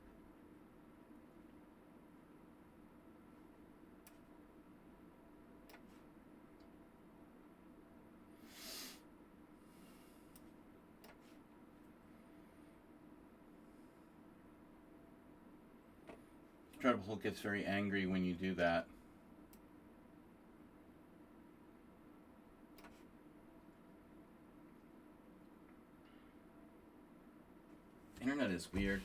Treble gets very angry when you do that. Internet is weird.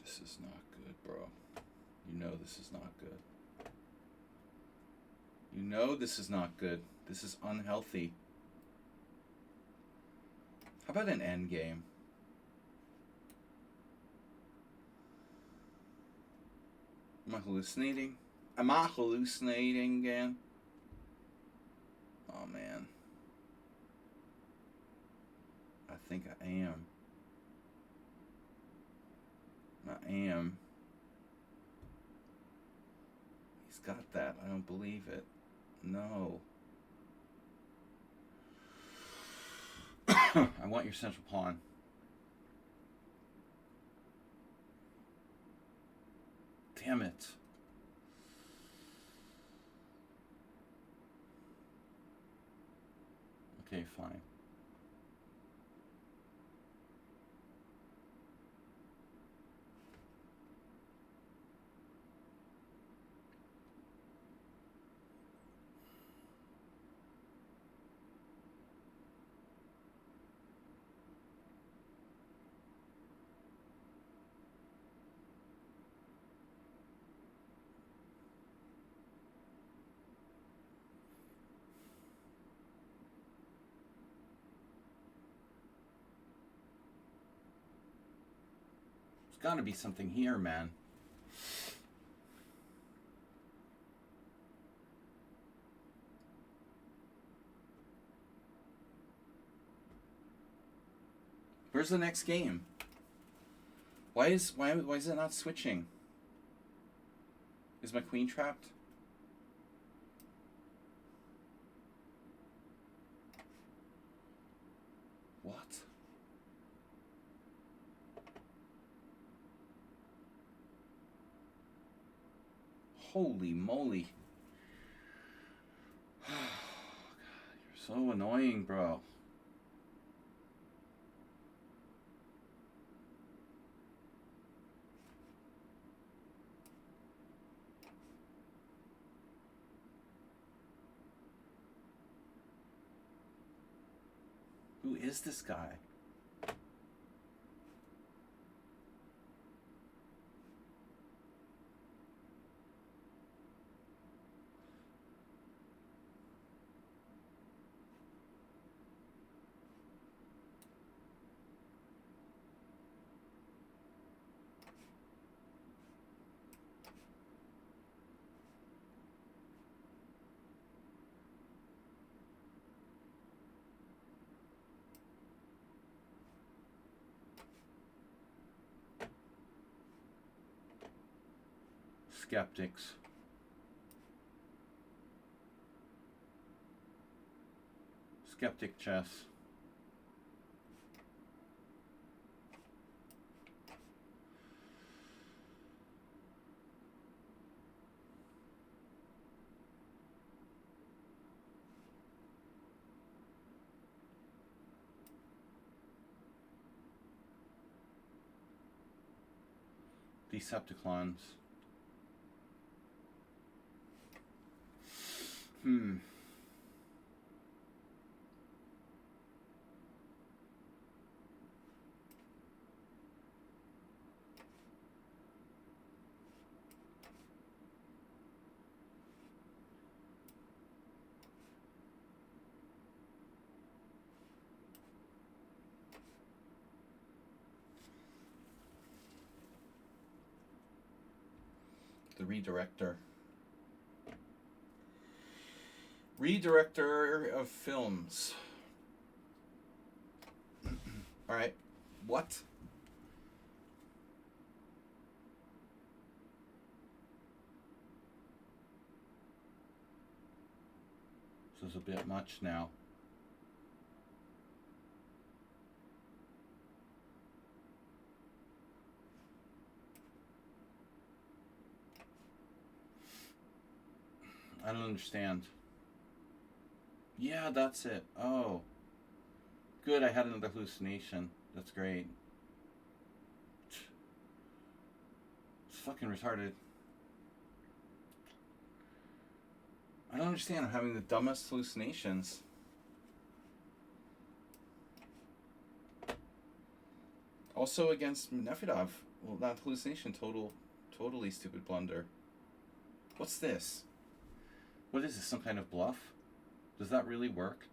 This is not good, bro. You know this is not good. You know this is not good. This is unhealthy. How about an end game? Am I hallucinating? Am I hallucinating again? Oh man. I think I am. I am. He's got that. I don't believe it. No. I want your central pawn. Damn it. Okay, fine. There's got to be something here, man. Where's the next game? Why is it not switching? Is my queen trapped? What? Holy moly. God, you're so annoying, bro. Who is this guy? Skeptics. Skeptic chess. Decepticons. The redirector. Redirector of films. Alright. What? This is a bit much now. I don't understand. Yeah, that's it. Oh. Good, I had another hallucination. That's great. It's fucking retarded. I don't understand. I'm having the dumbest hallucinations. Also against Nefedov. Well, not hallucination. Totally stupid blunder. What's this? What is this? Some kind of bluff? Does that really work?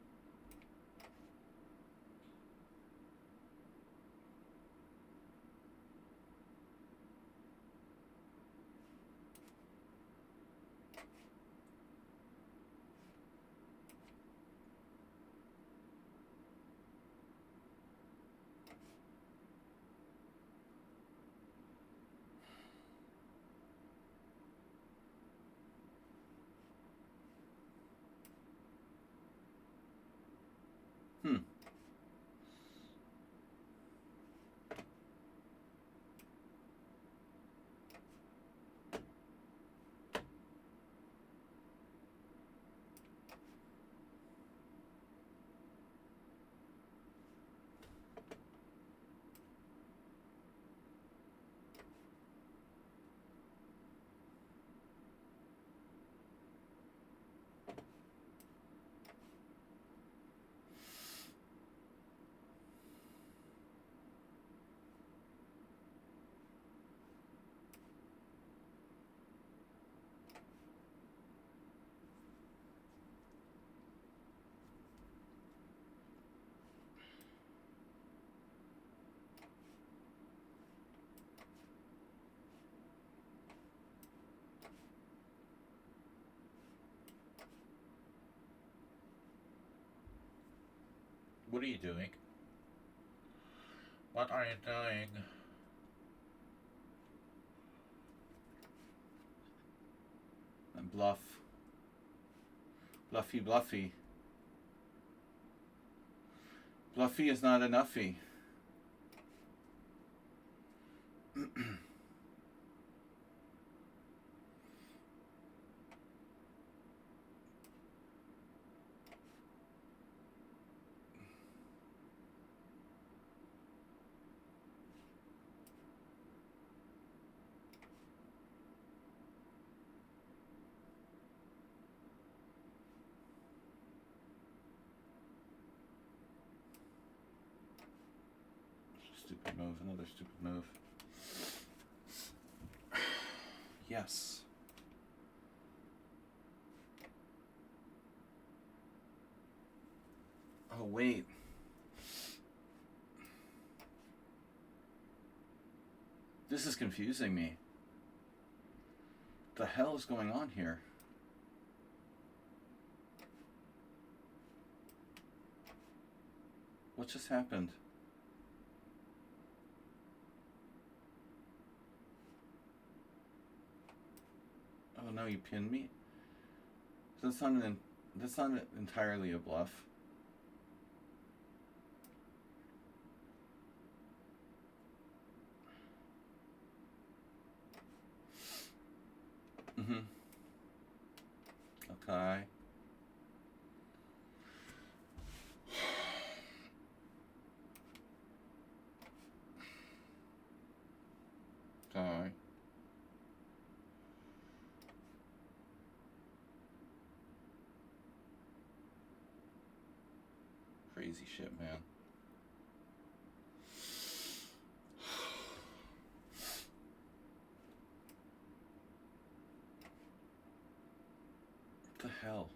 Hmm. What are you doing? What are you doing? And bluff. Bluffy, bluffy. Bluffy is not enoughy. Stupid move, another stupid move. Yes. Oh, wait. This is confusing me. What the hell is going on here? What just happened? Oh no, you pinned me? That's not entirely a bluff. Mm-hmm. Okay. Okay. Crazy shit, man. What the hell?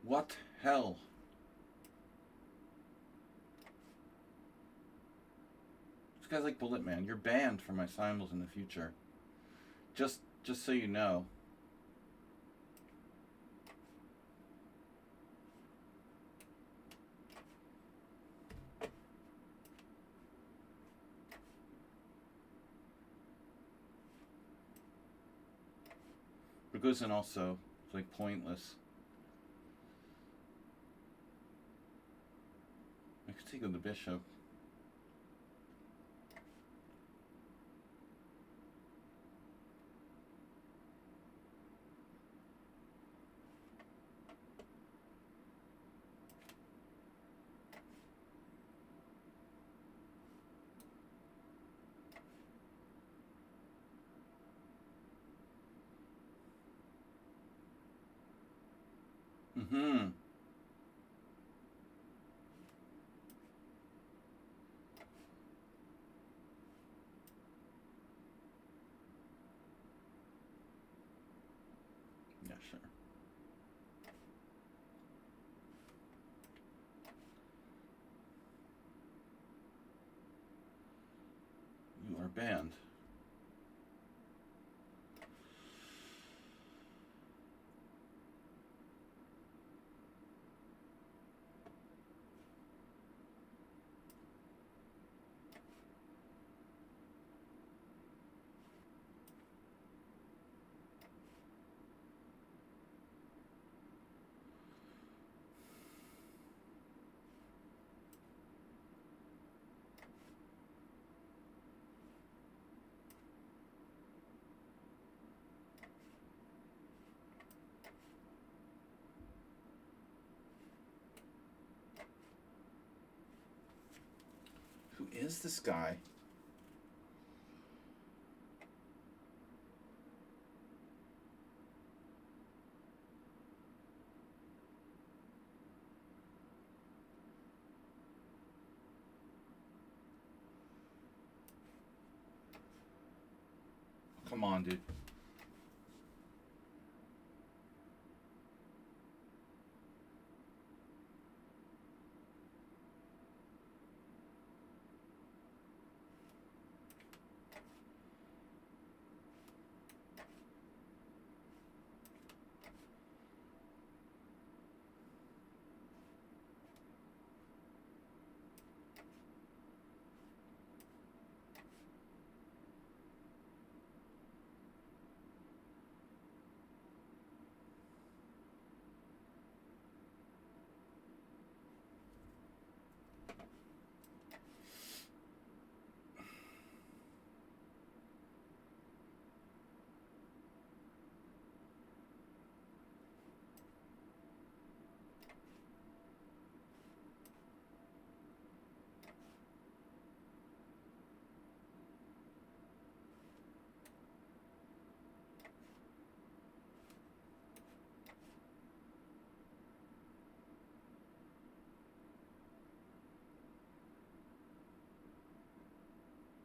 What hell? This guy's like Bullet Man. You're banned from my Simuls in the future. Just so you know. But goes in also. It's like pointless. I could take on the bishop. Mm-hmm. Yeah, sure. You are banned. Who is this guy? Come on, dude.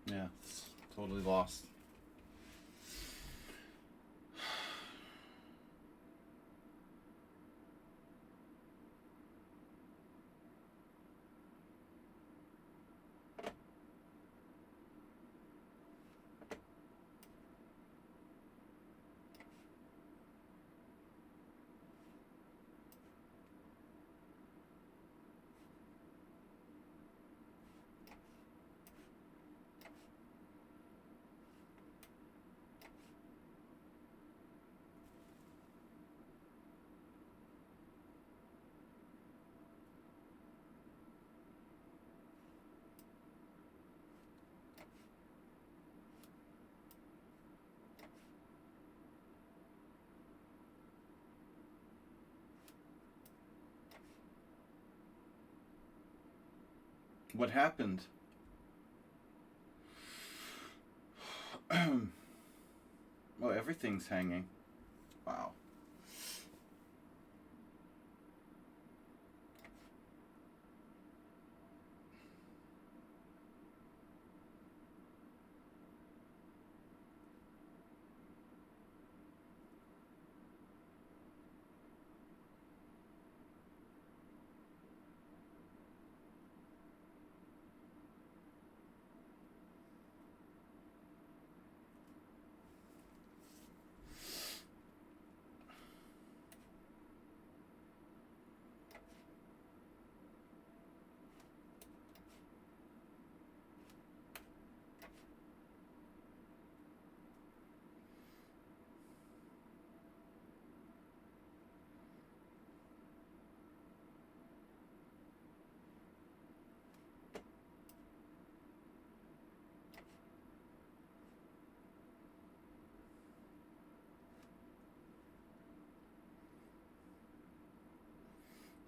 Yeah, it's totally lost. What happened? Oh, everything's hanging. Wow.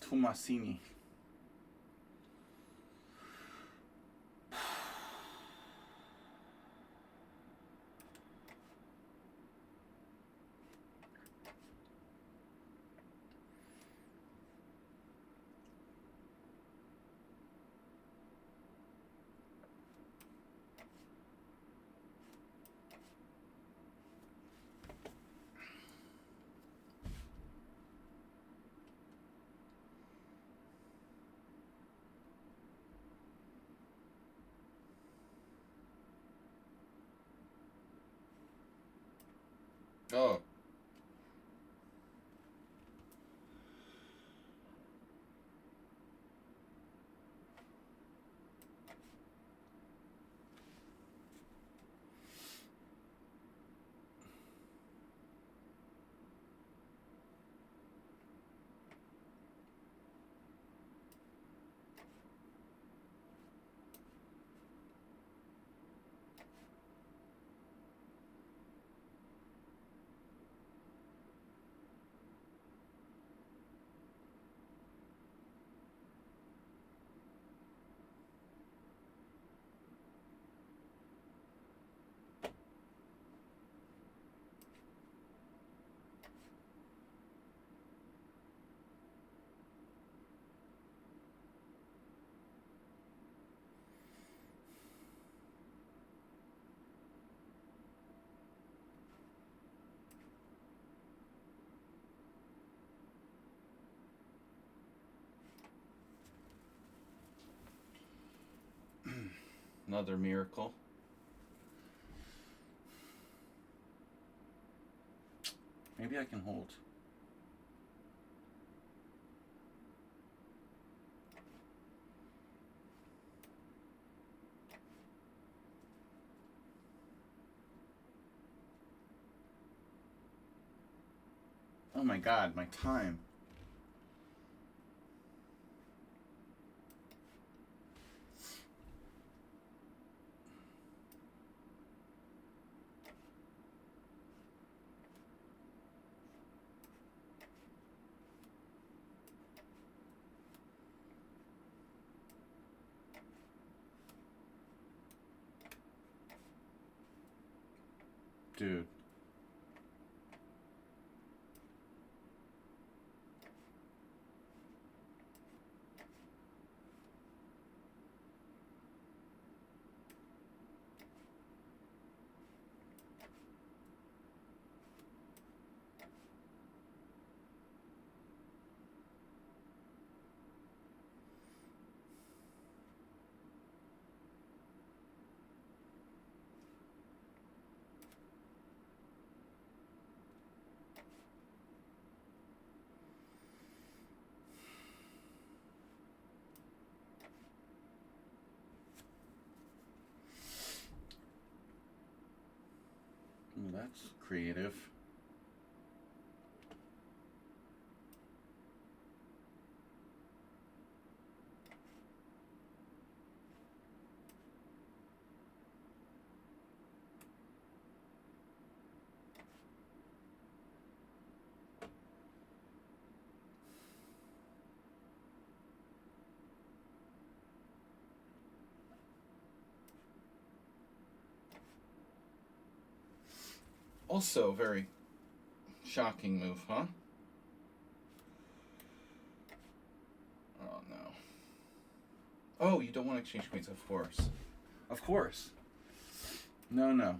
Tomasini. Oh. Another miracle. Maybe I can hold. Oh my god, my time. Dude. Ooh, that's creative. Also, very shocking move, huh? Oh no. Oh, you don't want to exchange queens, of course. Of course. No, no.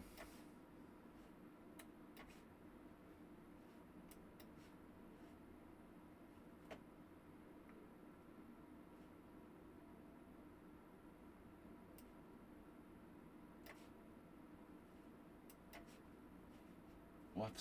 What?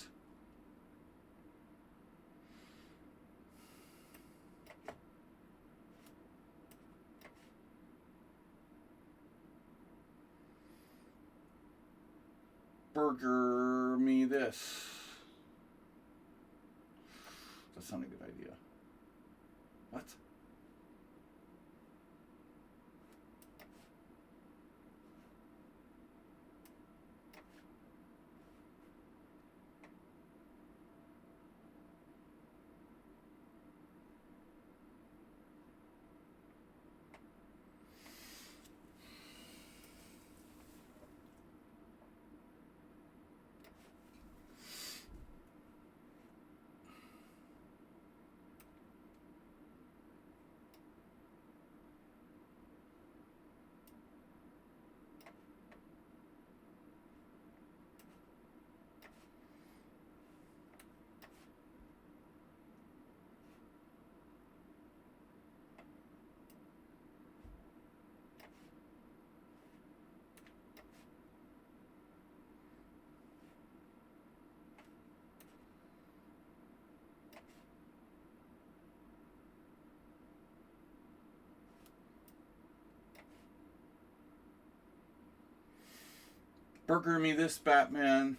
Burger me this. That's not a good idea. What? Burger me this, Batman.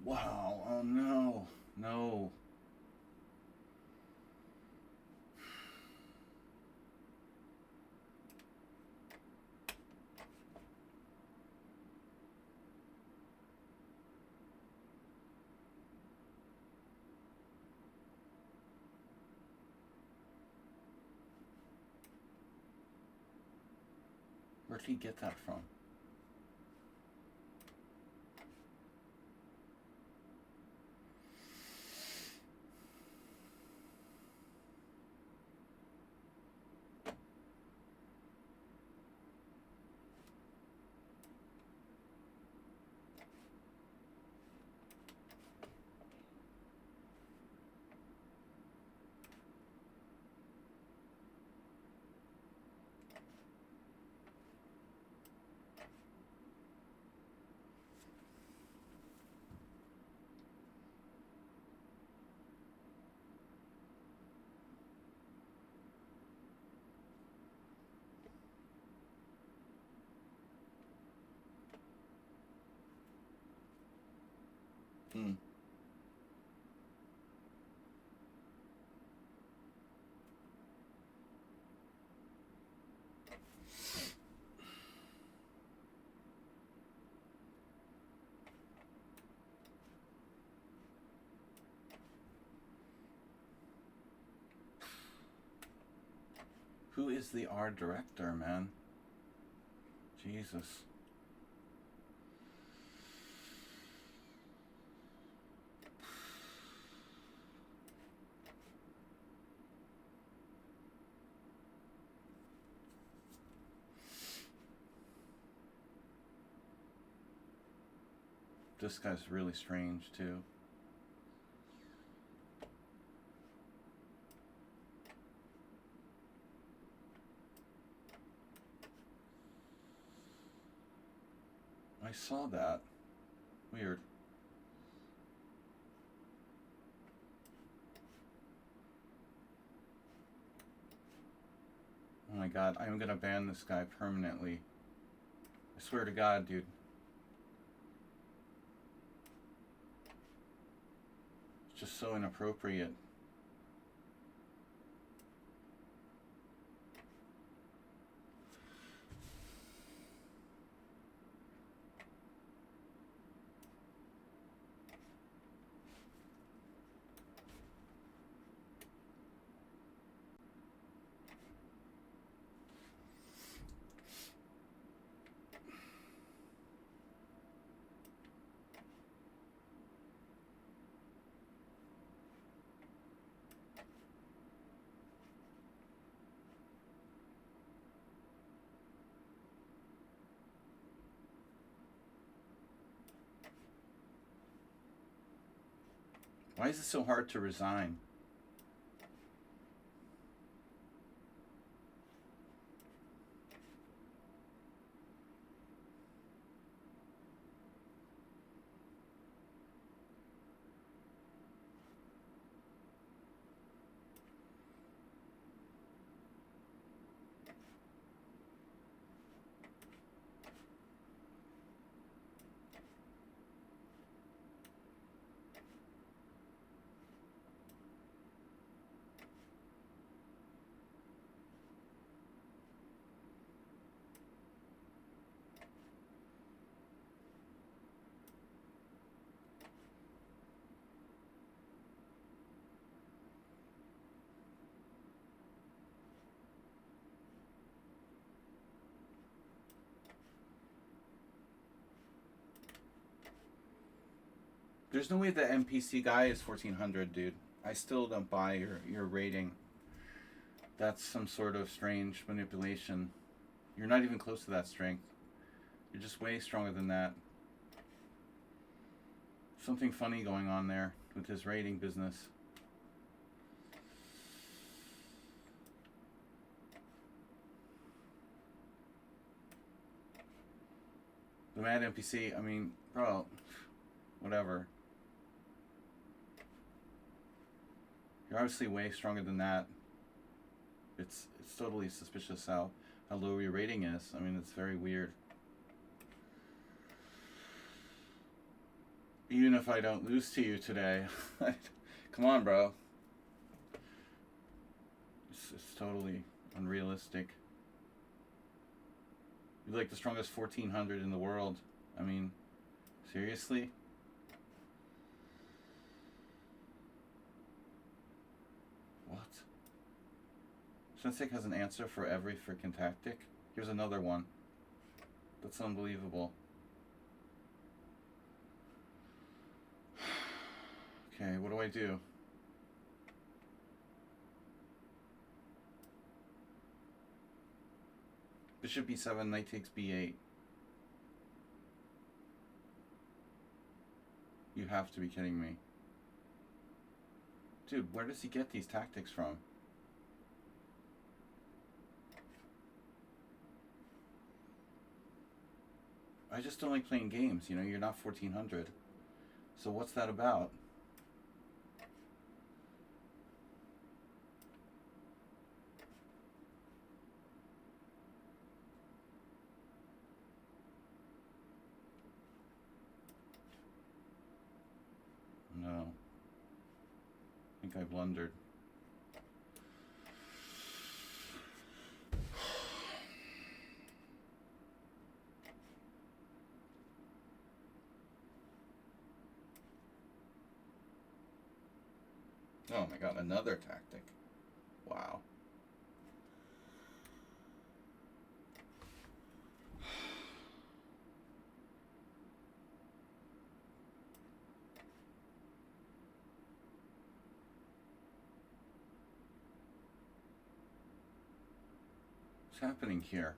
Wow. Oh no. No. Where did he get that from? Hmm. Who is the art director, man? Jesus. This guy's really strange, too. I saw that. Weird. Oh my god, I'm gonna ban this guy permanently. I swear to God, dude. It's just so inappropriate. Why is it so hard to resign? There's no way the NPC guy is 1400, dude. I still don't buy your rating. That's some sort of strange manipulation. You're not even close to that strength. You're just way stronger than that. Something funny going on there with his rating business. The mad NPC, I mean, bro, whatever. You're obviously way stronger than that. It's totally suspicious how low your rating is. I mean, it's very weird. Even if I don't lose to you today, come on, bro. It's totally unrealistic. You're like the strongest 1400 in the world. I mean, seriously? What? Sensei has an answer for every freaking tactic? Here's another one. That's unbelievable. Okay, what do I do? Bishop b7, knight takes b8. You have to be kidding me. Dude, where does he get these tactics from? I just don't like playing games, you know, you're not 1400. So what's that about? No. I think I blundered. Oh my god, another tactic. Wow. What's happening here?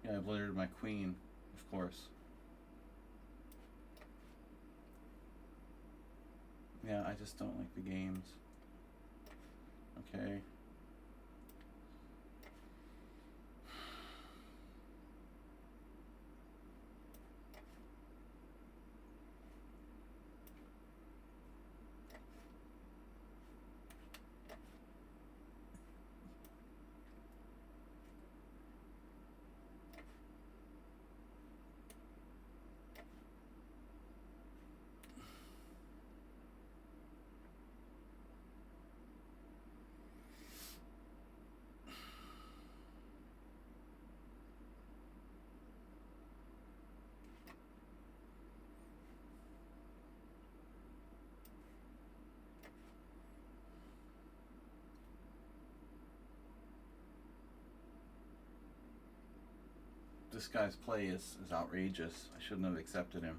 Yeah, I blundered my queen, of course. Yeah, I just don't like the games. Okay. This guy's play is outrageous. I shouldn't have accepted him.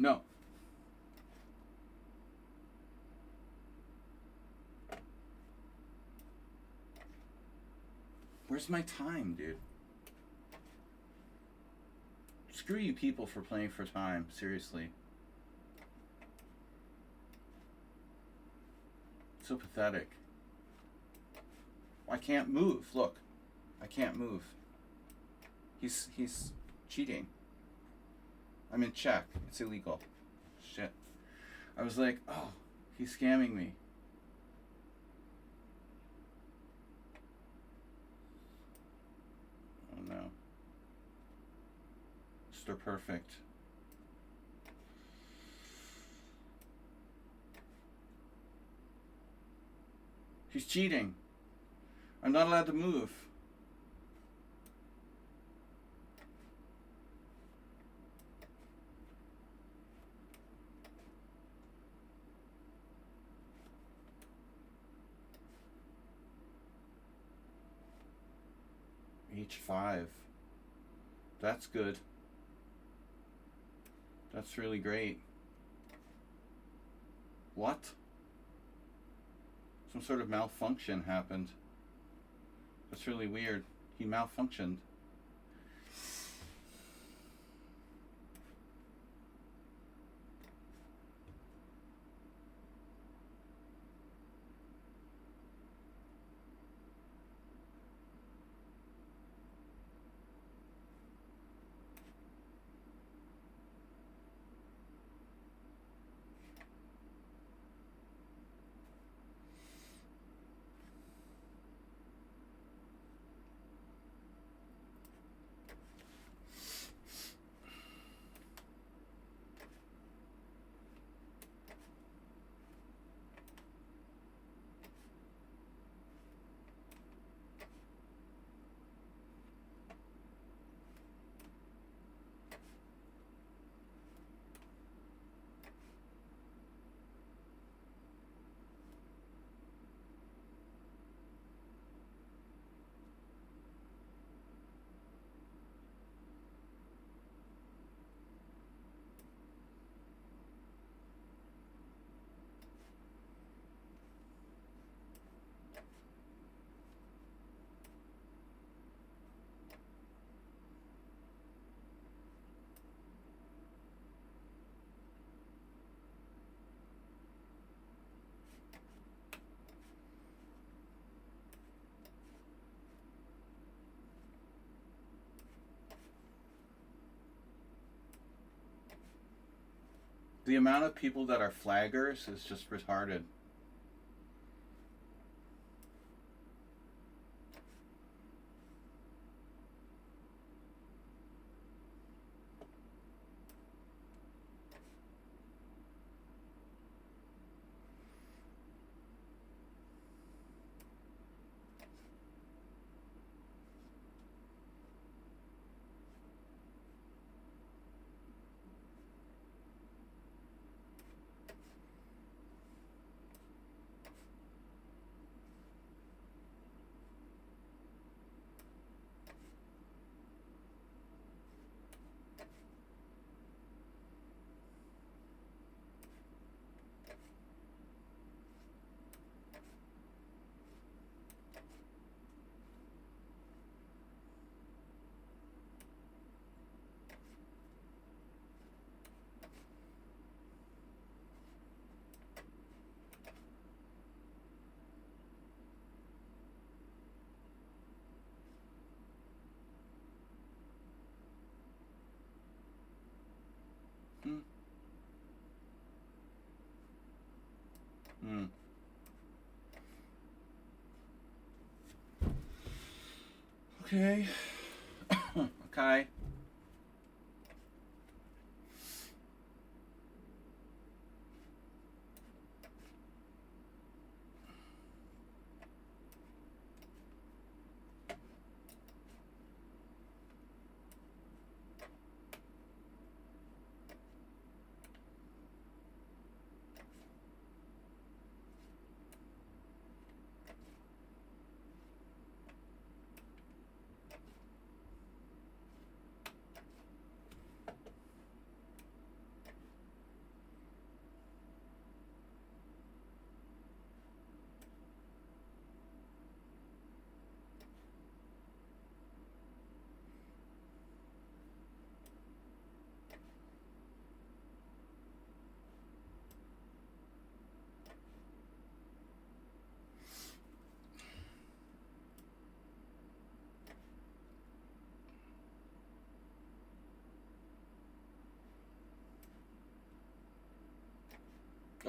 No. Where's my time, dude? Screw you people for playing for time. Seriously. So pathetic. I can't move. Look. I can't move. He's cheating. I'm in check. It's illegal. Shit. I was like, oh, he's scamming me. Oh no. Mr. Perfect. He's cheating. I'm not allowed to move. H5. That's good. That's really great. What? Some sort of malfunction happened. That's really weird. He malfunctioned. The amount of people that are flaggers is just retarded. Hmm. Hmm. Okay. Okay.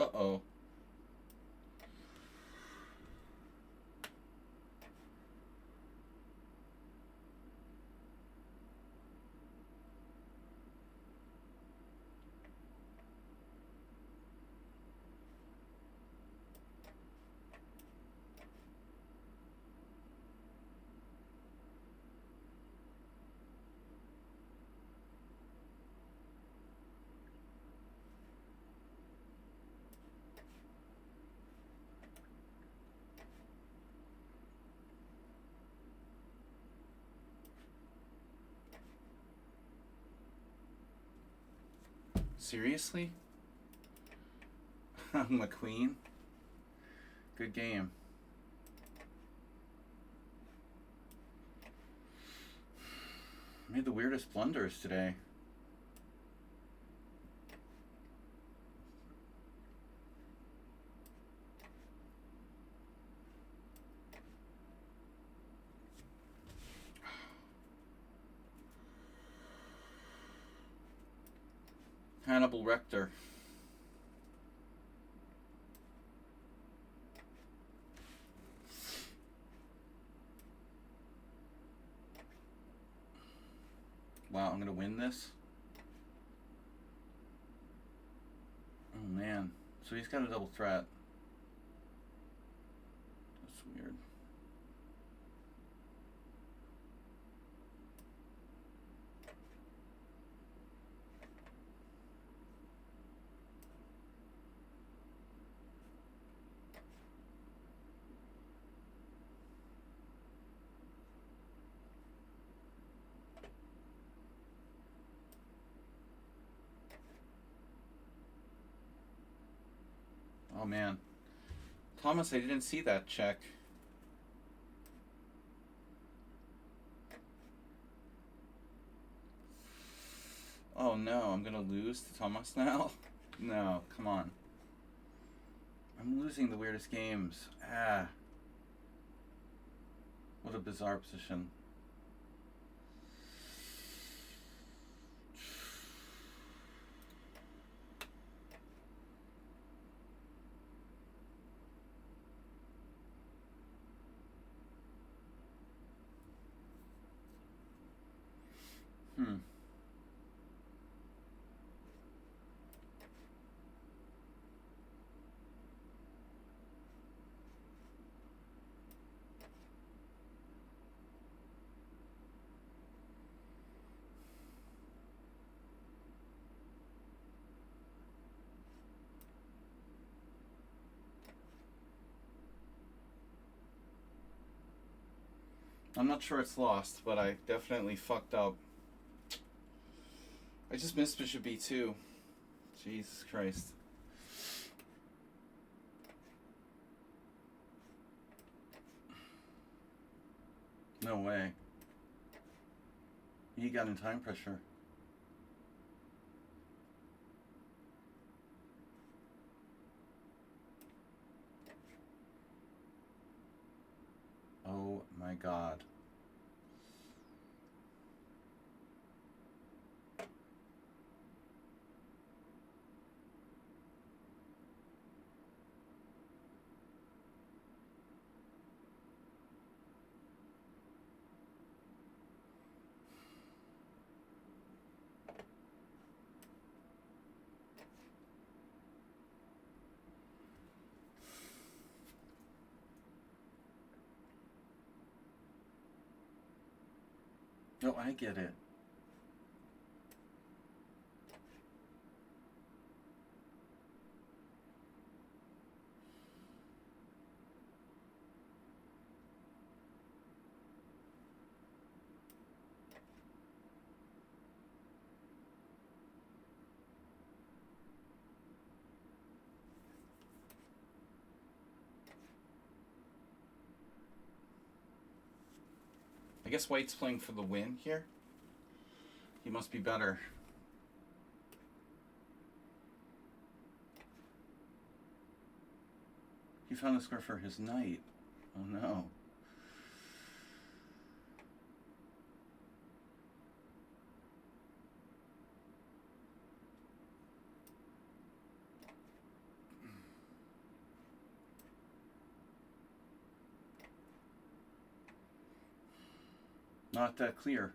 Uh-oh. Seriously? McQueen? Good game. Made the weirdest blunders today. Hannibal Rector. Wow, I'm gonna win this? Oh man. So he's got a double threat. That's weird. Oh man. Thomas, I didn't see that check. Oh no, I'm gonna lose to Thomas now? No, come on. I'm losing the weirdest games. Ah. What a bizarre position. I'm not sure it's lost, but I definitely fucked up. I just missed Bishop B2. Jesus Christ. No way. He got in time pressure. Oh my god. Oh, I get it. I guess White's playing for the win here. He must be better. He found a square for his knight. Oh no. not that clear.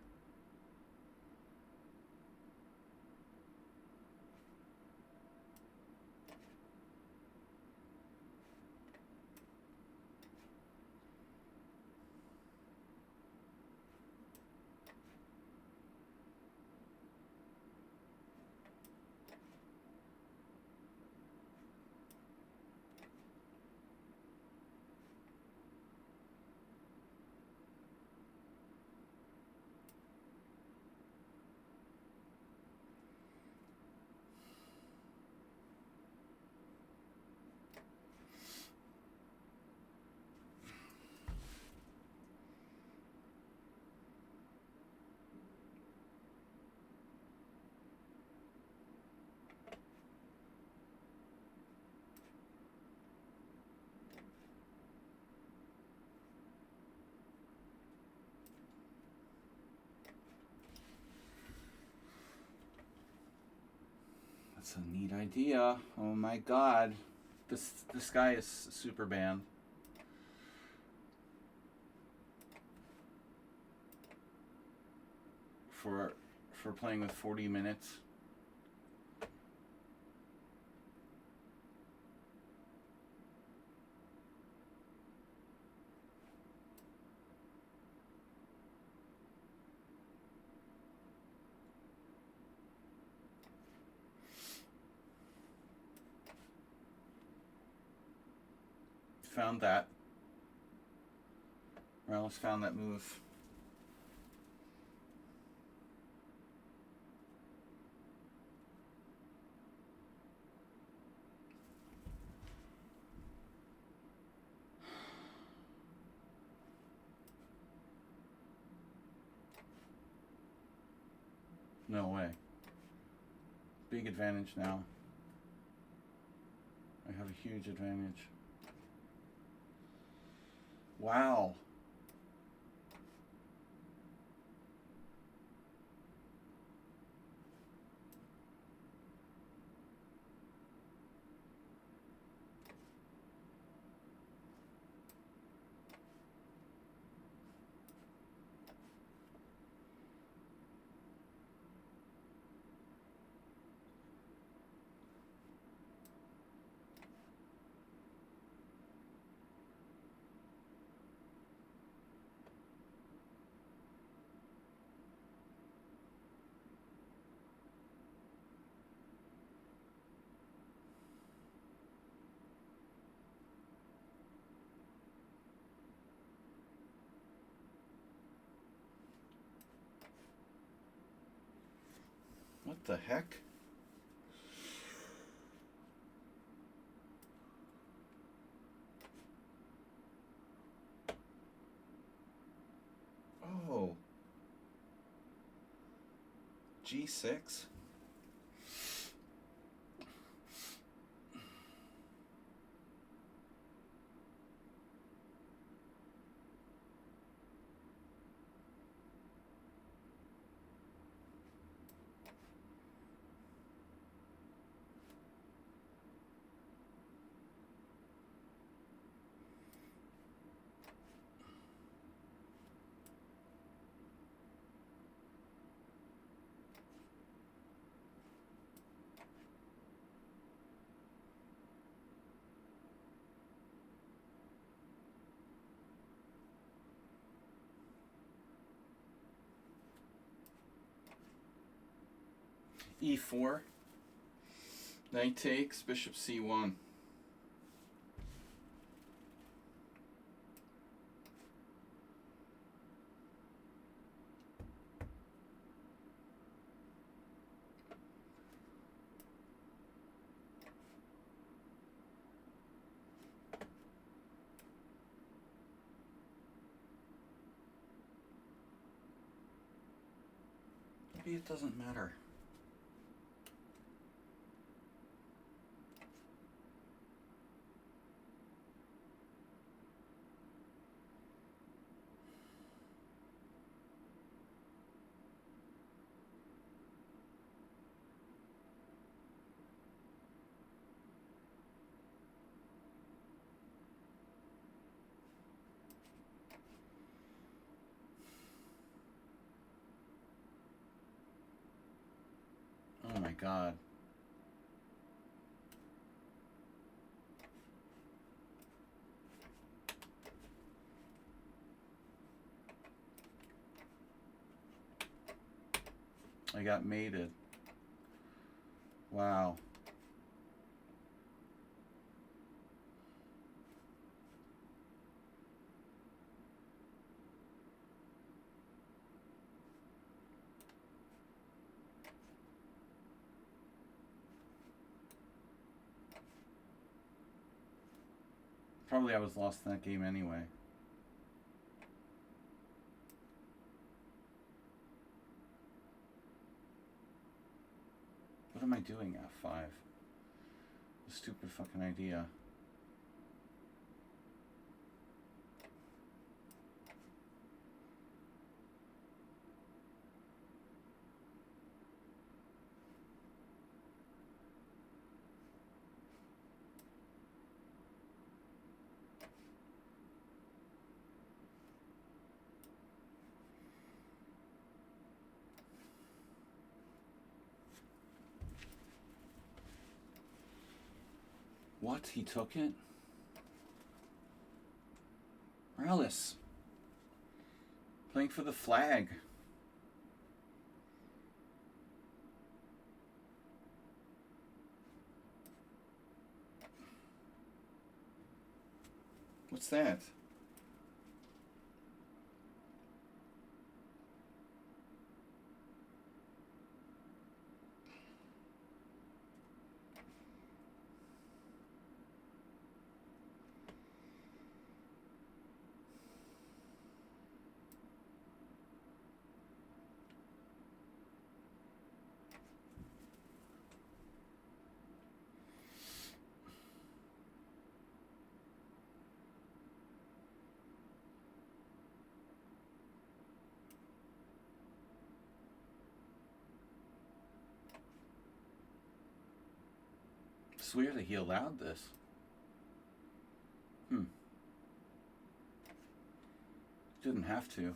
That's a neat idea. Oh my god. This guy is super banned. For playing with 40 minutes. Found that. Morales found that move. No way. Big advantage now. I have a huge advantage. Wow. What the heck? Oh. G6? E4. Knight takes, bishop C1. Maybe it doesn't matter. god. I got mated. Wow. Probably I was lost in that game anyway. What am I doing, F5? A stupid fucking idea. What? He took it? Morales. Playing for the flag. What's that? It's weird that he allowed this. Didn't have to.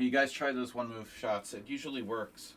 You guys try those one move shots. It usually works.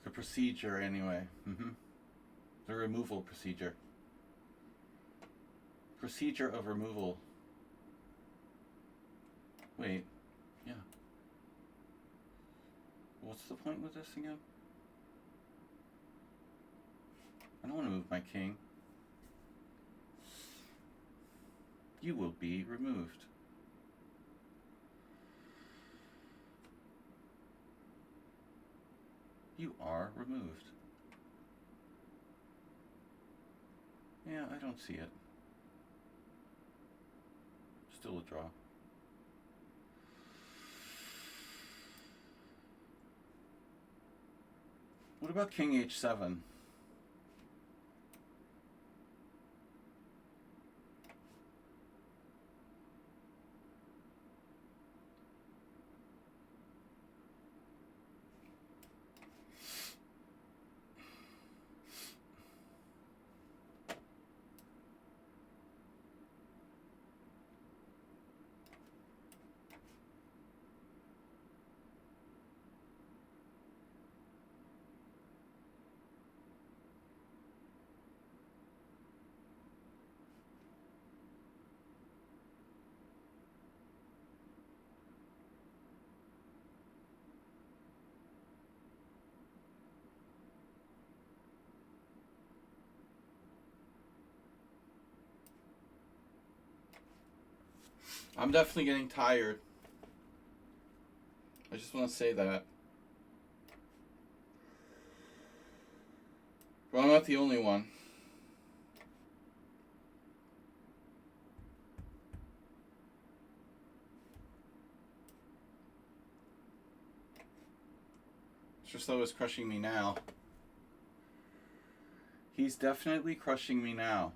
The procedure, anyway. The removal procedure. Procedure of removal. Wait. Yeah. What's the point with this again? I don't want to move my king. You will be removed. You are removed. Yeah, I don't see it. Still a draw. What about king h7? I'm definitely getting tired. I just want to say that. But I'm not the only one. It's just though is crushing me now. He's definitely crushing me now.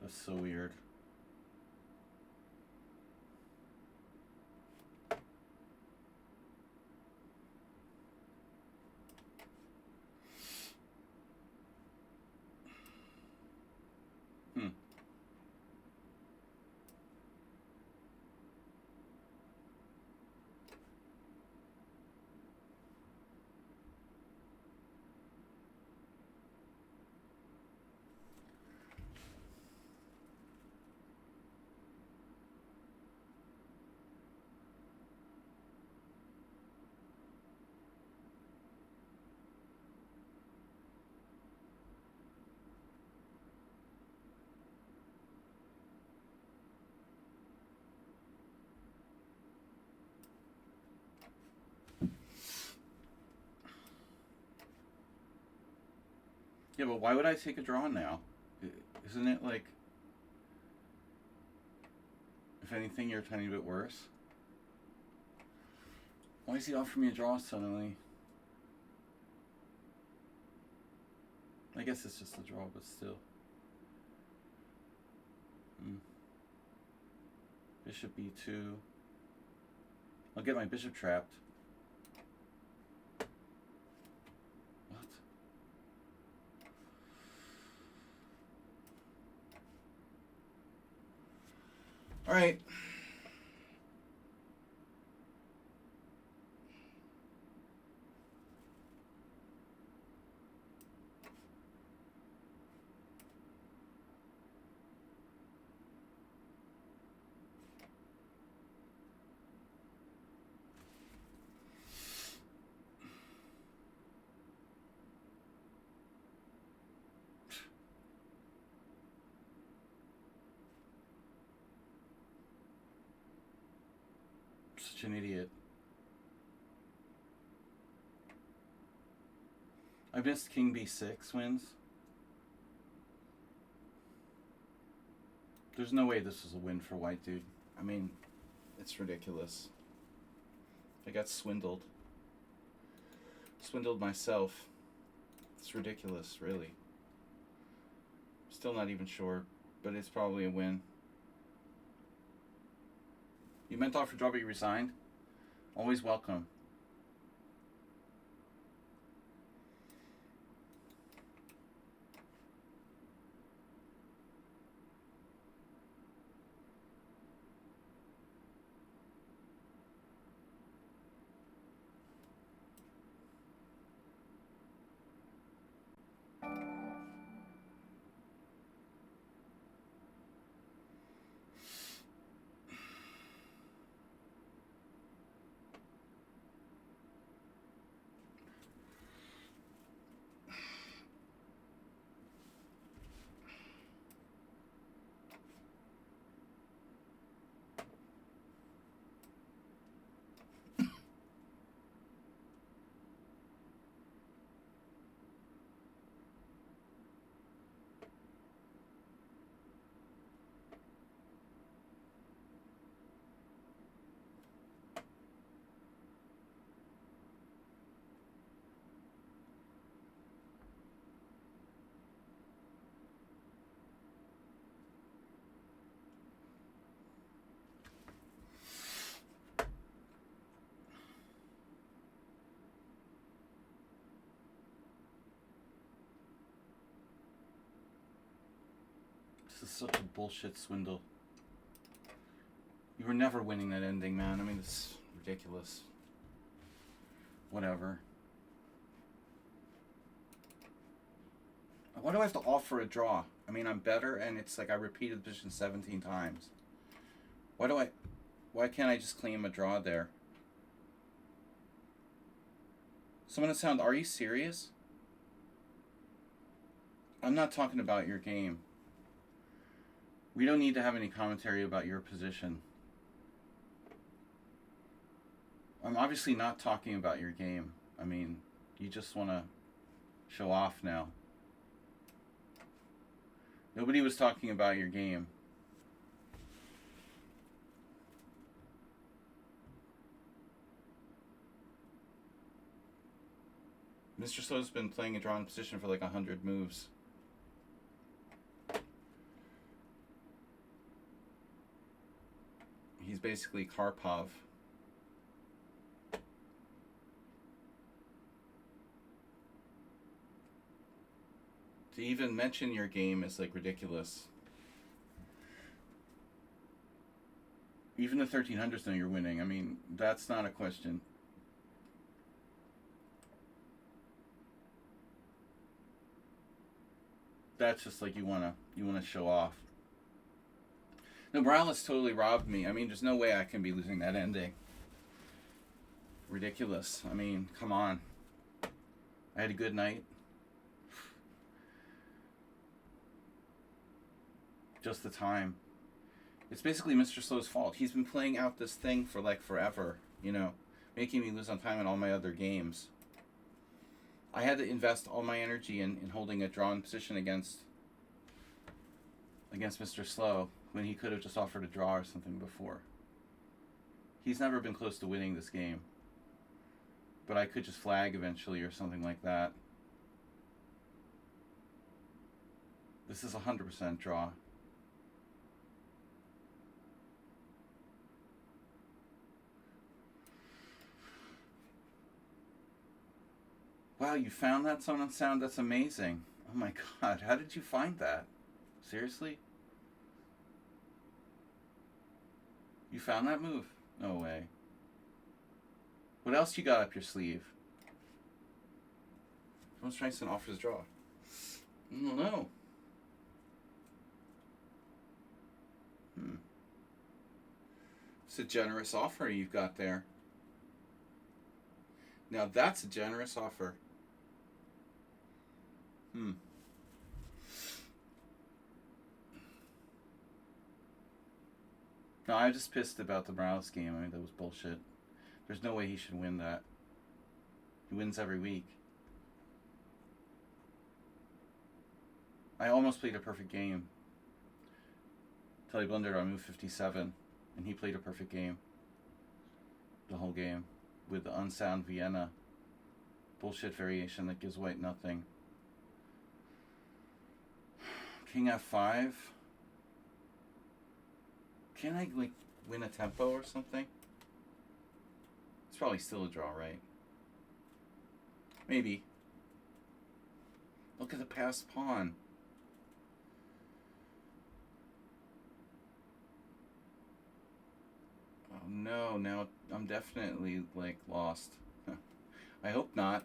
That's so weird. Yeah, but why would I take a draw now? Isn't it like, if anything, you're a tiny bit worse? Why is he offering me a draw suddenly? I guess it's just a draw, but still. Bishop e2. I'll get my bishop trapped. What? All right. Such an idiot. I missed king b6 wins. There's no way this was a win for white, dude. I mean, it's ridiculous. I got swindled. Swindled myself. It's ridiculous, really. Still not even sure, but it's probably a win. You meant to offer draw, but you resigned? Always welcome. This is such a bullshit swindle. You were never winning that ending, man. I mean, it's ridiculous. Whatever. Why do I have to offer a draw? I mean, I'm better, and it's like I repeated the position 17 times. Why can't I just claim a draw there? Someone sound, are you serious? I'm not talking about your game. We don't need to have any commentary about your position. I'm obviously not talking about your game. I mean, you just want to show off now. Nobody was talking about your game. Mr. Slow's been playing a drawn position for like 100 moves. He's basically Karpov. To even mention your game is like ridiculous. Even the 1300s know you're winning. I mean, that's not a question. That's just like you wanna show off. No, Morales totally robbed me. I mean, there's no way I can be losing that ending. Ridiculous. I mean, come on. I had a good night. Just the time. It's basically Mr. Slow's fault. He's been playing out this thing for like forever, you know, making me lose on time in all my other games. I had to invest all my energy in holding a drawn position against Mr. Slow when he could have just offered a draw or something before. He's never been close to winning this game. But I could just flag eventually or something like that. This is 100% draw. Wow, you found that sound? That's amazing. Oh my god, how did you find that? Seriously? You found that move? No way. What else you got up your sleeve? Someone's trying to offer his draw. I don't know. It's a generous offer you've got there. Now that's a generous offer. No, I'm just pissed about the Morales game. I mean, that was bullshit. There's no way he should win that. He wins every week. I almost played a perfect game. Till he blundered on move 57. And he played a perfect game. The whole game. With the unsound Vienna. Bullshit variation that gives white nothing. King F5. Can I, like, win a tempo or something? It's probably still a draw, right? Maybe. Look at the passed pawn. Oh no, now I'm definitely, like, lost. I hope not.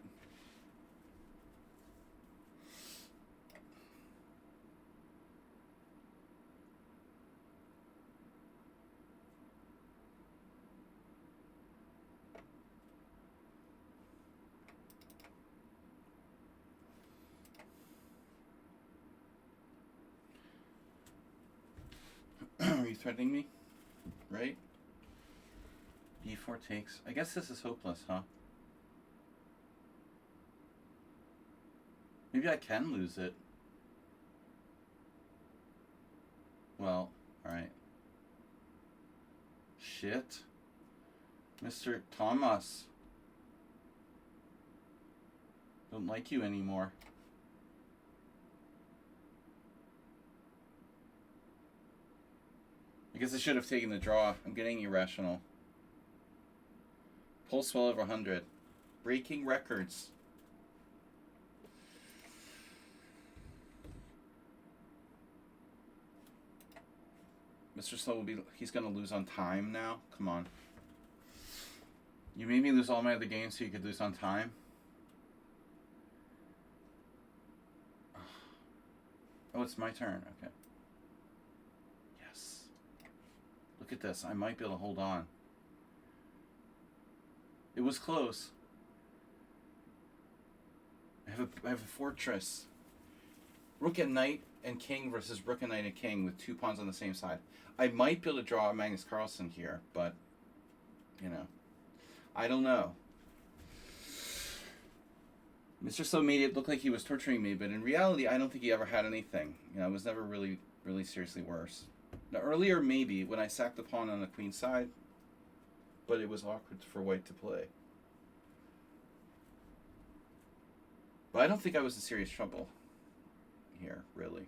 Are you threatening me? Right? D4 takes. I guess this is hopeless, huh? Maybe I can lose it. Well, alright. Shit. Mr. Thomas. Don't like you anymore. I guess I should have taken the draw. I'm getting irrational. Pulse well over 100. Breaking records. Mr. Slow will be. He's gonna lose on time now. Come on. You made me lose all my other games so you could lose on time. Oh, it's my turn. Okay. Yes. Look at this. I might be able to hold on. It was close. I have a fortress. Rook and knight and king versus rook and knight and king with 2 pawns on the same side. I might be able to draw Magnus Carlsen here, but, you know, I don't know. Mr. Slow made it look like he was torturing me, but in reality, I don't think he ever had anything. You know, it was never really seriously worse. Now, earlier, maybe, when I sacked the pawn on the queen's side, but it was awkward for white to play. But I don't think I was in serious trouble here, really.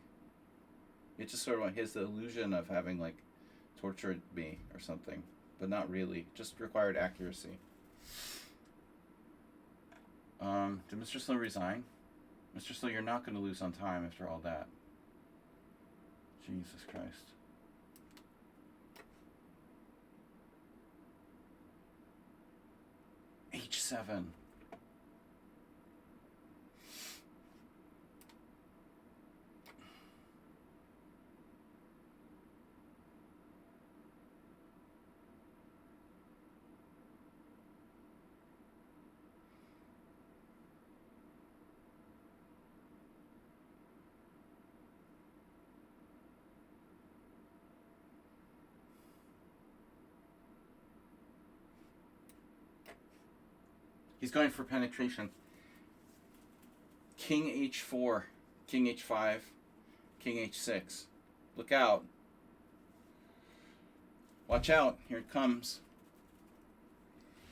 It just sort of his illusion of having, like, tortured me or something, but not really. Just required accuracy. Did Mr. Slow resign? Mr. Slow, you're not going to lose on time after all that. Jesus Christ. H7. He's going for penetration. King H4, King H5, King H6. Look out. Watch out. Here it comes.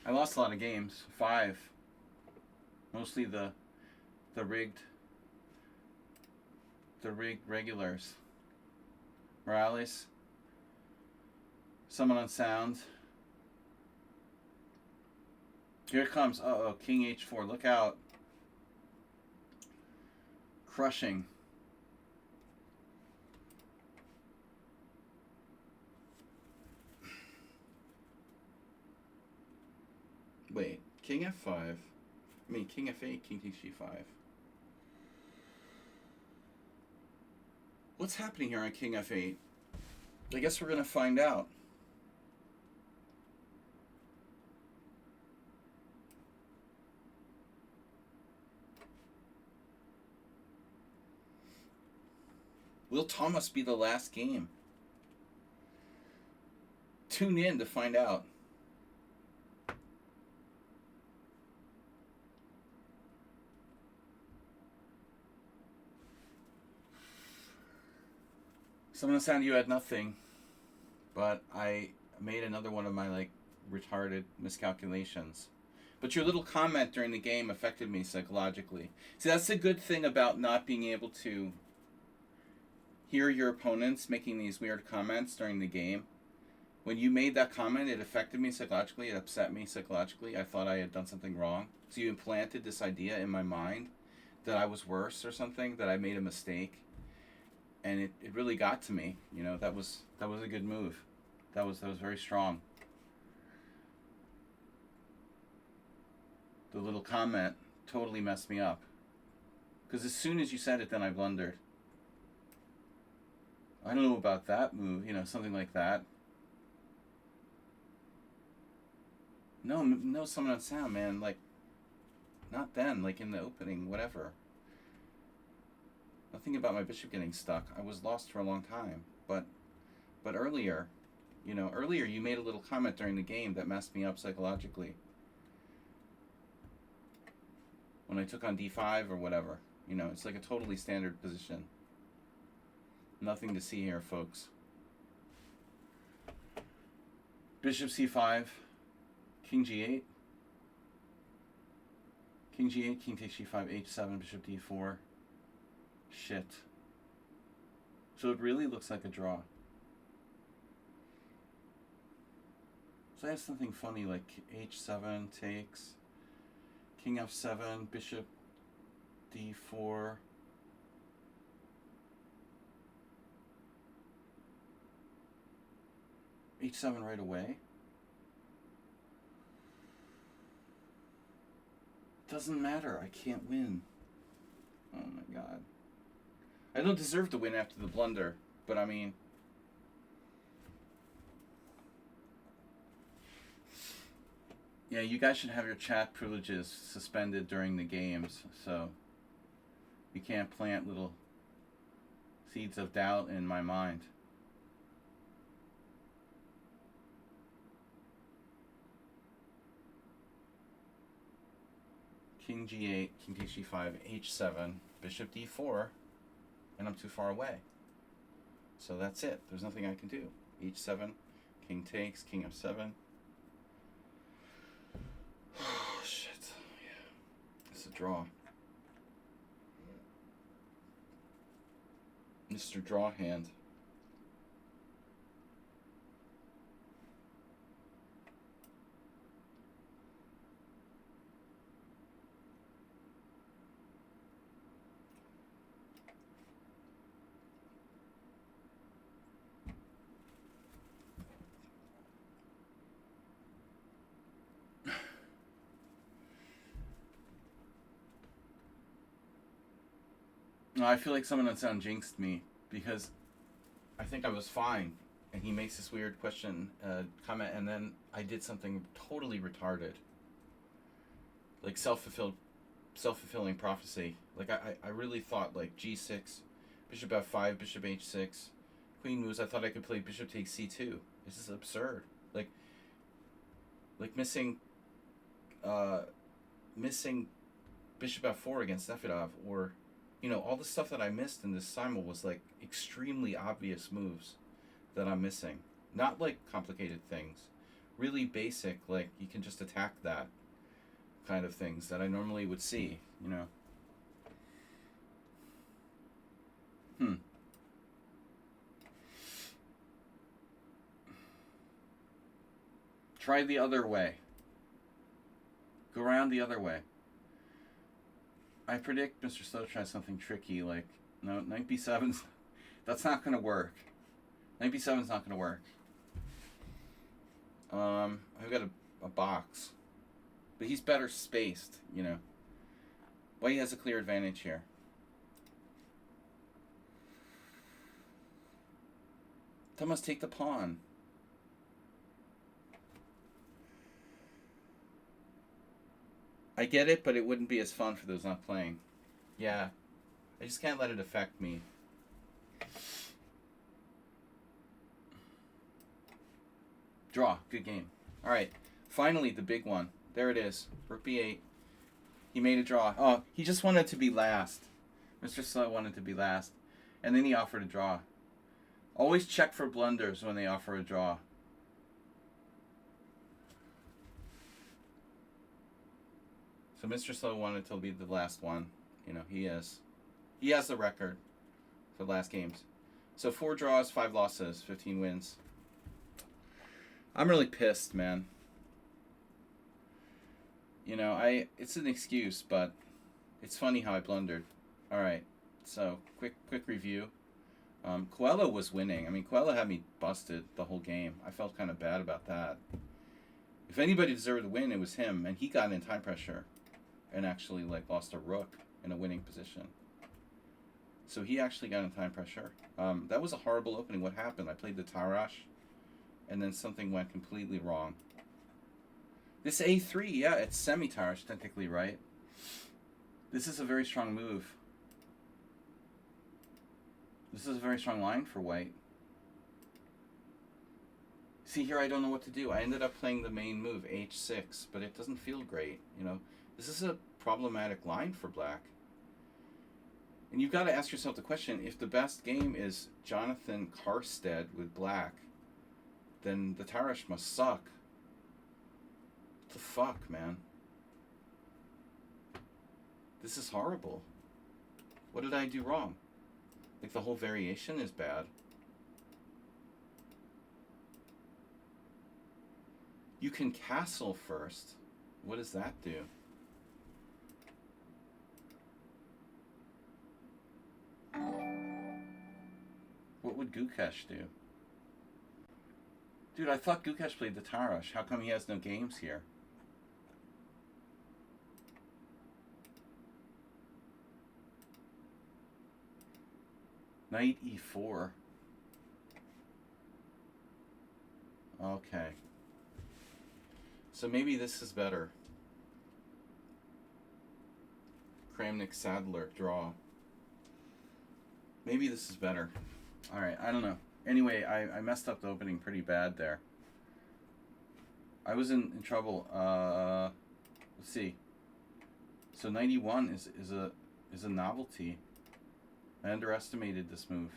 I lost a lot of games. 5. Mostly the rigged regulars. Morales. Someone on sound. Here it comes. Uh-oh, King H4. Look out. Crushing. Wait, King F5. I mean, King F8, King takes G5. What's happening here on King F8? I guess we're going to find out. Will Thomas be the last game? Tune in to find out. Someone said you had nothing, but I made another one of my, like, retarded miscalculations. But your little comment during the game affected me psychologically. See, that's the good thing about not being able to hear your opponents making these weird comments during the game. When you made that comment, it affected me psychologically. It upset me psychologically. I thought I had done something wrong. So you implanted this idea in my mind that I was worse or something, that I made a mistake. And it really got to me. You know, that was a good move. That was very strong. The little comment totally messed me up. Because as soon as you said it, then I blundered. I don't know about that move, you know, something like that. No, someone on sound, man. Like, not then, like in the opening, whatever. Nothing about my bishop getting stuck. I was lost for a long time. But earlier, you know, you made a little comment during the game that messed me up psychologically. When I took on D5 or whatever. You know, it's like a totally standard position. Nothing to see here, folks. Bishop C5, King G8. King G8, King takes G5, H7, Bishop D4. Shit. So it really looks like a draw. So I have something funny like H7 takes, King F7, Bishop D4. H7 right away. Doesn't matter. I can't win. Oh my god. I don't deserve to win after the blunder, but I mean... Yeah, you guys should have your chat privileges suspended during the games, so you can't plant little seeds of doubt in my mind. King G8, King takes G5, H7, Bishop D4, and I'm too far away. So that's it. There's nothing I can do. H7, King takes, King F7. Oh, shit. Yeah. It's a draw. Mr. Draw Hand. No, I feel like someone on sound jinxed me because I think I was fine, and he makes this weird question, comment, and then I did something totally retarded, like self-fulfilling prophecy. Like I really thought like G6, Bishop F5, Bishop H6, Queen moves. I thought I could play Bishop takes C2. This is absurd. Like missing Bishop F4 against Nefedov, or all the stuff that I missed in this Simul was like extremely obvious moves that I'm missing. Not like complicated things. Really basic, like you can just attack that kind of things that I normally would see, Try the other way. Go around the other way. I predict Mr. Slow tries something tricky, like, no, Knight B7's... That's not going to work. Knight B7's not going to work. I've got a box. But he's better spaced, White has a clear advantage here. That must take the pawn. I get it, but it wouldn't be as fun for those not playing. Yeah. I just can't let it affect me. Draw. Good game. Alright. Finally, the big one. There it is. Rook B8. He made a draw. Oh, he just wanted to be last. Mr. Slow wanted to be last. And then he offered a draw. Always check for blunders when they offer a draw. So Mr. Slow wanted to be the last one. He has the record for the last games. So 4 draws, 5 losses, 15 wins. I'm really pissed, man. It's an excuse, but it's funny how I blundered. All right, so quick review. Coelho was winning. I mean, Coelho had me busted the whole game. I felt kind of bad about that. If anybody deserved to win, it was him, and he got in time pressure and actually lost a rook in a winning position. So he actually got in time pressure. That was a horrible opening. What happened? I played the Tarash, and then something went completely wrong. This A3, yeah, it's semi-Tarash technically, right? This is a very strong move. This is a very strong line for White. See, here I don't know what to do. I ended up playing the main move, H6, but it doesn't feel great, This is a problematic line for Black. And you've got to ask yourself the question, if the best game is Jonathan Karstead with Black, then the Tarash must suck. What the fuck, man? This is horrible. What did I do wrong? The whole variation is bad. You can castle first. What does that do? What would Gukesh do? Dude, I thought Gukesh played the Tarash. How come he has no games here? Knight e4. Okay. So maybe this is better. Kramnik Sadler draw. Maybe this is better. Alright, I don't know. Anyway, I messed up the opening pretty bad there. I was in trouble. Let's see. So 91 is a novelty. I underestimated this move.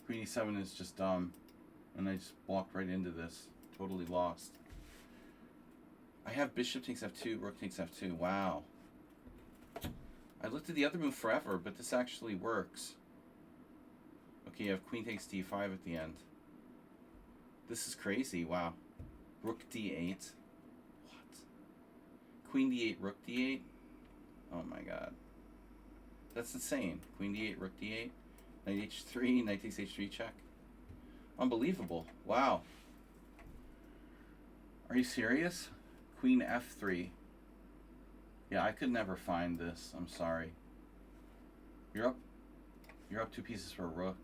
Queen e7 is just dumb. And I just walked right into this. Totally lost. I have bishop takes f2, rook takes f2. Wow. I looked at the other move forever, but this actually works. Okay, you have queen takes d5 at the end. This is crazy. Wow. Rook d8. What? Queen d8, rook d8? Oh my god. That's insane. Queen d8, rook d8. Knight h3, knight takes h3 check. Unbelievable. Wow. Are you serious? Queen f3. Yeah, I could never find this. I'm sorry. You're up 2 pieces for a rook.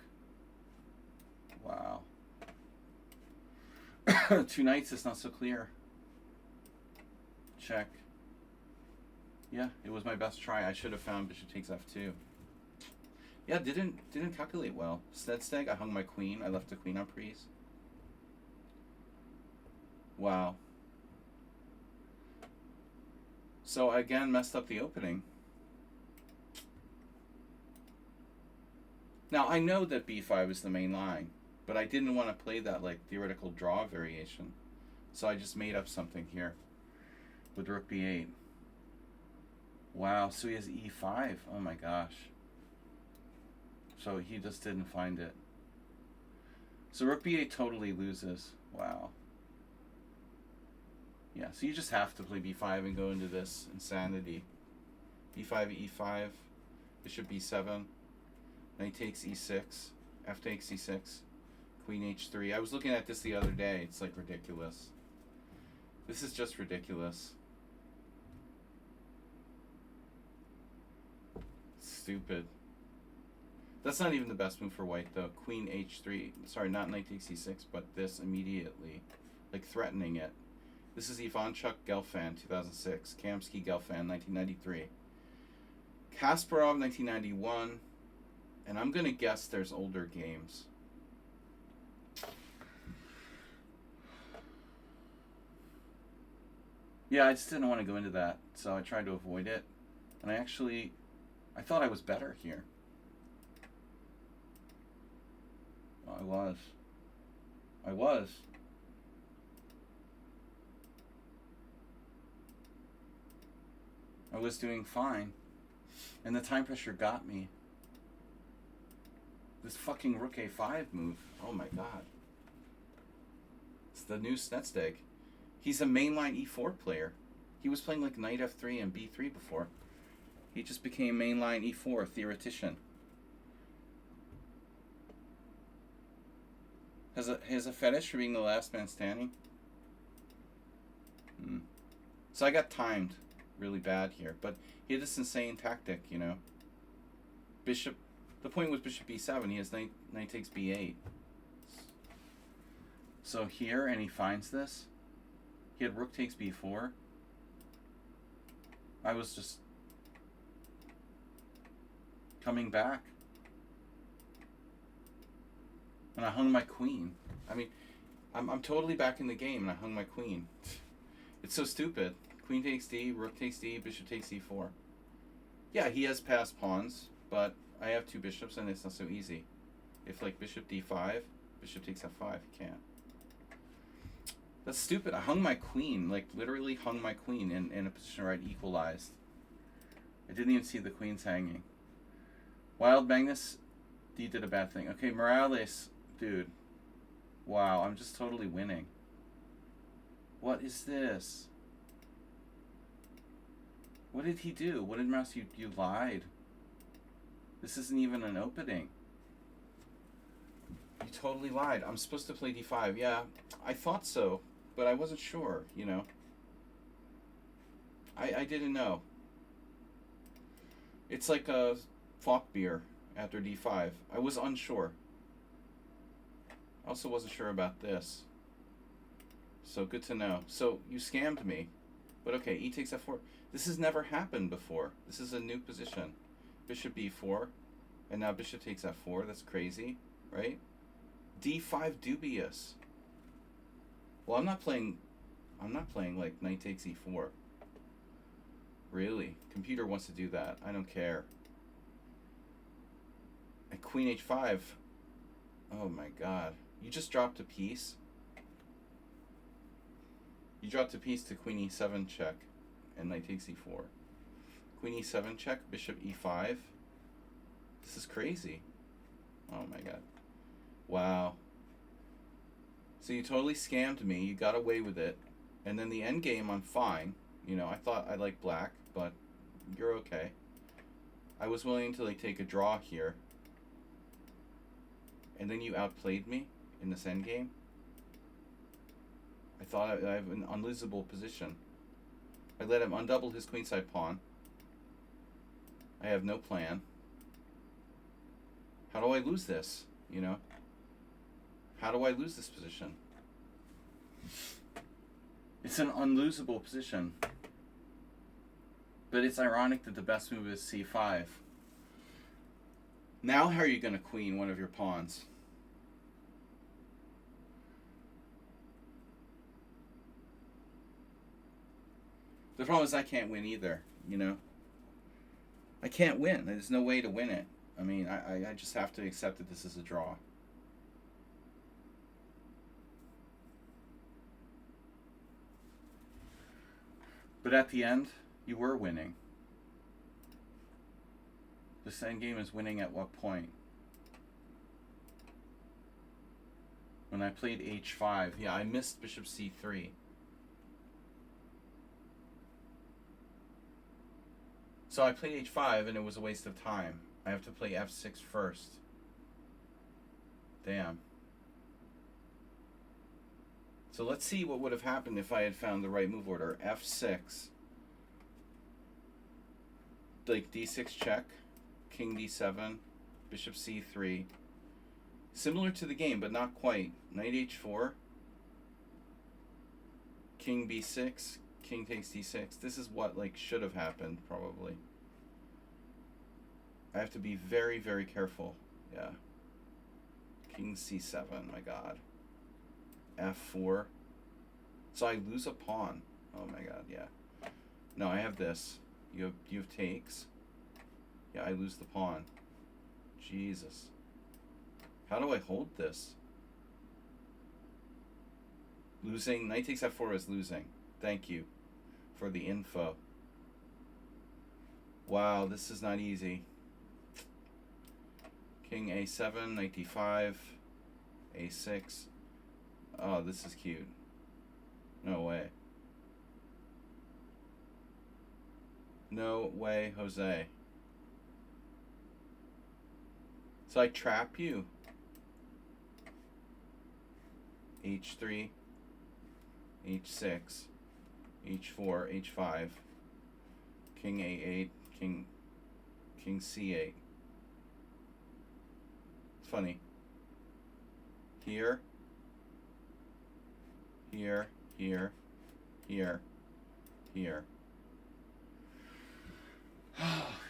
Wow. 2 knights is not so clear. Check. Yeah, it was my best try. I should have found bishop takes f2. Yeah, didn't calculate well. Steadsteg, I hung my queen. I left the queen on prees. Wow. So I again messed up the opening. Now I know that b5 is the main line, but I didn't want to play that like theoretical draw variation. So I just made up something here with rook b8. Wow, so he has e5. Oh my gosh. So he just didn't find it. So rook b8 totally loses. Wow. Yeah, so you just have to play b5 and go into this insanity. b5, e5, bishop b7, knight takes e6, f takes e6, queen h3. I was looking at this the other day. It's like ridiculous. This is just ridiculous. Stupid. That's not even the best move for white though. Queen h3. Sorry, not knight takes e6, but this immediately. Like threatening it. This is Ivanchuk Gelfand, 2006. Kamsky Gelfand, 1993. Kasparov, 1991. And I'm going to guess there's older games. Yeah, I just didn't want to go into that, so I tried to avoid it. And I thought I was better here. Well, I was. I was doing fine. And the time pressure got me. This fucking rook a5 move. Oh my god. It's the new Snetsteg. He's a mainline e4 player. He was playing like knight f3 and b3 before. He just became mainline e4 theoretician. Has a fetish for being the last man standing? So I got timed really bad here, but he had this insane tactic, you know. Bishop, the point was bishop b7. He has knight takes b8. So here, and he finds this. He had rook takes b4. I was just coming back. And I hung my queen. I mean, I'm totally back in the game, and I hung my queen. It's so stupid. Queen takes d, rook takes d, bishop takes e4. Yeah, he has passed pawns, but I have 2 bishops, and it's not so easy. If, like, bishop d5, bishop takes f5, you can't. That's stupid. I hung my queen, like, literally hung my queen in a position where I'd equalized. I didn't even see the queens hanging. Wild Magnus, D did a bad thing. Okay, Morales, dude. Wow, I'm just totally winning. What is this? What did he do? What did Mouse? You lied. This isn't even an opening. You totally lied. I'm supposed to play d5. Yeah, I thought so, but I wasn't sure, you know. I didn't know. It's like a Falk beer after d5. I was unsure. I also wasn't sure about this. So good to know. So you scammed me. But okay, e takes f4. This has never happened before. This is a new position. Bishop b4. And now bishop takes f4. That's crazy, right? d5 dubious. Well, I'm not playing like knight takes e4. Really? Computer wants to do that. I don't care. And queen h5. Oh my god. You just dropped a piece. You dropped a piece to queen e7 check and knight takes e4. Queen e7 check, bishop e5. This is crazy. Oh my god. Wow. So you totally scammed me. You got away with it. And then the end game, I'm fine. You know, I thought I liked black, but you're okay. I was willing to like take a draw here. And then you outplayed me in this end game. I thought I have an unlosable position. I let him undouble his queenside pawn. I have no plan. How do I lose this? You know? How do I lose this position? It's an unlosable position. But it's ironic that the best move is c5. Now how are you going to queen one of your pawns? The problem is I can't win either, you know? I can't win. There's no way to win it. I mean, I just have to accept that this is a draw. But at the end, you were winning. This endgame is winning at what point? When I played h5, yeah, I missed bishop c3. So I played h5 and it was a waste of time. I have to play f6 first. Damn. So let's see what would have happened if I had found the right move order. f6. Like d6 check, king d7, bishop c3. Similar to the game, but not quite. Knight h4, king b6, king takes d6. This is what like should have happened, probably. I have to be very, very careful. Yeah. King c7, my god. f4. So I lose a pawn. Oh my god, yeah. No, I have this. You have takes. Yeah, I lose the pawn. Jesus. How do I hold this? Losing. Knight takes f4 is losing. Thank you for the info. Wow, this is not easy. King a7, knight d5, a6. Oh, this is cute. No way. No way, Jose. So I trap you. h3, h6, h4, h5, king a8, king c8. It's funny. Here, here, here, here, here.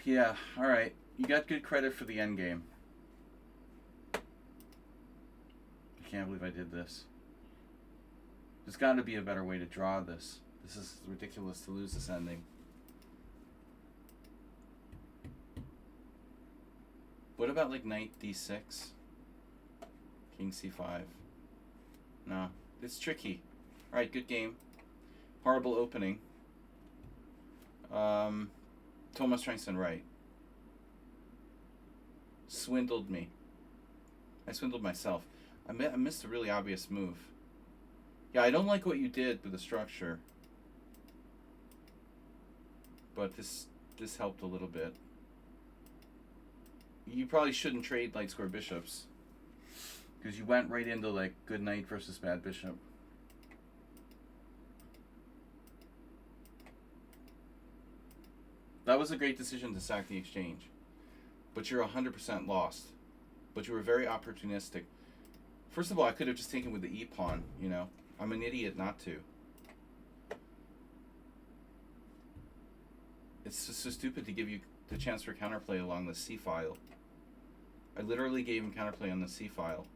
Yeah, alright. You got good credit for the endgame. I can't believe I did this. There's got to be a better way to draw this. This is ridiculous to lose this ending. What about like knight d6? King c5? No. It's tricky. Alright, good game. Horrible opening. Thomas Trankston, right. Swindled me. I swindled myself. I missed a really obvious move. Yeah, I don't like what you did with the structure. But this helped a little bit. You probably shouldn't trade light square bishops. Because you went right into, like, good knight versus bad bishop. That was a great decision to sack the exchange. But you're 100% lost. But you were very opportunistic. First of all, I could have just taken with the e-pawn, you know. I'm an idiot not to. It's just so stupid to give you the chance for counterplay along the c-file. I literally gave him counterplay on the c-file.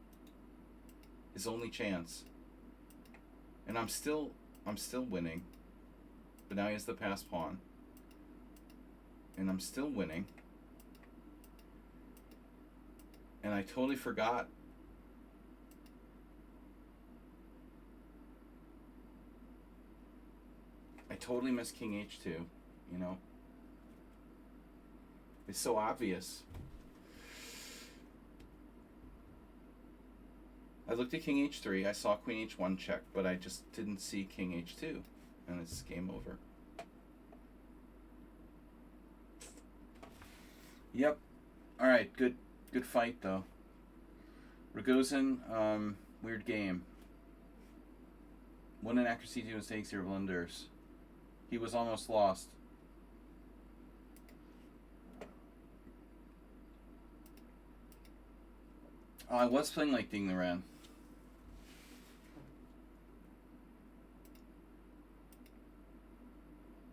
His only chance. And I'm still winning. But now he has the pass pawn. And I'm still winning. And I totally forgot. I totally missed King H2, you know. It's so obvious. I looked at King H3, I saw Queen H1 check, but I just didn't see King H2. And it's game over. Yep. Alright, good fight though. Rogozin, weird game. 1 inaccuracy, 2 mistakes, 0 blunders. He was almost lost. I was playing like Ding the Ran.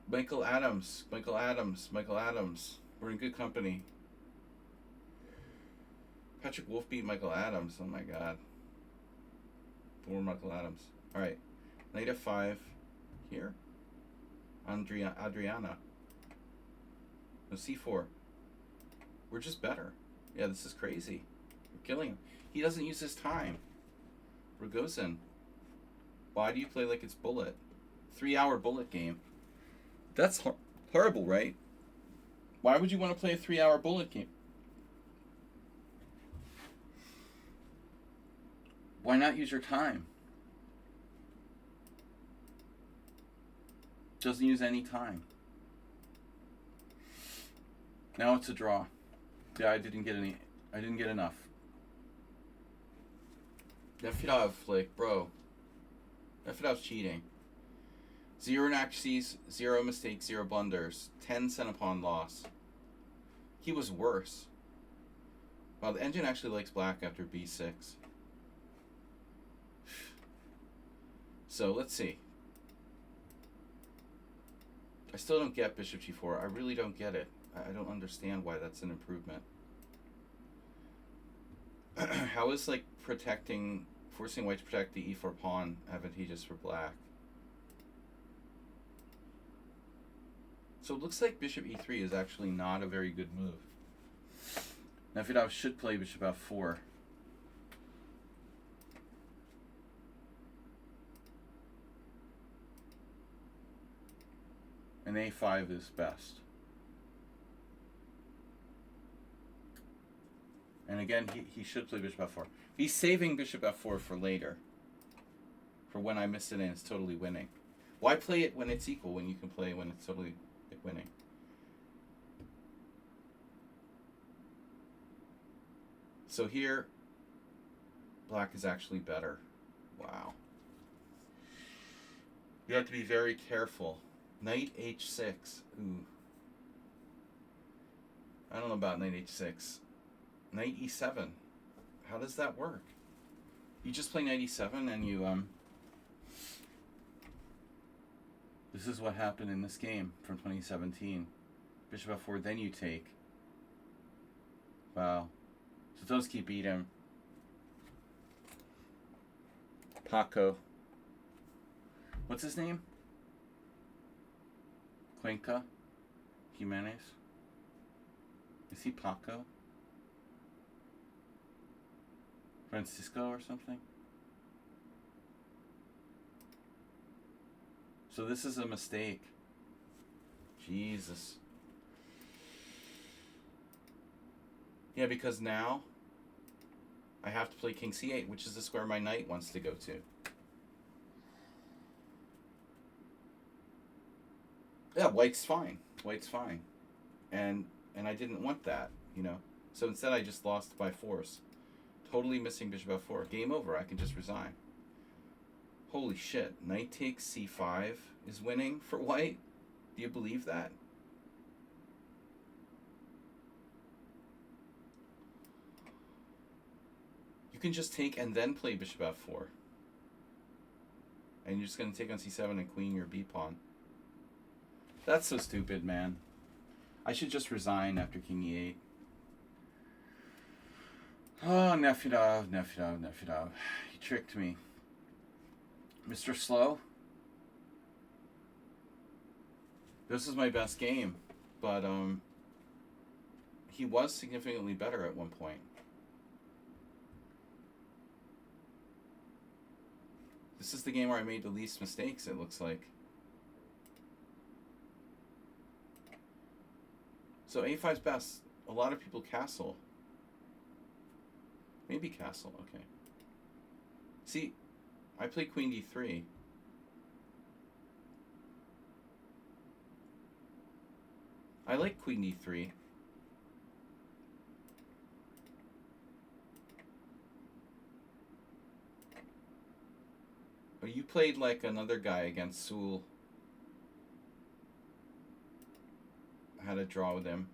Michael Adams. We're in good company. Patrick Wolf beat Michael Adams. Oh my god. Poor Michael Adams. Alright. Knight f5 here. Adriana. No, c4. We're just better. Yeah, this is crazy. We're killing him. He doesn't use his time. Rogozin. Why do you play like it's bullet? 3-hour bullet game. That's horrible, right? Why would you want to play a 3-hour bullet game? Why not use your time? Doesn't use any time. Now it's a draw. Yeah, I didn't get enough. Nefedov, like, bro. Nefedov's cheating. 0 inaccuracies, 0 mistakes, 0 blunders. 10 cent-upon loss. He was worse. Wow, the engine actually likes black after b6. So, let's see. I still don't get bishop g4. I really don't get it. I don't understand why that's an improvement. How is, like, forcing white to protect the e4 pawn advantageous for black? So it looks like bishop e3 is actually not a very good move. Nefedov should play bishop f4. And a5 is best. And again, he should play bishop f4. He's saving bishop f4 for later. For when I miss it and it's totally winning. Why play it when it's equal when you can play when it's totally winning? So here, black is actually better. Wow. You have to be very careful. Knight h6. Ooh. I don't know about knight h6. Knight e7. How does that work? You just play knight e7 and you this is what happened in this game from 2017. Bishop f4, then you take. Wow. Satoshi beat him. Paco. What's his name? Cuenca? Jimenez? Is he Paco? Francisco or something? So this is a mistake. Jesus. Yeah, because now I have to play king c8, which is the square my knight wants to go to. Yeah, white's fine. White's fine. And I didn't want that, you know. So instead I just lost by force. Totally missing bishop f4. Game over. I can just resign. Holy shit. Knight takes c5 is winning for white. Do you believe that? You can just take and then play bishop f4. And you're just going to take on c7 and queen your b pawn. That's so stupid, man. I should just resign after king e8. Oh, Nefedov, Nefedov, Nefedov. He tricked me. Mr. Slow? This is my best game. But, he was significantly better at one point. This is the game where I made the least mistakes, it looks like. So a5's best. A lot of people castle. Maybe castle, okay. See, I play queen d3. I like queen d3. But you played like another guy against Simul. I had a draw with him.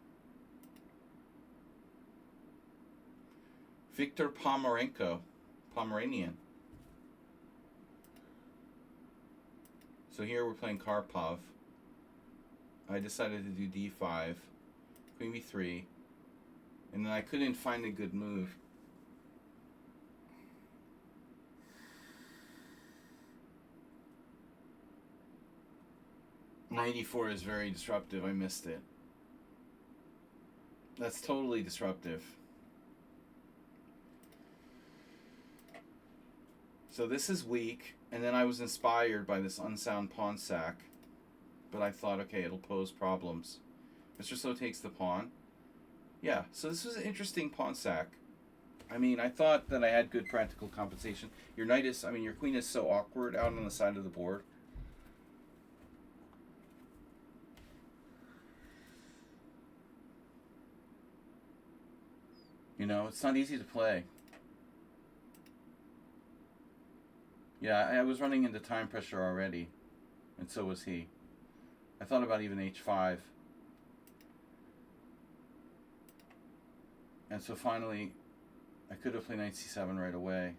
Viktor Pomeranian. So here we're playing Karpov. I decided to do d5, queen b3, and then I couldn't find a good move. Knight e4 is very disruptive. I missed it. That's totally disruptive. So this is weak, and then I was inspired by this unsound pawn sack, but I thought, okay, it'll pose problems. Mr. Slow takes the pawn. Yeah, so this was an interesting pawn sack. I mean, I thought that I had good practical compensation. Your knight is, I mean, your queen is so awkward out on the side of the board. You know, it's not easy to play. Yeah, I was running into time pressure already, and so was he. I thought about even h5. And so finally, I could have played knight c7 right away.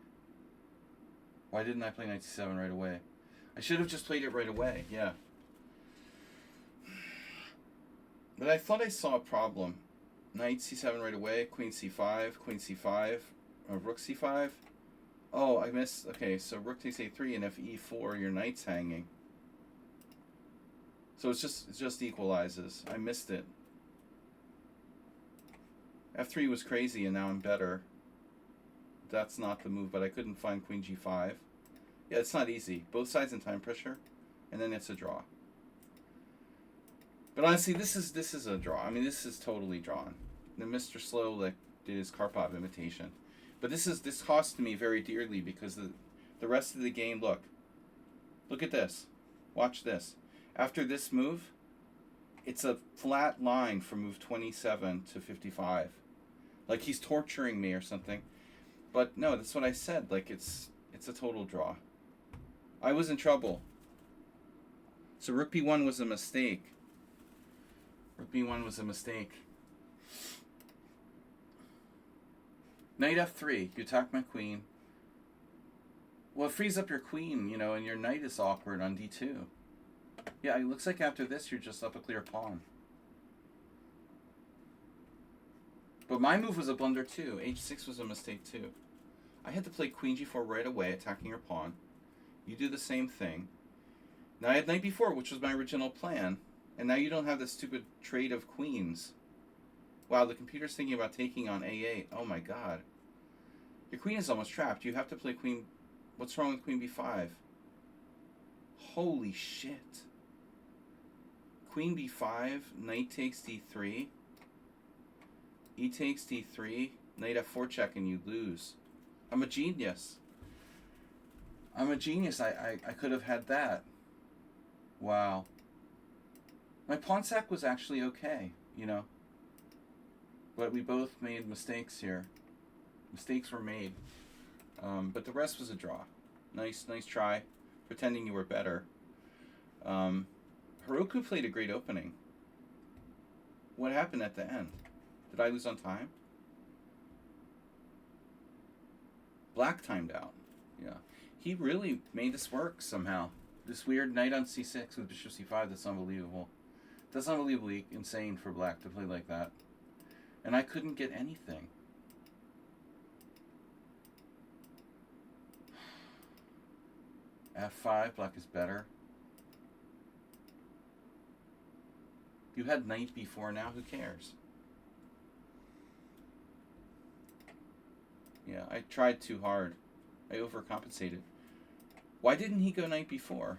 Why didn't I play knight c7 right away? I should have just played it right away, yeah. But I thought I saw a problem. Knight c7 right away, queen c5, rook c5. Oh, I missed. Okay, so rook takes a3, and if e4, your knight's hanging. So it just equalizes. I missed it. f3 was crazy, and now I'm better. That's not the move, but I couldn't find queen g5. Yeah, it's not easy. Both sides in time pressure, and then it's a draw. But honestly, this is a draw. I mean, this is totally drawn. Then Mr. Slow like did his Karpov imitation. But this cost me very dearly because the rest of the game, look at this. Watch this. After this move, it's a flat line from move 27 to 55. Like he's torturing me or something. But no, that's what I said. Like it's a total draw. I was in trouble. So rook b1 was a mistake. Rook b1 was a mistake. Knight f3, you attack my queen. Well, it frees up your queen, you know, and your knight is awkward on d2. Yeah, it looks like after this, you're just up a clear pawn. But my move was a blunder too. h6 was a mistake too. I had to play queen g4 right away, attacking your pawn. You do the same thing. Now I had knight b4, which was my original plan. And now you don't have this stupid trade of queens. Wow, the computer's thinking about taking on a8. Oh my god. Your queen is almost trapped. You have to play queen... What's wrong with queen b5? Holy shit. Queen b5, knight takes d3. E takes d3. Knight f4 check and you lose. I'm a genius. I'm a genius. I could have had that. Wow. My pawn sack was actually okay, you know. But we both made mistakes here. Mistakes were made. But the rest was a draw. Nice try, pretending you were better. Heroku played a great opening. What happened at the end? Did I lose on time? Black timed out. Yeah. He really made this work somehow. This weird knight on c6 with bishop c5, that's unbelievable. That's unbelievably insane for black to play like that. And I couldn't get anything. f5, black is better. You had knight b4 now, who cares? Yeah, I tried too hard. I overcompensated. Why didn't he go knight b4?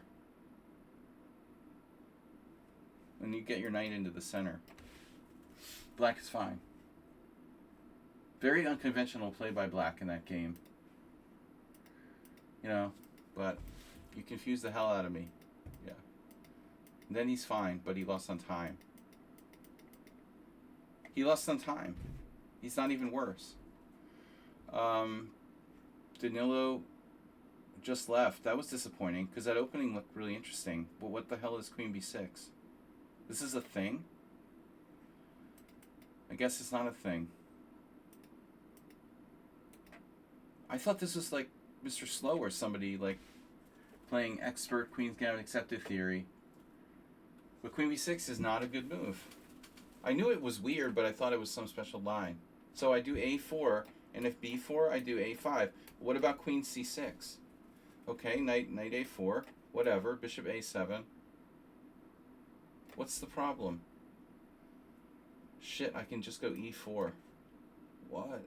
When you get your knight into the center. Black is fine. Very unconventional play by black in that game. You know, but you confused the hell out of me. Yeah. And then he's fine, but he lost on time. He lost on time. He's not even worse. Danilo just left. That was disappointing because that opening looked really interesting. But what the hell is queen b6? This is a thing? I guess it's not a thing. I thought this was like Mr. Slow or somebody like playing expert Queen's Gambit accepted theory. But queen b6 is not a good move. I knew it was weird, but I thought it was some special line. So I do a4, and if b4, I do a5. What about queen c6? Okay, knight a4, whatever, bishop a7. What's the problem? Shit, I can just go e4. What?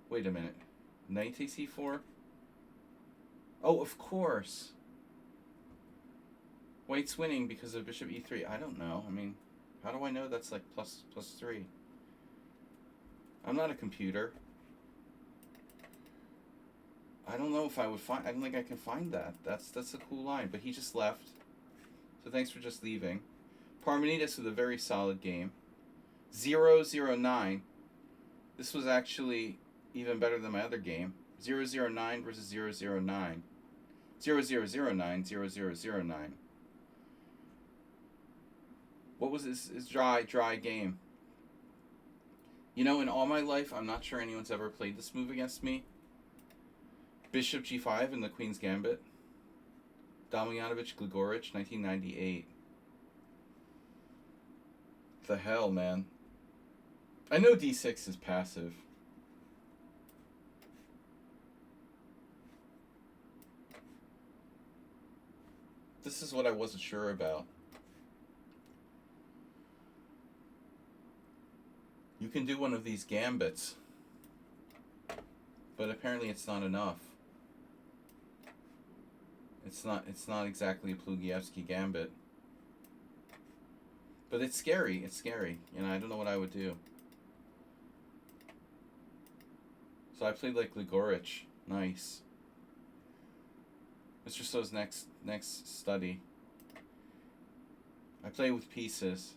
Wait a minute. Knight takes e4? Oh, of course. White's winning because of bishop e3. I don't know. I mean, how do I know that's like plus 3? I'm not a computer. I don't know if I would find... I don't think I can find that. That's a cool line. But he just left. So thanks for just leaving. Parmenides with a very solid game. 0-0-9. This was actually even better than my other game. 0-0-9 versus 0-0-9. 0-0-0-9, 0-0-0-9. What was his dry game? You know, in all my life, I'm not sure anyone's ever played this move against me. Bishop g5 in the Queen's Gambit. Damjanovic Gligoric, 1998. The hell, man. I know d6 is passive. This is what I wasn't sure about. You can do one of these gambits, but apparently it's not enough. It's not exactly a Plugievsky gambit. But it's scary. It's scary. You know, I don't know what I would do. So I played like Gligoric. Nice. Mr. Slow's next study. I play with pieces.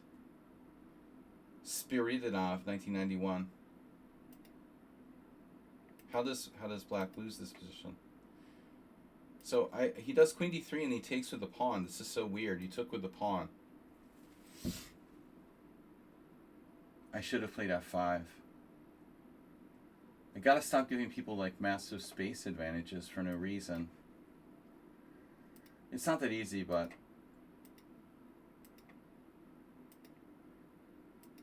Spiridonov, 1991. How does black lose this position? So he does queen d3 and he takes with the pawn. This is so weird. He took with the pawn. I should have played f5. I gotta stop giving people like massive space advantages for no reason. It's not that easy, but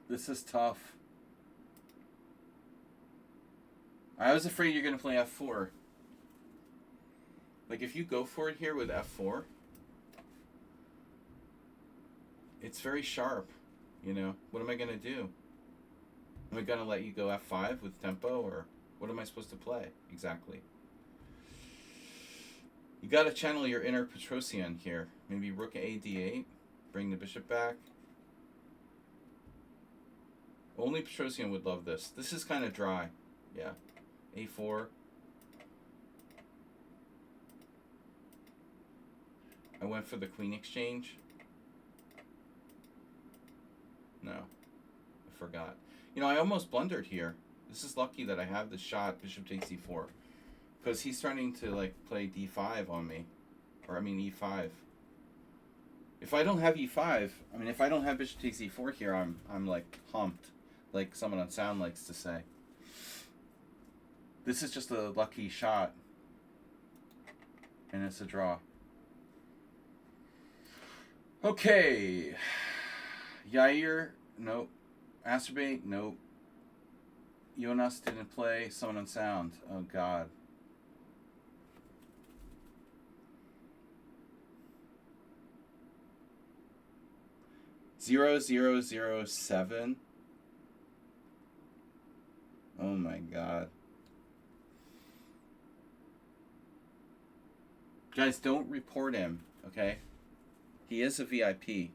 this is tough. I was afraid you're gonna play f4. Like if you go for it here with f4, it's very sharp. You know, what am I gonna do? Am I gonna let you go f5 with tempo, or what am I supposed to play exactly? You gotta channel your inner Petrosian here. Maybe rook a d8, bring the bishop back. Only Petrosian would love this. This is kind of dry. Yeah. a4. I went for the queen exchange. No. forgot. You know, I almost blundered here. This is lucky that I have the shot bishop takes e4. Because he's starting to, like, play d5 on me. Or, I mean, e5. If I don't have e5, I mean, if I don't have bishop takes e4 here, I'm like, humped. Like someone on Sound likes to say. This is just a lucky shot. And it's a draw. Okay. Yair, nope. Asterbate, nope. Jonas didn't play. Someone on Sound. Oh, God. Zero, 7. Oh, my God. Guys, don't report him, okay? He is a VIP.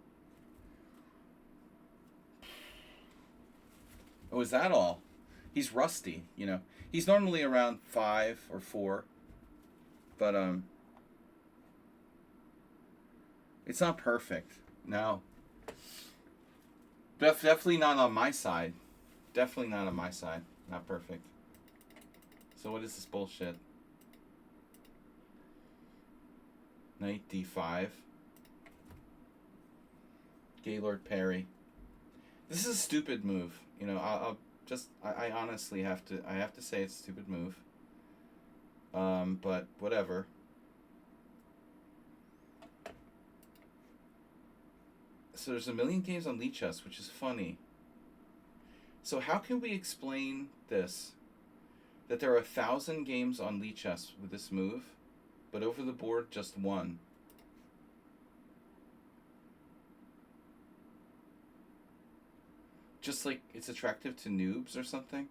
Oh, is that all? He's rusty, you know. He's normally around 5 or 4. But, it's not perfect. No. Definitely not on my side. Definitely not on my side. Not perfect. So what is this bullshit? Knight d5. Gaylord parry. This is a stupid move. You know, I honestly have to say it's a stupid move. But whatever. So there's a million games on Lead Chess, which is funny. So how can we explain this? That there are 1,000 games on Lead Chess with this move, but over the board just one. Just like it's attractive to noobs or something?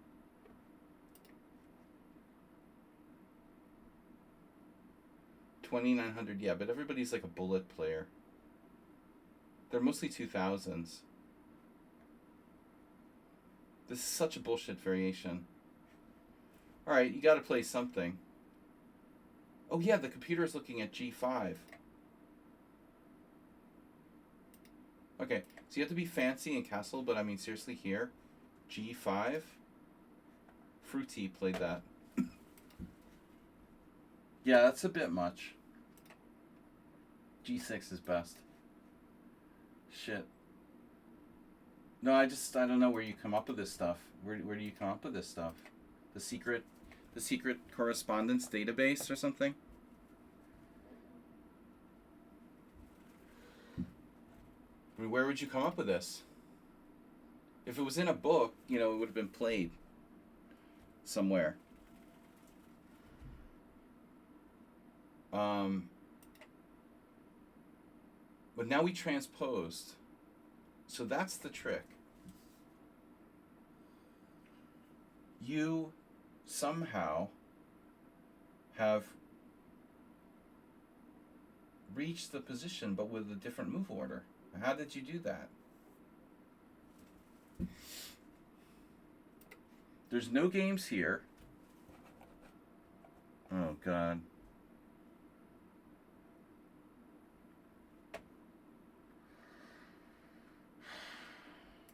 $2,900, yeah, but everybody's like a bullet player. They're mostly 2000s. This is such a bullshit variation. Alright, you gotta play something. Oh yeah, the computer is looking at g5. Okay, so you have to be fancy and castle, but I mean seriously here, g5? Fruity played that. Yeah, that's a bit much. g6 is best. Shit. No, I don't know where you come up with this stuff. Where do you come up with this stuff? The secret correspondence database or something? I mean, where would you come up with this? If it was in a book, you know, it would have been played somewhere. But now we transposed. So that's the trick. You somehow have reached the position, but with a different move order. How did you do that? There's no games here. Oh, God.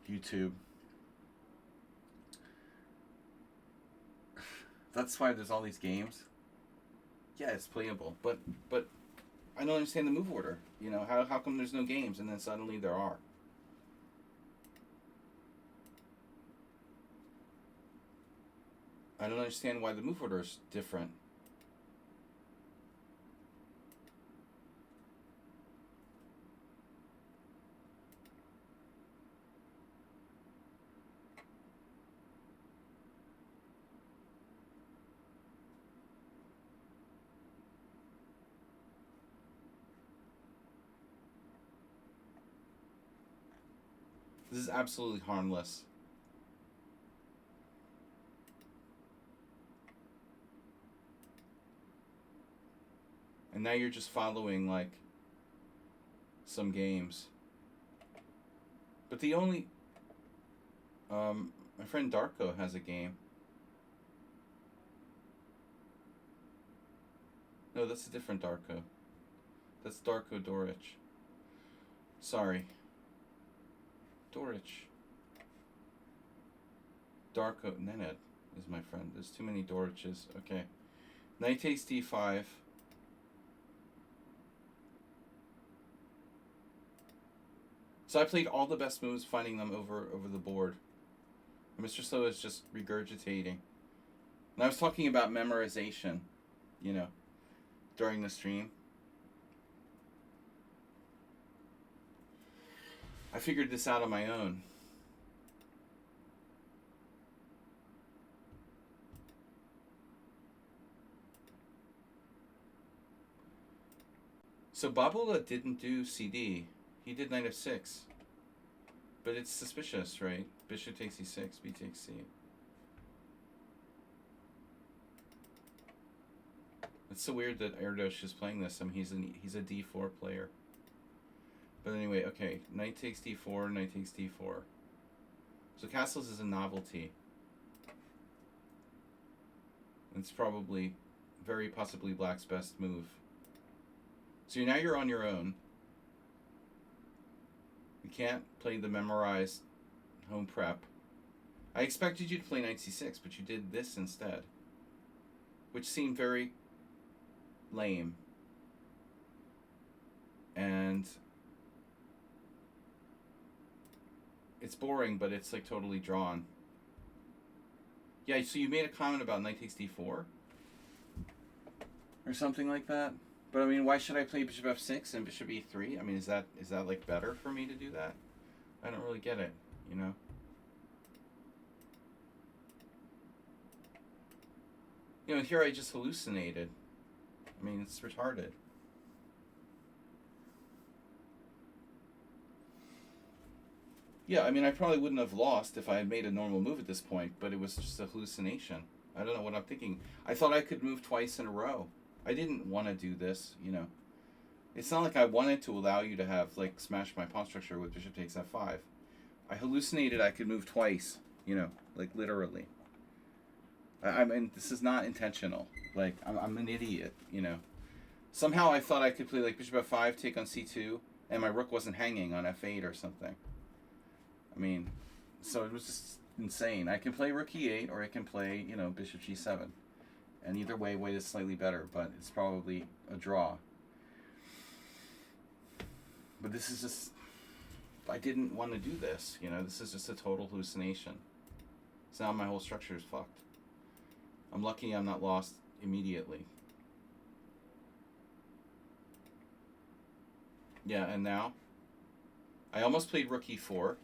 YouTube. That's why there's all these games. Yeah, it's playable, but I don't understand the move order. You know, how come there's no games and then suddenly there are? I don't understand why the move order is different. This is absolutely harmless. And now you're just following, like, some games. But the only... my friend Darko has a game. No, that's a different Darko. That's Darko Doric. Sorry. Doric. Darko Nened is my friend. There's too many Doriches. Okay. Knight takes d5. So I played all the best moves, finding them over the board. And Mr. Slow is just regurgitating. And I was talking about memorization, you know, during the stream. I figured this out on my own. So Babula didn't do CD. He did knight f6. But it's suspicious, right? Bishop takes e6, b takes c. It's so weird that Erdos is playing this. I mean, he's a d4 player. But anyway, okay. Knight takes d4, knight takes d4. So castles is a novelty. It's probably, very possibly, black's best move. So now you're on your own. You can't play the memorized home prep. I expected you to play knight c6, but you did this instead. Which seemed very lame. And it's boring, but it's like totally drawn. Yeah, so you made a comment about knight takes d4? Or something like that? But I mean, why should I play bishop f6 and bishop e3? I mean, is that like better for me to do that? I don't really get it, you know? You know, here I just hallucinated. I mean, it's retarded. Yeah, I mean, I probably wouldn't have lost if I had made a normal move at this point, but it was just a hallucination. I don't know what I'm thinking. I thought I could move twice in a row. I didn't want to do this, you know. It's not like I wanted to allow you to have, like, smash my pawn structure with bishop takes f5. I hallucinated I could move twice, you know, like, literally. I mean, this is not intentional. Like, I'm an idiot, you know. Somehow I thought I could play, like, bishop f5, take on c2, and my rook wasn't hanging on f8 or something. I mean, so it was just insane. I can play rook e8, or I can play, you know, bishop g7. And either way, white is slightly better, but it's probably a draw. But this is just... I didn't want to do this, you know. This is just a total hallucination. So now my whole structure is fucked. I'm lucky I'm not lost immediately. Yeah, and now? I almost played rook e4.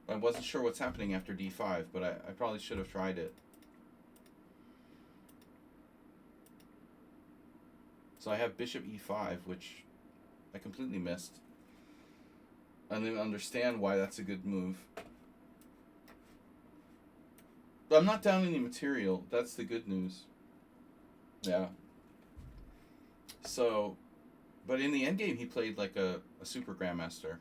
I wasn't sure what's happening after d5, but I probably should have tried it. So I have bishop e5, which I completely missed. I don't even understand why that's a good move. But I'm not down any material. That's the good news. Yeah. So, but in the endgame, he played like a super grandmaster.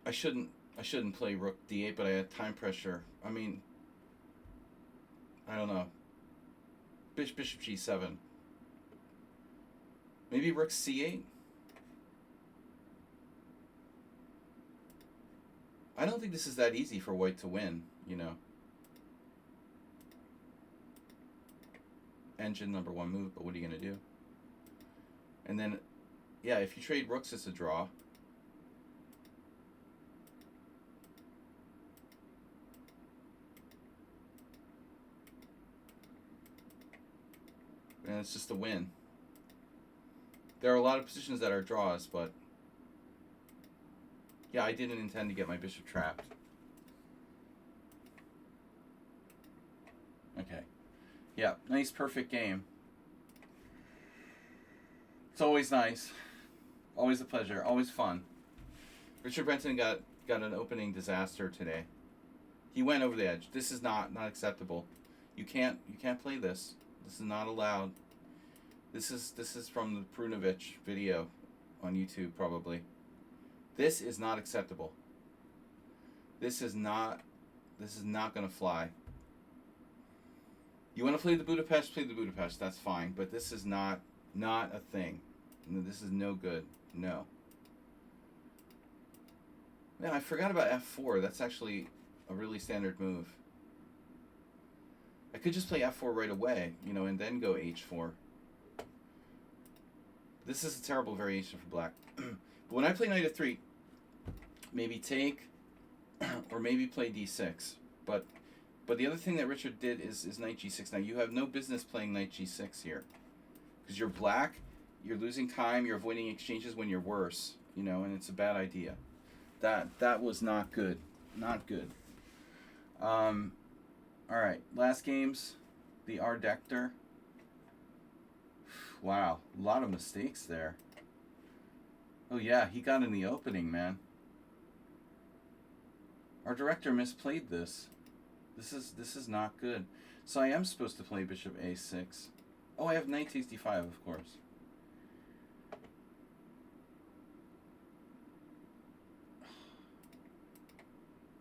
I shouldn't play rook d8, but I had time pressure. I mean, I don't know. Bishop g7. Maybe rook c8? I don't think this is that easy for white to win, you know. Engine number one move, but what are you going to do? And then, yeah, if you trade rooks, it's a draw. And it's just a win. There are a lot of positions that are draws, but yeah, I didn't intend to get my bishop trapped. Okay. Yeah, nice, perfect game. It's always nice. Always a pleasure. Always fun. Richard Brenton got an opening disaster today. He went over the edge. This is not acceptable. You can't play this. This is not allowed. This is from the Prunovich video on YouTube, probably. This is not acceptable. This is not going to fly. You want to play the Budapest? Play the Budapest. That's fine. But this is not a thing. No, this is no good. No. Man, I forgot about f4. That's actually a really standard move. I could just play f4 right away, you know, and then go h4. This is a terrible variation for black. But when I play knight f3, maybe take, or maybe play d6. But the other thing that Richard did is knight g6. Now, you have no business playing knight g6 here. Because you're black, you're losing time, you're avoiding exchanges when you're worse, you know, and it's a bad idea. That was not good. Not good. Alright, last games. The Ardector. Wow, a lot of mistakes there. Oh yeah, he got in the opening, man. Our director misplayed this. This is not good. So I am supposed to play bishop a6. Oh, I have knight takes d5, of course.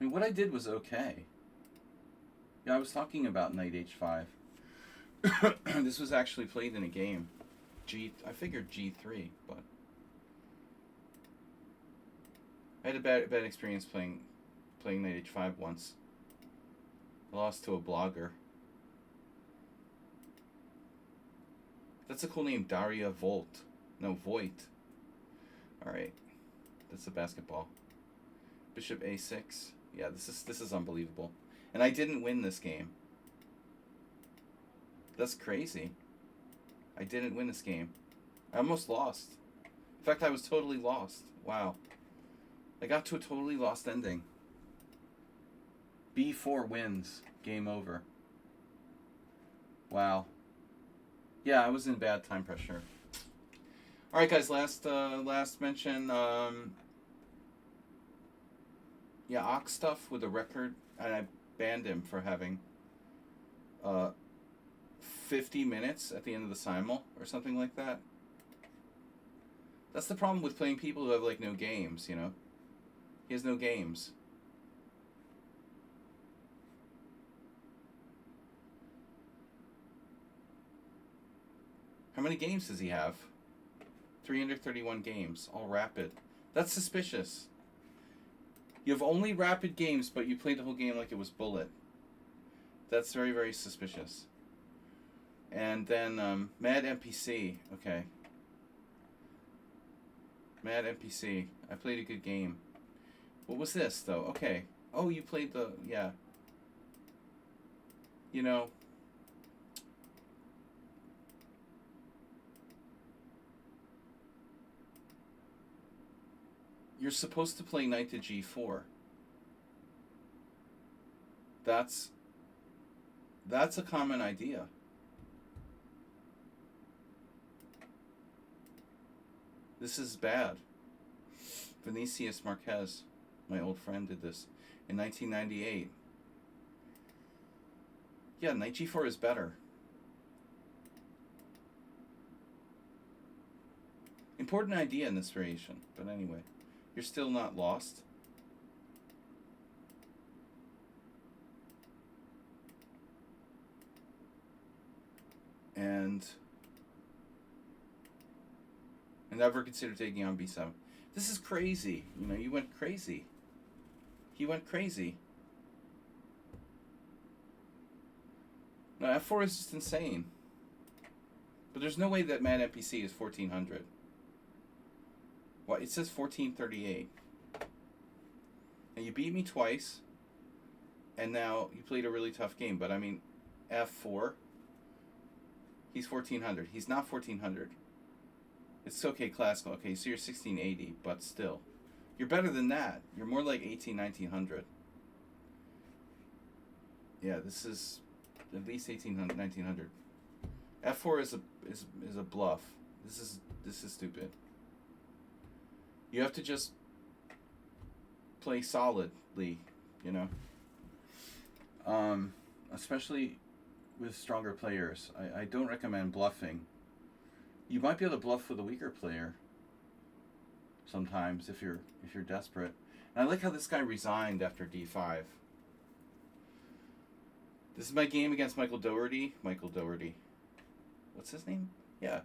I mean, what I did was okay. Yeah, I was talking about knight h5. This was actually played in a game. I figured g3, but I had a bad experience playing knight h5 once. I lost to a blogger. That's a cool name, Daria Voigt. No, Voigt. Alright. That's a basketball. Bishop a6. Yeah, this is unbelievable. And I didn't win this game. That's crazy. I didn't win this game. I almost lost. In fact, I was totally lost. Wow. I got to a totally lost ending. b4 wins. Game over. Wow. Yeah, I was in bad time pressure. All right, guys. Last mention. Yeah, Ox stuff with a record, and I banned him for having 50 minutes at the end of the Simul or something like that. That's the problem with playing people who have like no games, you know. He has no games. How many games does he have? 331 games, all rapid. That's suspicious. You have only rapid games, but you played the whole game like it was bullet. That's very, very suspicious. And then Mad NPC. Okay. Mad NPC. I played a good game. What was this, though? Okay. Oh, you played the... Yeah. You know... You're supposed to play knight to g4. That's a common idea. This is bad. Vinicius Marquez, my old friend, did this in 1998. Yeah, knight g4 is better. Important idea in this variation, but anyway. You're still not lost. And never consider taking on b7. This is crazy. You know, you went crazy. He went crazy. No, f4 is just insane. But there's no way that Mad NPC is 1400. Well, it says 1438. And you beat me twice. And now you played a really tough game. But I mean, f4. He's 1400. He's not 1400. It's okay, classical. Okay, so you're 1680, but still. You're better than that. You're more like 1900. Yeah, this is at least 1900. f4 is a bluff. This is stupid. You have to just play solidly, you know. Especially with stronger players. I don't recommend bluffing. You might be able to bluff with a weaker player sometimes if you're desperate. And I like how this guy resigned after d5. This is my game against Michael Dougherty. What's his name? Yeah,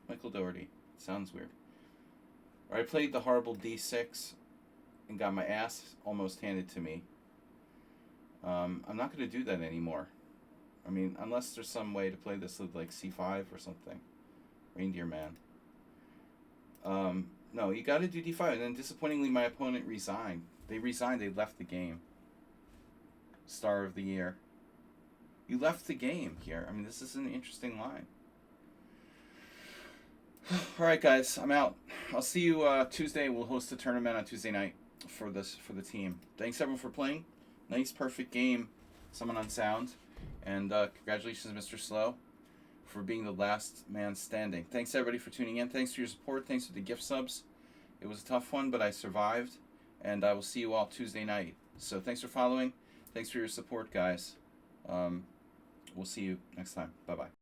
Michael Dougherty. Sounds weird. Or I played the horrible D6 and got my ass almost handed to me. I'm not going to do that anymore. I mean, unless there's some way to play this with like C5 or something. Reindeer man. No, you got to do D5. And then disappointingly, my opponent resigned. They resigned. They left the game. Star of the year. You left the game here. I mean, this is an interesting line. All right, guys, I'm out. I'll see you Tuesday. We'll host a tournament on Tuesday night for the team. Thanks everyone for playing. Nice, perfect game. Someone on sound, and congratulations, Mr. Slow, for being the last man standing. Thanks everybody for tuning in. Thanks for your support. Thanks for the gift subs. It was a tough one, but I survived, and I will see you all Tuesday night. So thanks for following. Thanks for your support, guys. We'll see you next time. Bye-bye.